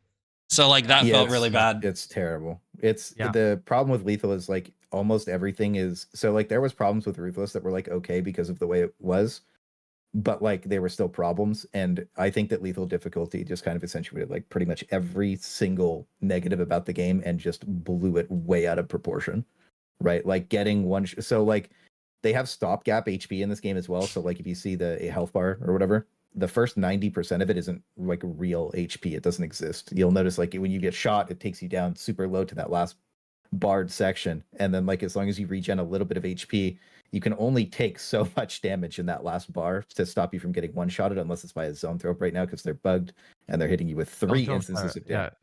So like that felt really bad. It's terrible. The problem with lethal is like almost everything is so like there was problems with Ruthless that were like okay because of the way it was, but like they were still problems. And I think that lethal difficulty just kind of accentuated like pretty much every single negative about the game and just blew it way out of proportion. Right? Like getting one. So like they have stopgap HP in this game as well. So like if you see the health bar or whatever, the first 90% of it isn't like real HP. It doesn't exist. You'll notice like when you get shot, it takes you down super low to that last barred section. And then like as long as you regen a little bit of HP, you can only take so much damage in that last bar to stop you from getting one-shotted unless it's by a zone throw right now because they're bugged and they're hitting you with 3 instances of damage.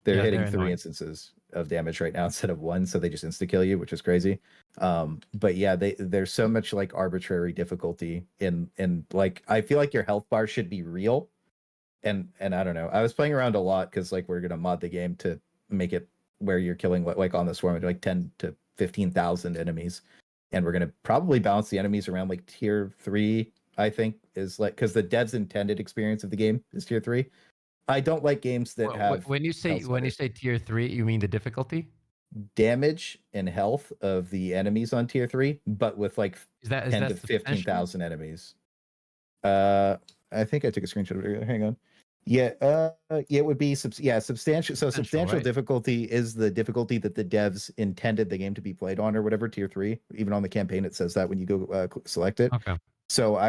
They're hitting 3 instances of damage right now instead of 1, so they just insta-kill you, which is crazy. But yeah, there's so much like arbitrary difficulty in like I feel like your health bar should be real. And I don't know. I was playing around a lot because like we're gonna mod the game to make it where you're killing like on the swarm like 10 to 15,000 enemies, and we're gonna probably balance the enemies around like tier 3. I think is like because the devs intended experience of the game is tier 3. I don't like games that have when you say tier 3, you mean the difficulty? Damage and health of the enemies on tier 3, but with like 10 to 15,000 enemies. I think I took a screenshot of it. Hang on. Yeah, it would be substantial. So substantial difficulty is the difficulty that the devs intended the game to be played on, or whatever, tier 3. Even on the campaign, it says that when you go select it. Okay. So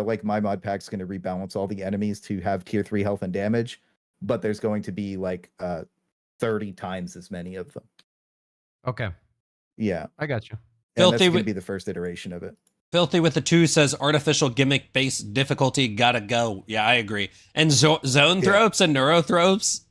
like my mod pack's going to rebalance all the enemies to have tier 3 health and damage, but there's going to be like 30 times as many of them. Okay. Yeah, I got you. And that's going to be the first iteration of it. Filthy with the 2 says artificial gimmick based difficulty gotta go. Yeah, I agree. And zone thropes and neurothropes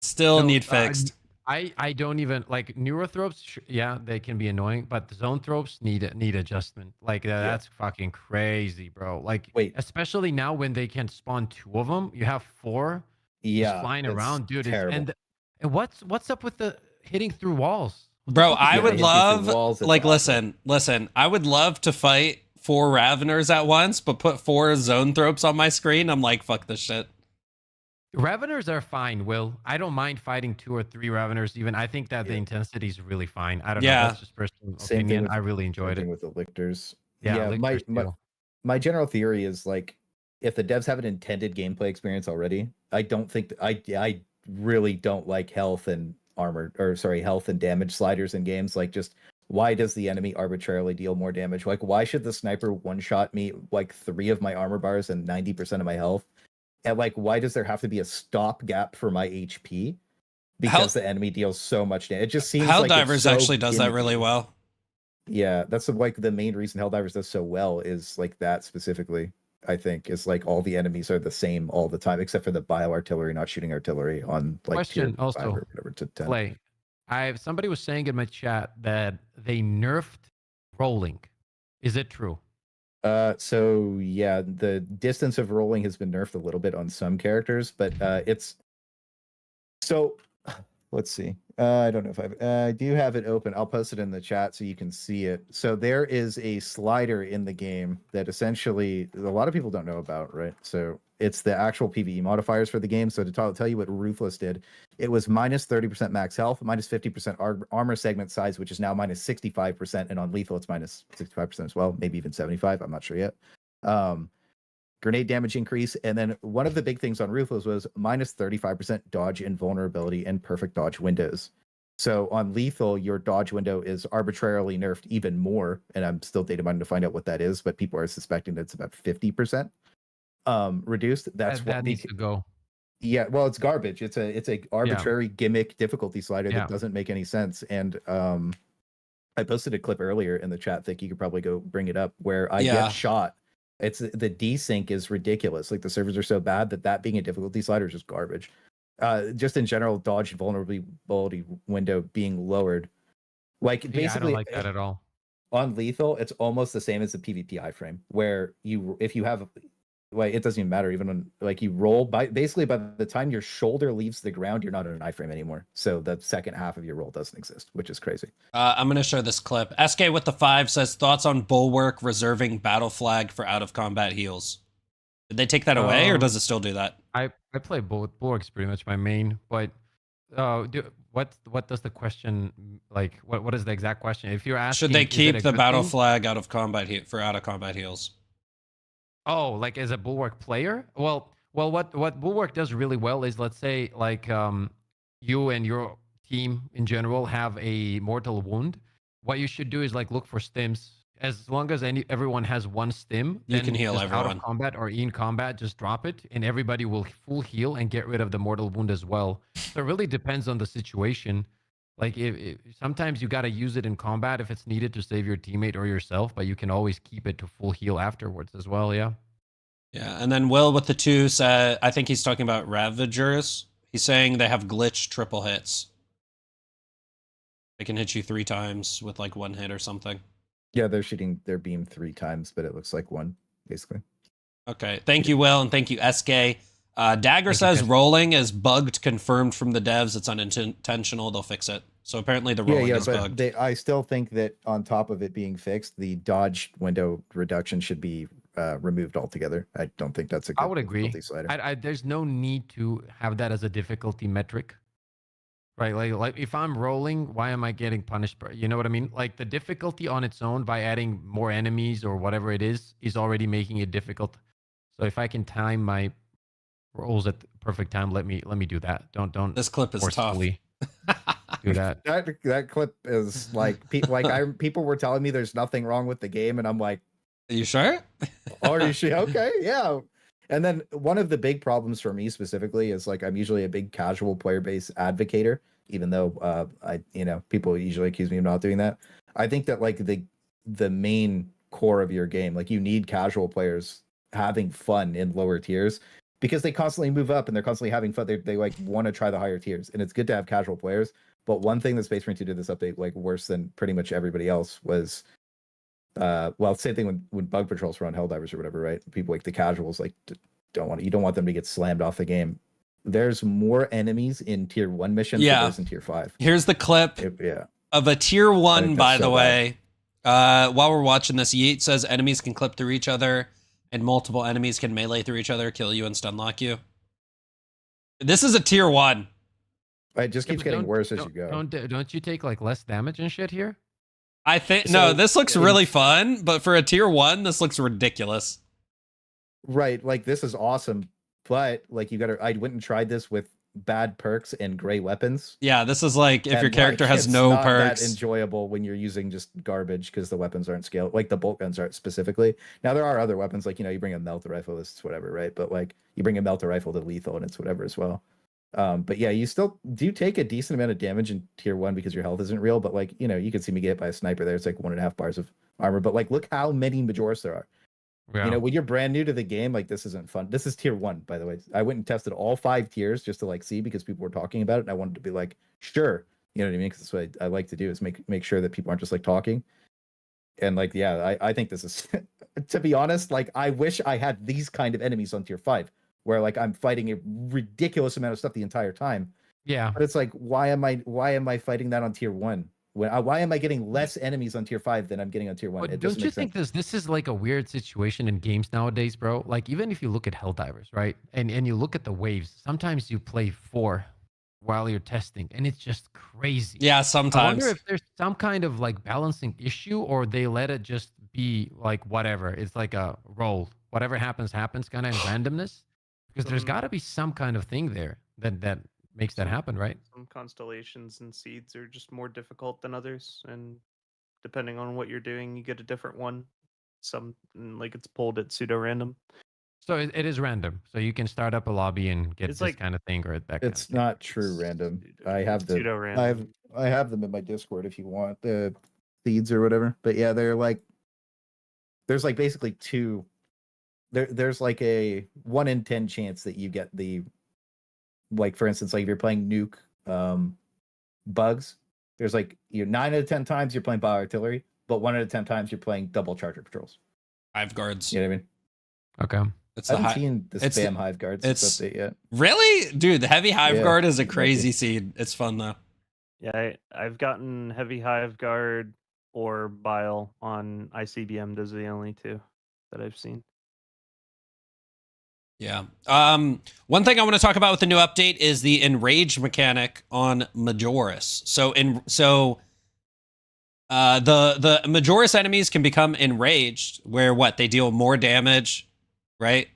still need fixed. I don't even like neurothropes. Yeah, they can be annoying, but the zone thropes need adjustment. Like that's fucking crazy, bro. Like, especially now when they can spawn 2 of them, you have 4 just flying around, dude. And what's up with the hitting through walls? Bro, I would love like listen. I would love to fight 4 Raveners at once, but put 4 zone thropes on my screen. I'm like, fuck this shit. Raveners are fine, Will. I don't mind fighting 2 or 3 Raveners even. I think that the intensity is really fine. I don't know. That's just personal opinion. I really enjoyed it. With the lictors. Yeah, my, lictors too. my general theory is like, if the devs have an intended gameplay experience already, I don't think I really don't like health and damage sliders in games. Like, just why does the enemy arbitrarily deal more damage? Like, why should the sniper one-shot me like 3 of my armor bars and 90% of my health? And like, why does there have to be a stopgap for my HP? Because the enemy deals so much damage. It just seems like Helldivers actually does that really well. Yeah, that's like the main reason Helldivers does so well is like that specifically. I think is like all the enemies are the same all the time, except for the bio artillery not shooting artillery on like question also or whatever to 10. Play. Somebody was saying in my chat that they nerfed rolling. Is it true? So yeah, the distance of rolling has been nerfed a little bit on some characters, but it's so. Let's see. I don't know if I do have it open. I'll post it in the chat so you can see it. So there is a slider in the game that essentially a lot of people don't know about, right? So it's the actual PvE modifiers for the game. So to tell you what Ruthless did, it was minus 30% max health, minus 50% armor segment size, which is now minus 65%, and on lethal it's minus 65% as well, maybe even 75. I'm not sure yet. Grenade damage increase, and then one of the big things on Ruthless was minus 35% dodge invulnerability and perfect dodge windows. So on lethal, your dodge window is arbitrarily nerfed even more, and I'm still data mining to find out what that is, but people are suspecting that it's about 50% reduced. That needs to go. Yeah, well, it's garbage. It's a arbitrary gimmick difficulty slider that doesn't make any sense. And I posted a clip earlier in the chat. Think you could probably go bring it up where I get shot. It's the desync is ridiculous. Like the servers are so bad that being a difficulty slider is just garbage. Just in general, dodge and vulnerability window being lowered. Like basically, I don't like that at all. On lethal, it's almost the same as the PvP iframe, where if you have, like, it doesn't even matter. Even when like you roll, by the time your shoulder leaves the ground, you're not in an iframe anymore. So the second half of your roll doesn't exist, which is crazy. I'm going to show this clip. SK with the 5 says, thoughts on Bulwark reserving battle flag for out of combat heals. Did they take that away, or does it still do that? I play both. Bulwark's pretty much my main, but what does the question, like, what is the exact question? If you're asking, should they keep the battle flag out of combat for out of combat heals? Oh, like as a Bulwark player? Well, what Bulwark does really well is, let's say, like, you and your team in general have a mortal wound. What you should do is like look for stims. As long as everyone has one stim, you can heal everyone. Out of combat or in combat, just drop it, and everybody will full heal and get rid of the mortal wound as well. So it really depends on the situation. Like, if sometimes you got to use it in combat if it's needed to save your teammate or yourself, but you can always keep it to full heal afterwards as well. Yeah. Yeah, and then Will with the 2 said, I think he's talking about Ravagers. He's saying they have glitch triple hits. They can hit you 3 times with like 1 hit or something. Yeah, they're shooting their beam 3 times, but it looks like 1, basically. Okay, thank you, Will, and thank you, SK. Dagger says rolling is bugged, confirmed from the devs. It's unintentional. They'll fix it. So apparently the rolling is bugged. I still think that on top of it being fixed, the dodge window reduction should be removed altogether. I don't think that's a good I would agree. Slider. There's no need to have that as a difficulty metric. Right, like if I'm rolling, why am I getting punished? You know what I mean? Like the difficulty on its own by adding more enemies or whatever it is already making it difficult. So if I can time my rolls at the perfect time, let me do that. Don't. This clip is tough. Do that. That clip is like people were telling me there's nothing wrong with the game, and I'm like, are you sure? Are you sure? Okay, yeah. And then one of the big problems for me specifically is like I'm usually a big casual player base advocator, even though people usually accuse me of not doing that. I think that like the main core of your game, like you need casual players having fun in lower tiers because they constantly move up and they're constantly having fun. They like want to try the higher tiers, and it's good to have casual players. But one thing that Space Marine 2 did this update like worse than pretty much everybody else was same thing when Bug Patrols were on Helldivers or whatever, right? People like the casuals like you don't want them to get slammed off the game. There's more enemies in tier 1 missions than there's in tier 5. Here's the clip of a tier 1, by the way. While we're watching this, Yeet says enemies can clip through each other and multiple enemies can melee through each other, kill you and stun lock you. This is a tier 1. It just keeps getting worse as you go. Don't you take like less damage and shit here? I think So, no, this looks really fun, but for a tier 1, this looks ridiculous. Right, like this is awesome, but like you gotta. I went and tried this with bad perks and gray weapons. Yeah, this is like if your character like, has it's no not perks. that enjoyable when you're using just garbage because the weapons aren't scaled. Like the bolt guns aren't specifically. Now there are other weapons like you bring a melter rifle, it's whatever, right? But like you bring a melter rifle to lethal and it's whatever as well. But yeah, you still do take a decent amount of damage in tier 1 because your health isn't real. But like you can see me get hit by a sniper there. It's like 1.5 bars of armor. But like look how many Majoris there are. Yeah. When you're brand new to the game, like this isn't fun. This is tier 1, by the way. I went and tested all 5 tiers just to like see because people were talking about it, and I wanted to be like, sure, you know what I mean? Because that's what I like to do is make sure that people aren't just like talking. And like, yeah, I think this is, to be honest, like I wish I had these kind of enemies on tier 5, where like I'm fighting a ridiculous amount of stuff the entire time. Yeah, but it's like, why am I fighting that on tier 1? Why am I getting less enemies on tier 5 than I'm getting on tier 1? But don't you think this is like a weird situation in games nowadays, bro? Like even if you look at Helldivers, right? And you look at the waves, sometimes you play 4 while you're testing, and it's just crazy. Yeah, sometimes. I wonder if there's some kind of like balancing issue, or they let it just be like whatever. It's like a roll. Whatever happens, kind of randomness. Because there's got to be some kind of thing there that makes that happen, right? Some constellations and seeds are just more difficult than others, and depending on what you're doing, you get a different one. Some like it's pulled at pseudo random. So it is random. So you can start up a lobby and get It's this like- kind of thing, or that. It's not true random. I have pseudo random. I have them in my Discord if you want the seeds or whatever. But yeah, they're like there's like basically 2. There's like a 1 in 10 chance that you get the, like for instance, like if you're playing nuke bugs, there's like 9 out of 10 times you're playing bio artillery, but 1 out of 10 times you're playing double charger patrols. Hive guards. You know what I mean? Okay. It's I haven't seen the spam hive guards update yet. Really? Dude, the heavy hive guard is a crazy seed. It's fun though. Yeah, I've gotten heavy hive guard or bile on ICBM. Those are the only 2 that I've seen. Yeah. One thing I want to talk about with the new update is the enrage mechanic on Majoris. The Majoris enemies can become enraged, where they deal more damage, right?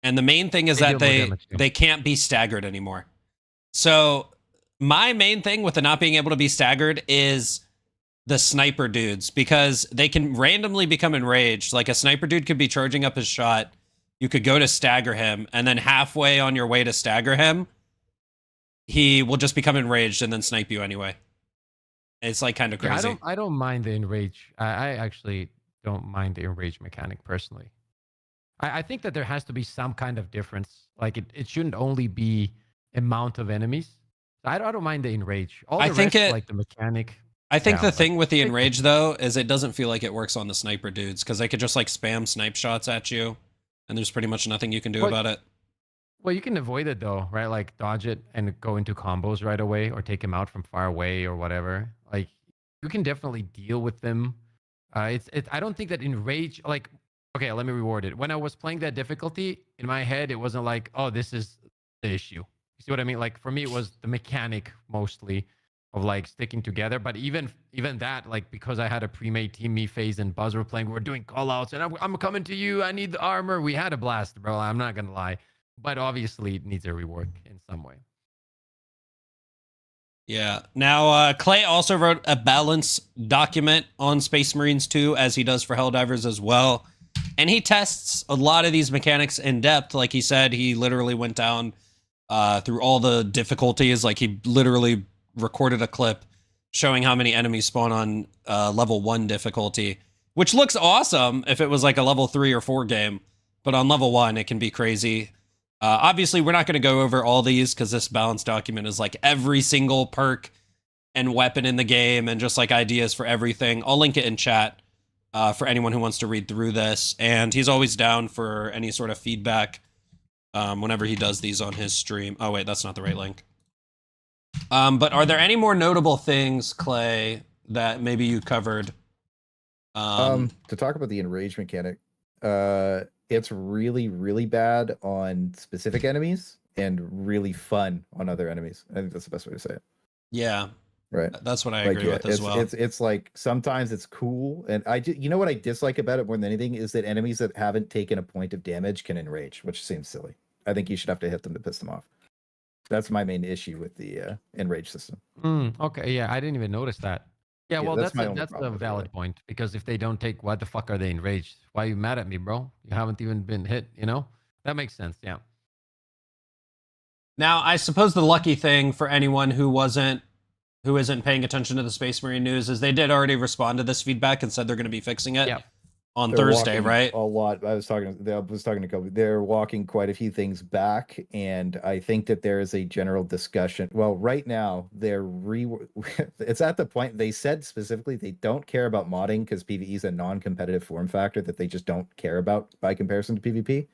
And the main thing is that they can't be staggered anymore. So my main thing with the not being able to be staggered is the sniper dudes, because they can randomly become enraged. Like a sniper dude could be charging up his shot. You could go to stagger him, and then halfway on your way to stagger him, he will just become enraged and then snipe you anyway. It's like kind of crazy. Yeah, I don't mind the enrage. I actually don't mind the enrage mechanic personally. I think that there has to be some kind of difference. Like it shouldn't only be amount of enemies. I don't mind the enrage. All the rest, like the mechanic. I think the thing with the enrage though is it doesn't feel like it works on the sniper dudes, because they could just like spam snipe shots at you, and there's pretty much nothing you can do about it. Well, you can avoid it though, right? Like dodge it and go into combos right away, or take him out from far away or whatever. Like you can definitely deal with them. I don't think that enrage, like, okay, let me reword it. When I was playing that difficulty, in my head, it wasn't like, oh, this is the issue. You see what I mean? Like for me, it was the mechanic mostly of like sticking together. But even that, like because I had a pre-made team, me, FaZe, and Buzz were playing, we were doing call-outs, and I'm coming to you. I need the armor. We had a blast, bro. I'm not gonna lie. But obviously, it needs a rework in some way. Yeah. Now, Clay also wrote a balance document on Space Marines 2, as he does for Helldivers as well. And he tests a lot of these mechanics in depth. Like he said, he literally went down through all the difficulties. Like he literally recorded a clip showing how many enemies spawn on level 1 difficulty, which looks awesome if it was like a level 3 or 4 game. But on level 1, it can be crazy. Obviously, we're not going to go over all these because this balance document is like every single perk and weapon in the game and just like ideas for everything. I'll link it in chat for anyone who wants to read through this. And he's always down for any sort of feedback whenever he does these on his stream. Oh, wait, that's not the right link. But are there any more notable things, Clay, that maybe you covered? To talk about the enrage mechanic, it's really, really bad on specific enemies. and really fun on other enemies. I think that's the best way to say it. Yeah. Right. That's what I agree with as well. It's like sometimes it's cool, and you know what I dislike about it more than anything is that enemies that haven't taken a point of damage can enrage, which seems silly. I think you should have to hit them to piss them off. That's my main issue with the enrage system. Okay, yeah, I didn't even notice that. Yeah, well, that's a valid point, because if they don't take, why the fuck are they enraged? Why are you mad at me, bro? You haven't even been hit, you know? That makes sense, yeah. Now, I suppose the lucky thing for anyone who isn't paying attention to the Space Marine news is they did already respond to this feedback and said they're going to be fixing it on Thursday, right? A lot. I was talking to Kobe. They're walking quite a few things back, and I think that there is a general discussion. Well, right now it's at the point they said specifically they don't care about modding because PvE is a non-competitive form factor that they just don't care about by comparison to PvP.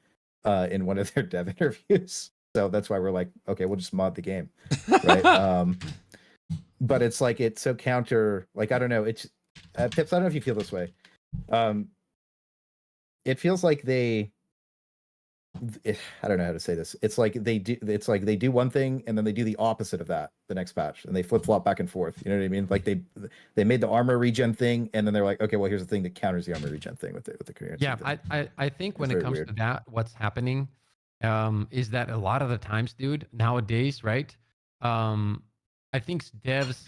In one of their dev interviews, so that's why we're like, okay, we'll just mod the game, right? But it's like it's so counter. Like I don't know. It's Pips. I don't know if you feel this way. It feels like I don't know how to say this. It's like they do one thing and then they do the opposite of that the next patch, and they flip flop back and forth. You know what I mean? Like they made the armor regen thing, and then they're like, okay, well here's the thing that counters the armor regen thing with the currency. Yeah, I think when it comes to that, what's happening is that a lot of the times, dude, nowadays, right? I think devs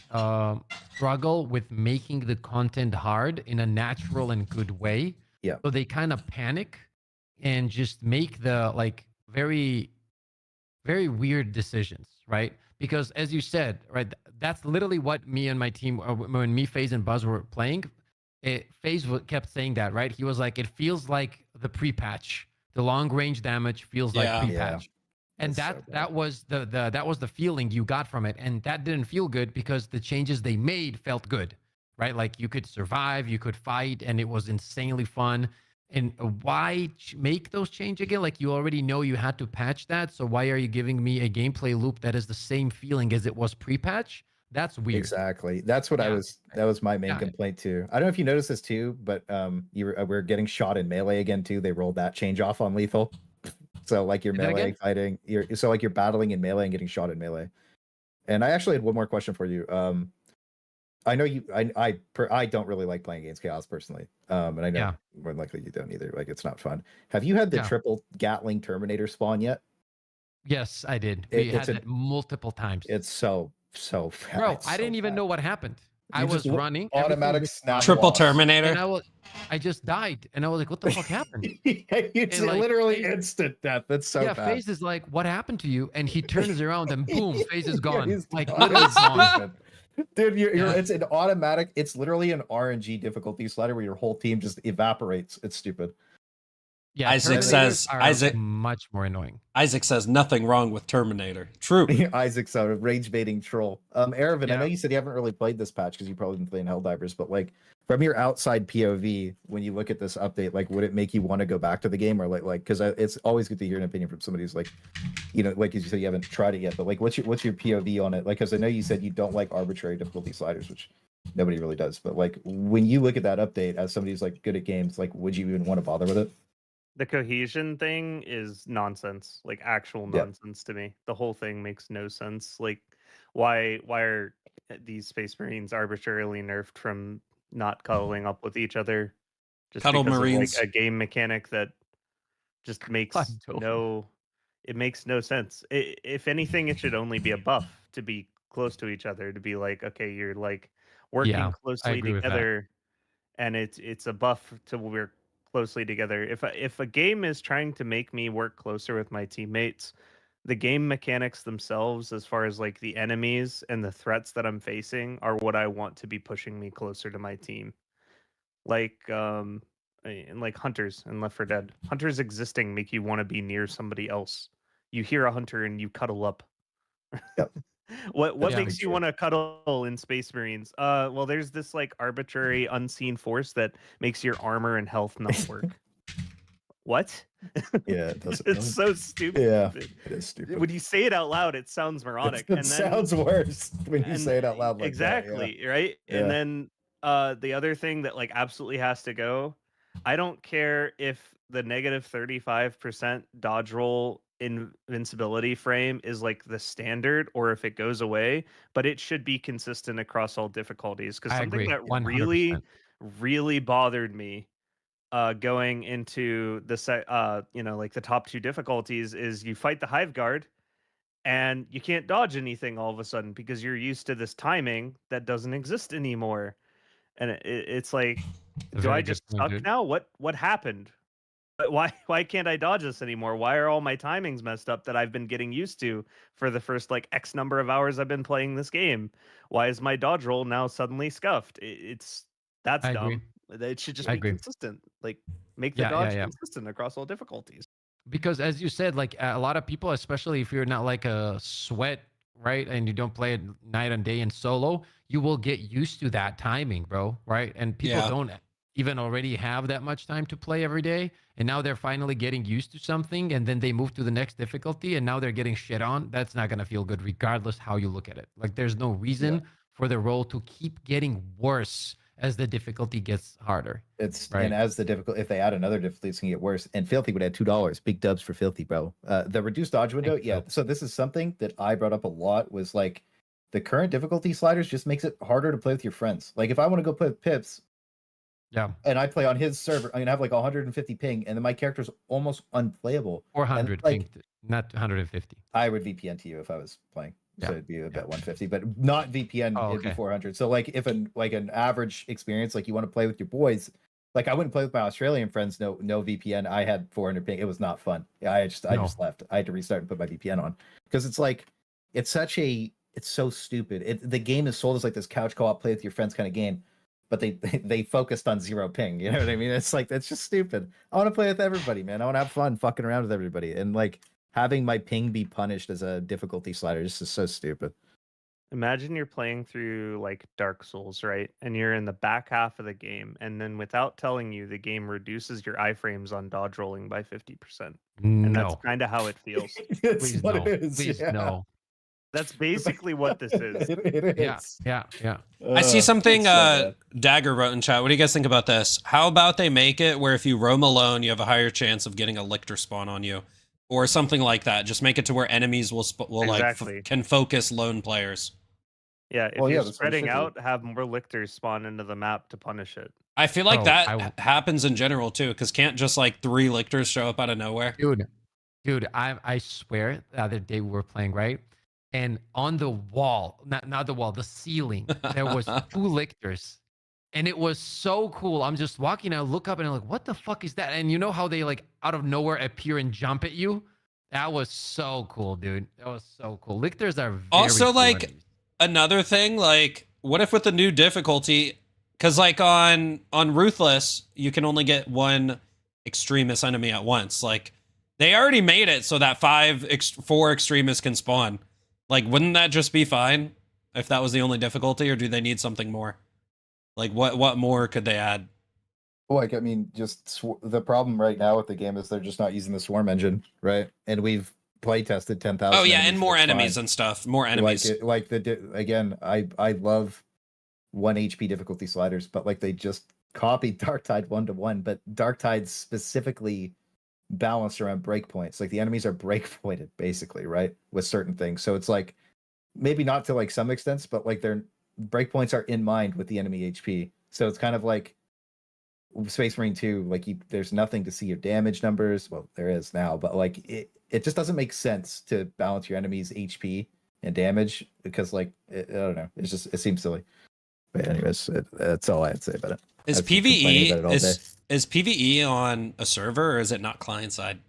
struggle with making the content hard in a natural and good way. Yeah. So they kind of panic and just make the very, very weird decisions, right? Because as you said, right, that's literally what me and my team, when me, FaZe, and Buzz were playing, FaZe kept saying that, right? He was like, it feels like the pre-patch. The long range damage feels like pre-patch. Yeah. And that was the feeling you got from it, and that didn't feel good because the changes they made felt good, right? Like you could survive, you could fight, and it was insanely fun. And why make those change again? Like you already know you had to patch that, so why are you giving me a gameplay loop that is the same feeling as it was pre-patch? That's weird. Exactly. That's what that was my main complaint too. I don't know if you noticed this too, but we're getting shot in melee again too. They rolled that change off on lethal. So like you're melee fighting, you're battling in melee and getting shot in melee. And I actually had one more question for you. I know I don't really like playing against Chaos personally. And I know more than likely you don't either. Like it's not fun. Have you had the triple Gatling Terminator spawn yet? Yes, I did. We had it multiple times. It's so bad. Bro, I didn't even know what happened. I was running. Automatic snap. Triple Terminator. And I just died. And I was like, what the fuck happened? It's literally instant death. That's so bad. FaZe is like, what happened to you? And he turns around and boom, FaZe is gone. Like, literally gone. Dude, it's an automatic. It's literally an RNG difficulty slider where your whole team just evaporates. It's stupid. Yeah, Isaac says much more annoying. Isaac says nothing wrong with Terminator. True. Isaac's a rage baiting troll. Ervin, I know you said you haven't really played this patch because you've probably been playing Helldivers, but like from your outside POV, when you look at this update, like would it make you want to go back to the game, or like because it's always good to hear an opinion from somebody who's like, you know, like as you said you haven't tried it yet, but like what's your POV on it? Like because I know you said you don't like arbitrary difficulty sliders, which nobody really does, but like when you look at that update as somebody who's like good at games, like would you even want to bother with it? The cohesion thing is nonsense, like actual nonsense to me. The whole thing makes no sense. Like, why are these Space Marines arbitrarily nerfed from not cuddling up with each other? Just Cuddle because Marines. of like a game mechanic that just makes it makes no sense. If anything, it should only be a buff to be close to each other, to be like, okay, you're like working closely together, and it's a buff to work closely together. If a game is trying to make me work closer with my teammates, the game mechanics themselves, as far as like the enemies and the threats that I'm facing, are what I want to be pushing me closer to my team. Like and like hunters in Left 4 Dead. Hunters existing make you want to be near somebody else. You hear a hunter and you cuddle up. Yep. What makes you want to cuddle in Space Marines? Well, there's this like arbitrary unseen force that makes your armor and health not work. What? Yeah, it doesn't. It's so stupid. Yeah, it is stupid. When you say it out loud, it sounds moronic. It sounds worse when you say it out loud like exactly, that, right? Yeah. And then the other thing that like absolutely has to go, I don't care if the negative 35% dodge roll invincibility frame is like the standard or if it goes away, but it should be consistent across all difficulties. Because I something agree, that 100%. really bothered me going into the like the top 2 difficulties is you fight the Hive Guard and you can't dodge anything all of a sudden because you're used to this timing that doesn't exist anymore. And it's like, do I just suck now? What happened? Why can't I dodge this anymore? Why are all my timings messed up that I've been getting used to for the first like X number of hours I've been playing this game? Why is my dodge roll now suddenly scuffed? That's I dumb. agree. It should just I be agree. consistent. Like make the dodge consistent across all difficulties. Because as you said, like a lot of people, especially if you're not like a sweat, right, and you don't play it night and day in solo, you will get used to that timing, bro, right? And people don't even already have that much time to play every day, and now they're finally getting used to something, and then they move to the next difficulty, and now they're getting shit on. That's not gonna feel good, regardless how you look at it. Like, there's no reason for the role to keep getting worse as the difficulty gets harder. And as the difficult, if they add another difficulty, it's gonna get worse. And Filthy would add $2. Big dubs for Filthy, bro. The reduced dodge window, so this is something that I brought up a lot, was like the current difficulty sliders just makes it harder to play with your friends. Like if I want to go play with Pips, and I play on his server, I'm gonna have like 150 ping, and then my character's almost unplayable. 400 ping, not 150. I would VPN to you if I was playing. So it'd be about 150, but not VPN. It'd be 400. So like if an average experience, like you want to play with your boys, like I wouldn't play with my Australian friends. No VPN. I had 400 ping. It was not fun. I just left. I had to restart and put my VPN on because it's like it's so stupid. The game is sold as like this couch co-op play with your friends kind of game, but they focused on 0 ping. You know what I mean? It's like that's just stupid. I want to play with everybody, man. I want to have fun fucking around with everybody, and like having my ping be punished as a difficulty slider is just so stupid. Imagine you're playing through like Dark Souls, right? And you're in the back half of the game, and then without telling you, the game reduces your iframes on dodge rolling by 50%. And that's kind of how it feels. Please no. Please no. That's basically what this is. It is. Yeah. I see something Dagger wrote in chat. What do you guys think about this? How about they make it where if you roam alone, you have a higher chance of getting a lictor spawn on you? Or something like that. Just make it to where enemies will can focus lone players. Yeah, if you're spreading out, have more lictors spawn into the map to punish it. I feel like happens in general too, because can't just like 3 lictors show up out of nowhere? Dude, I swear the other day we were playing, right? And on the wall, not the wall, the ceiling, there was 2 lictors. And it was so cool. I'm just walking, I look up and I'm like, what the fuck is that? And you know how they like out of nowhere appear and jump at you? That was so cool, dude. That was so cool. Lictors are very also cool like enemies. Another thing, like what if with the new difficulty, because like on Ruthless, you can only get 1 extremist enemy at once. Like they already made it so that 4 extremists can spawn. Like wouldn't that just be fine if that was the only difficulty, or do they need something more? Like, what more could they add? Like, I mean, just the problem right now with the game is they're just not using the swarm engine, right? And we've play tested 10,000. Oh yeah, and more enemies and stuff. More enemies. Again, I love 1 HP difficulty sliders, but like they just copied Darktide 1-to-1, but Darktide's specifically balanced around breakpoints. Like the enemies are breakpointed basically, right? With certain things. So it's like maybe not to like some extents, but like their breakpoints are in mind with the enemy HP. So it's kind of like Space Marine 2, like there's nothing to see your damage numbers. Well, there is now, but like it just doesn't make sense to balance your enemy's HP and damage because like I don't know, it seems silly. But anyways, that's all I had to say about it. Is PvE is PvE on a server or is it not client side?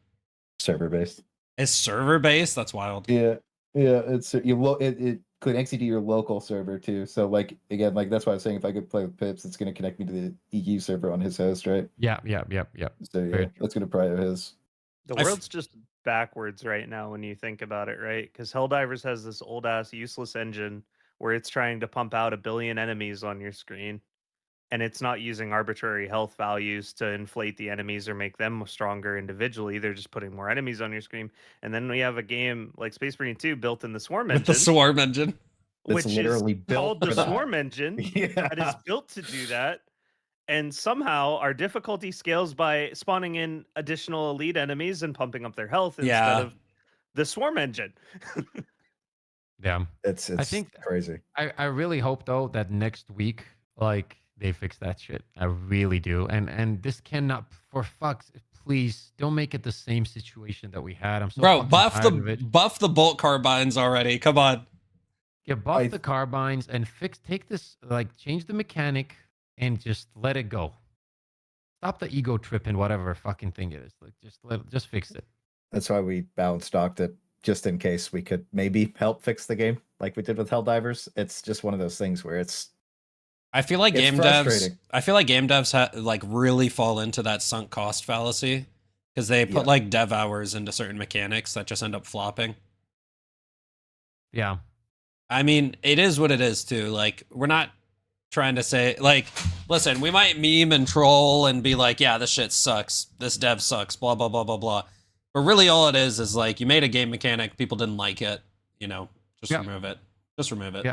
Server based. It's server based. That's wild. Yeah. It's it connects you to your local server too. So like again, like that's why I was saying if I could play with Pips, it's going to connect me to the EU server on his host, right? Yeah. So yeah, that's going to probably have his. The world's just backwards right now when you think about it, right? Because Helldivers has this old ass useless engine where it's trying to pump out 1 billion enemies on your screen, and it's not using arbitrary health values to inflate the enemies or make them stronger individually. They're just putting more enemies on your screen. And then we have a game like Space Marine 2 built in the Swarm engine. The Swarm engine. Which it's literally is built called the Swarm engine. That is built to do that. And somehow our difficulty scales by spawning in additional elite enemies and pumping up their health instead of the Swarm engine. Yeah. It's I think crazy. I really hope though that next week, like they fix that shit. I really do. And this cannot, for fuck's, please don't make it the same situation that we had. I'm so Bro, fucking buff tired of it. buff the bolt carbines already. Come on. Yeah, buff the carbines and take this, like change the mechanic and just let it go. Stop the ego trip and whatever fucking thing it is. Like just fix it. That's why we balance stocked it, just in case we could maybe help fix the game, like we did with Helldivers. It's just one of those things where I feel like It's game frustrating. devs. I feel like game devs like really fall into that sunk cost fallacy because they put like dev hours into certain mechanics that just end up flopping. Yeah. I mean, it is what it is too. Like, we're not trying to say, like, listen, we might meme and troll and be like, yeah, this shit sucks. This dev sucks, blah, blah, blah, blah, blah. But really all it is like, you made a game mechanic, people didn't like it, just remove it. Just remove it.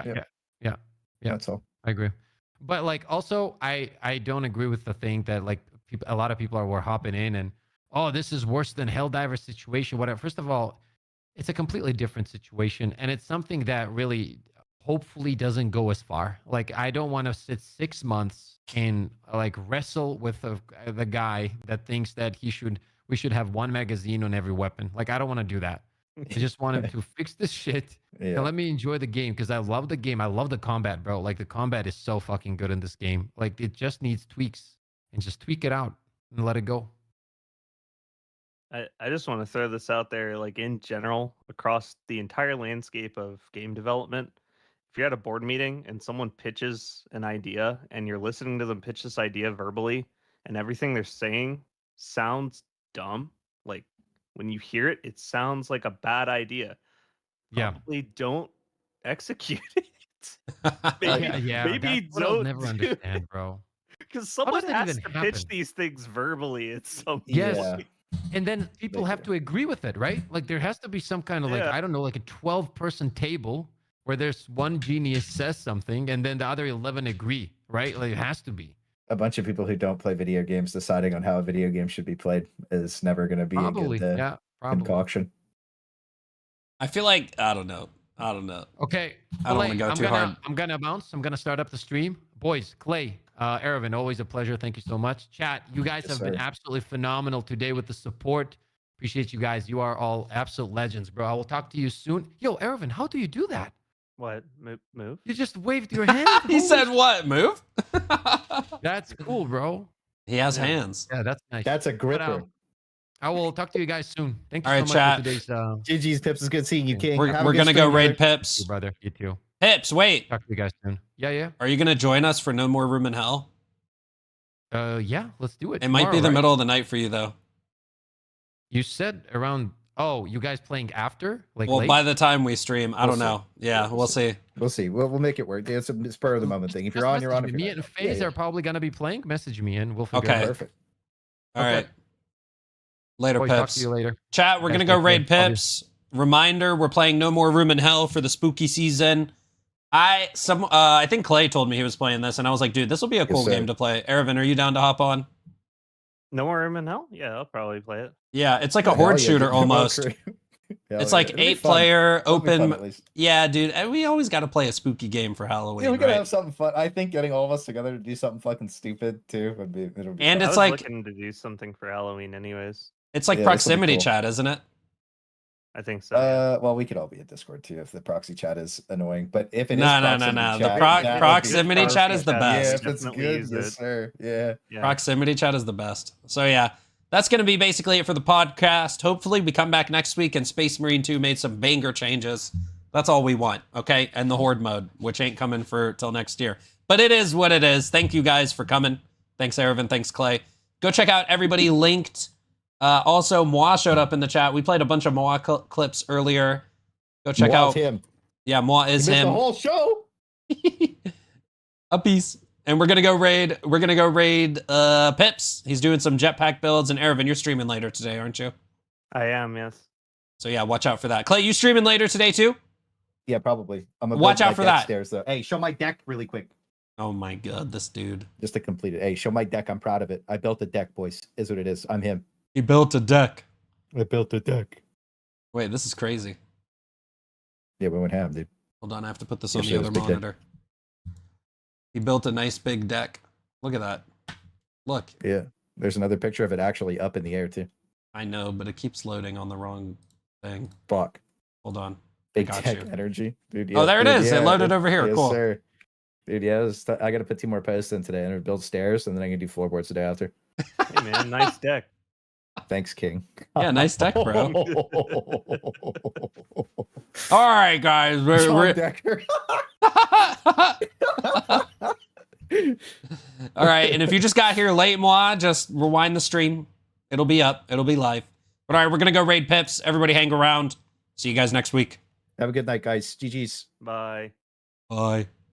Yeah. That's all. I agree. But like, also, I don't agree with the thing that like a lot of people were hopping in and, oh, this is worse than Helldivers situation, whatever. First of all, it's a completely different situation. And it's something that really hopefully doesn't go as far. Like, I don't want to sit 6 months and like wrestle with the guy that thinks that we should have one magazine on every weapon. Like, I don't want to do that. I just want him to fix this shit and let me enjoy the game because I love the game. I love the combat, bro. Like, the combat is so fucking good in this game. Like, it just needs tweaks and just tweak it out and let it go. I just want to throw this out there, like in general, across the entire landscape of game development. If you're at a board meeting and someone pitches an idea and you're listening to them pitch this idea verbally and everything they're saying sounds dumb, like when you hear it, it sounds like a bad idea. Probably don't execute it. Maybe don't never understand, bro. Because someone has to pitch these things verbally at some point. And then people have to agree with it, right? Like, there has to be some kind of like, I don't know, like a 12-person table where there's one genius says something and then the other 11 agree, right? Like, it has to be. A bunch of people who don't play video games deciding on how a video game should be played is never going to be a good concoction. I feel like, I don't know. Okay. I don't want to go too hard. I'm going to bounce. I'm going to start up the stream. Boys, Clay, Ervin, always a pleasure. Thank you so much. Chat, you guys have been absolutely phenomenal today with the support. Appreciate you guys. You are all absolute legends, bro. I will talk to you soon. Yo, Ervin, how do you do that? What? Move? You just waved your hand? He said what? Move? That's cool, bro. He has hands. Yeah, that's nice. That's a gripper. I will talk to you guys soon. Thank you all so right, much chat. for today's... GG's, Pips. It's good seeing you, King. We're going to go raid Pips. You, brother. You too. Pips, wait. Talk to you guys soon. Yeah. Are you going to join us for No More Room in Hell? Yeah, let's do it. It might be the middle of the night for you, though. You said around... Oh, you guys playing after? Like, well, late? by the time we stream, I don't know. Yeah, we'll see. We'll see. We'll make it work. It's a spur of the moment thing. If you're on, you're on. Me and FaZe are probably going to be playing. Message me and we'll figure it out. Perfect. All right. Later, Boys, Pips. Talk to you later. Chat, we're going to go raid Pips. Reminder, we're playing No More Room in Hell for the spooky season. I think Clay told me he was playing this, and I was like, dude, this will be a cool game to play. Ervin, are you down to hop on? No More Room in Hell? Yeah, I'll probably play it. Yeah, it's like a horde shooter almost. It's like 8-player open. Yeah, dude, and we always got to play a spooky game for Halloween. Yeah, we gotta have something fun. I think getting all of us together to do something fucking stupid too would be. It'll be and fun. it's like looking to do something for Halloween, anyways. It's like proximity chat, isn't it? I think so. Well, we could all be at Discord too if the proxy chat is annoying. But if it is no. The proximity chat is the best. Yeah, if it's good, yes, sir. Yeah. Proximity chat is the best. So yeah. That's going to be basically it for the podcast. Hopefully we come back next week and Space Marine 2 made some banger changes. That's all we want, okay? And the Horde mode, which ain't coming till next year. But it is what it is. Thank you guys for coming. Thanks, Ervin. Thanks, Clay. Go check out everybody linked. Also, Moi showed up in the chat. We played a bunch of Moi clips earlier. Go check out him. Yeah, Moi is him. The whole show. A piece. And we're gonna go raid Pips. He's doing some jetpack builds. And Ervin, you're streaming later today, aren't you? I am, yes. So yeah, watch out for that. Clay, you streaming later today too? Yeah, probably. Watch out for that. Stairs, though. Hey, show my deck really quick. Oh my god, this dude. Just to complete it. Hey, show my deck. I'm proud of it. I built a deck, boys. Is what it is. I'm him. He built a deck. I built a deck. Wait, this is crazy. Yeah, we went ham, dude. Hold on, I have to put this on the Yesterday other was big day. monitor. He built a nice big deck. Look at that. Look. Yeah. There's another picture of it actually up in the air too. I know, but it keeps loading on the wrong thing. Fuck. Hold on. Big got tech you. energy. Dude, Oh, there it dude, is. It loaded over here. Yes, Cool. sir. Dude, yeah, I got to put 2 more posts in today and build stairs, and then I can do floorboards the day after. Hey man, nice deck. Thanks, King. Yeah, nice deck, bro. All right, guys. John Decker. All right, and if you just got here late, moi, just rewind the stream. It'll be up. It'll be live. But all right, we're going to go raid Pips. Everybody hang around. See you guys next week. Have a good night, guys. GG's. Bye. Bye.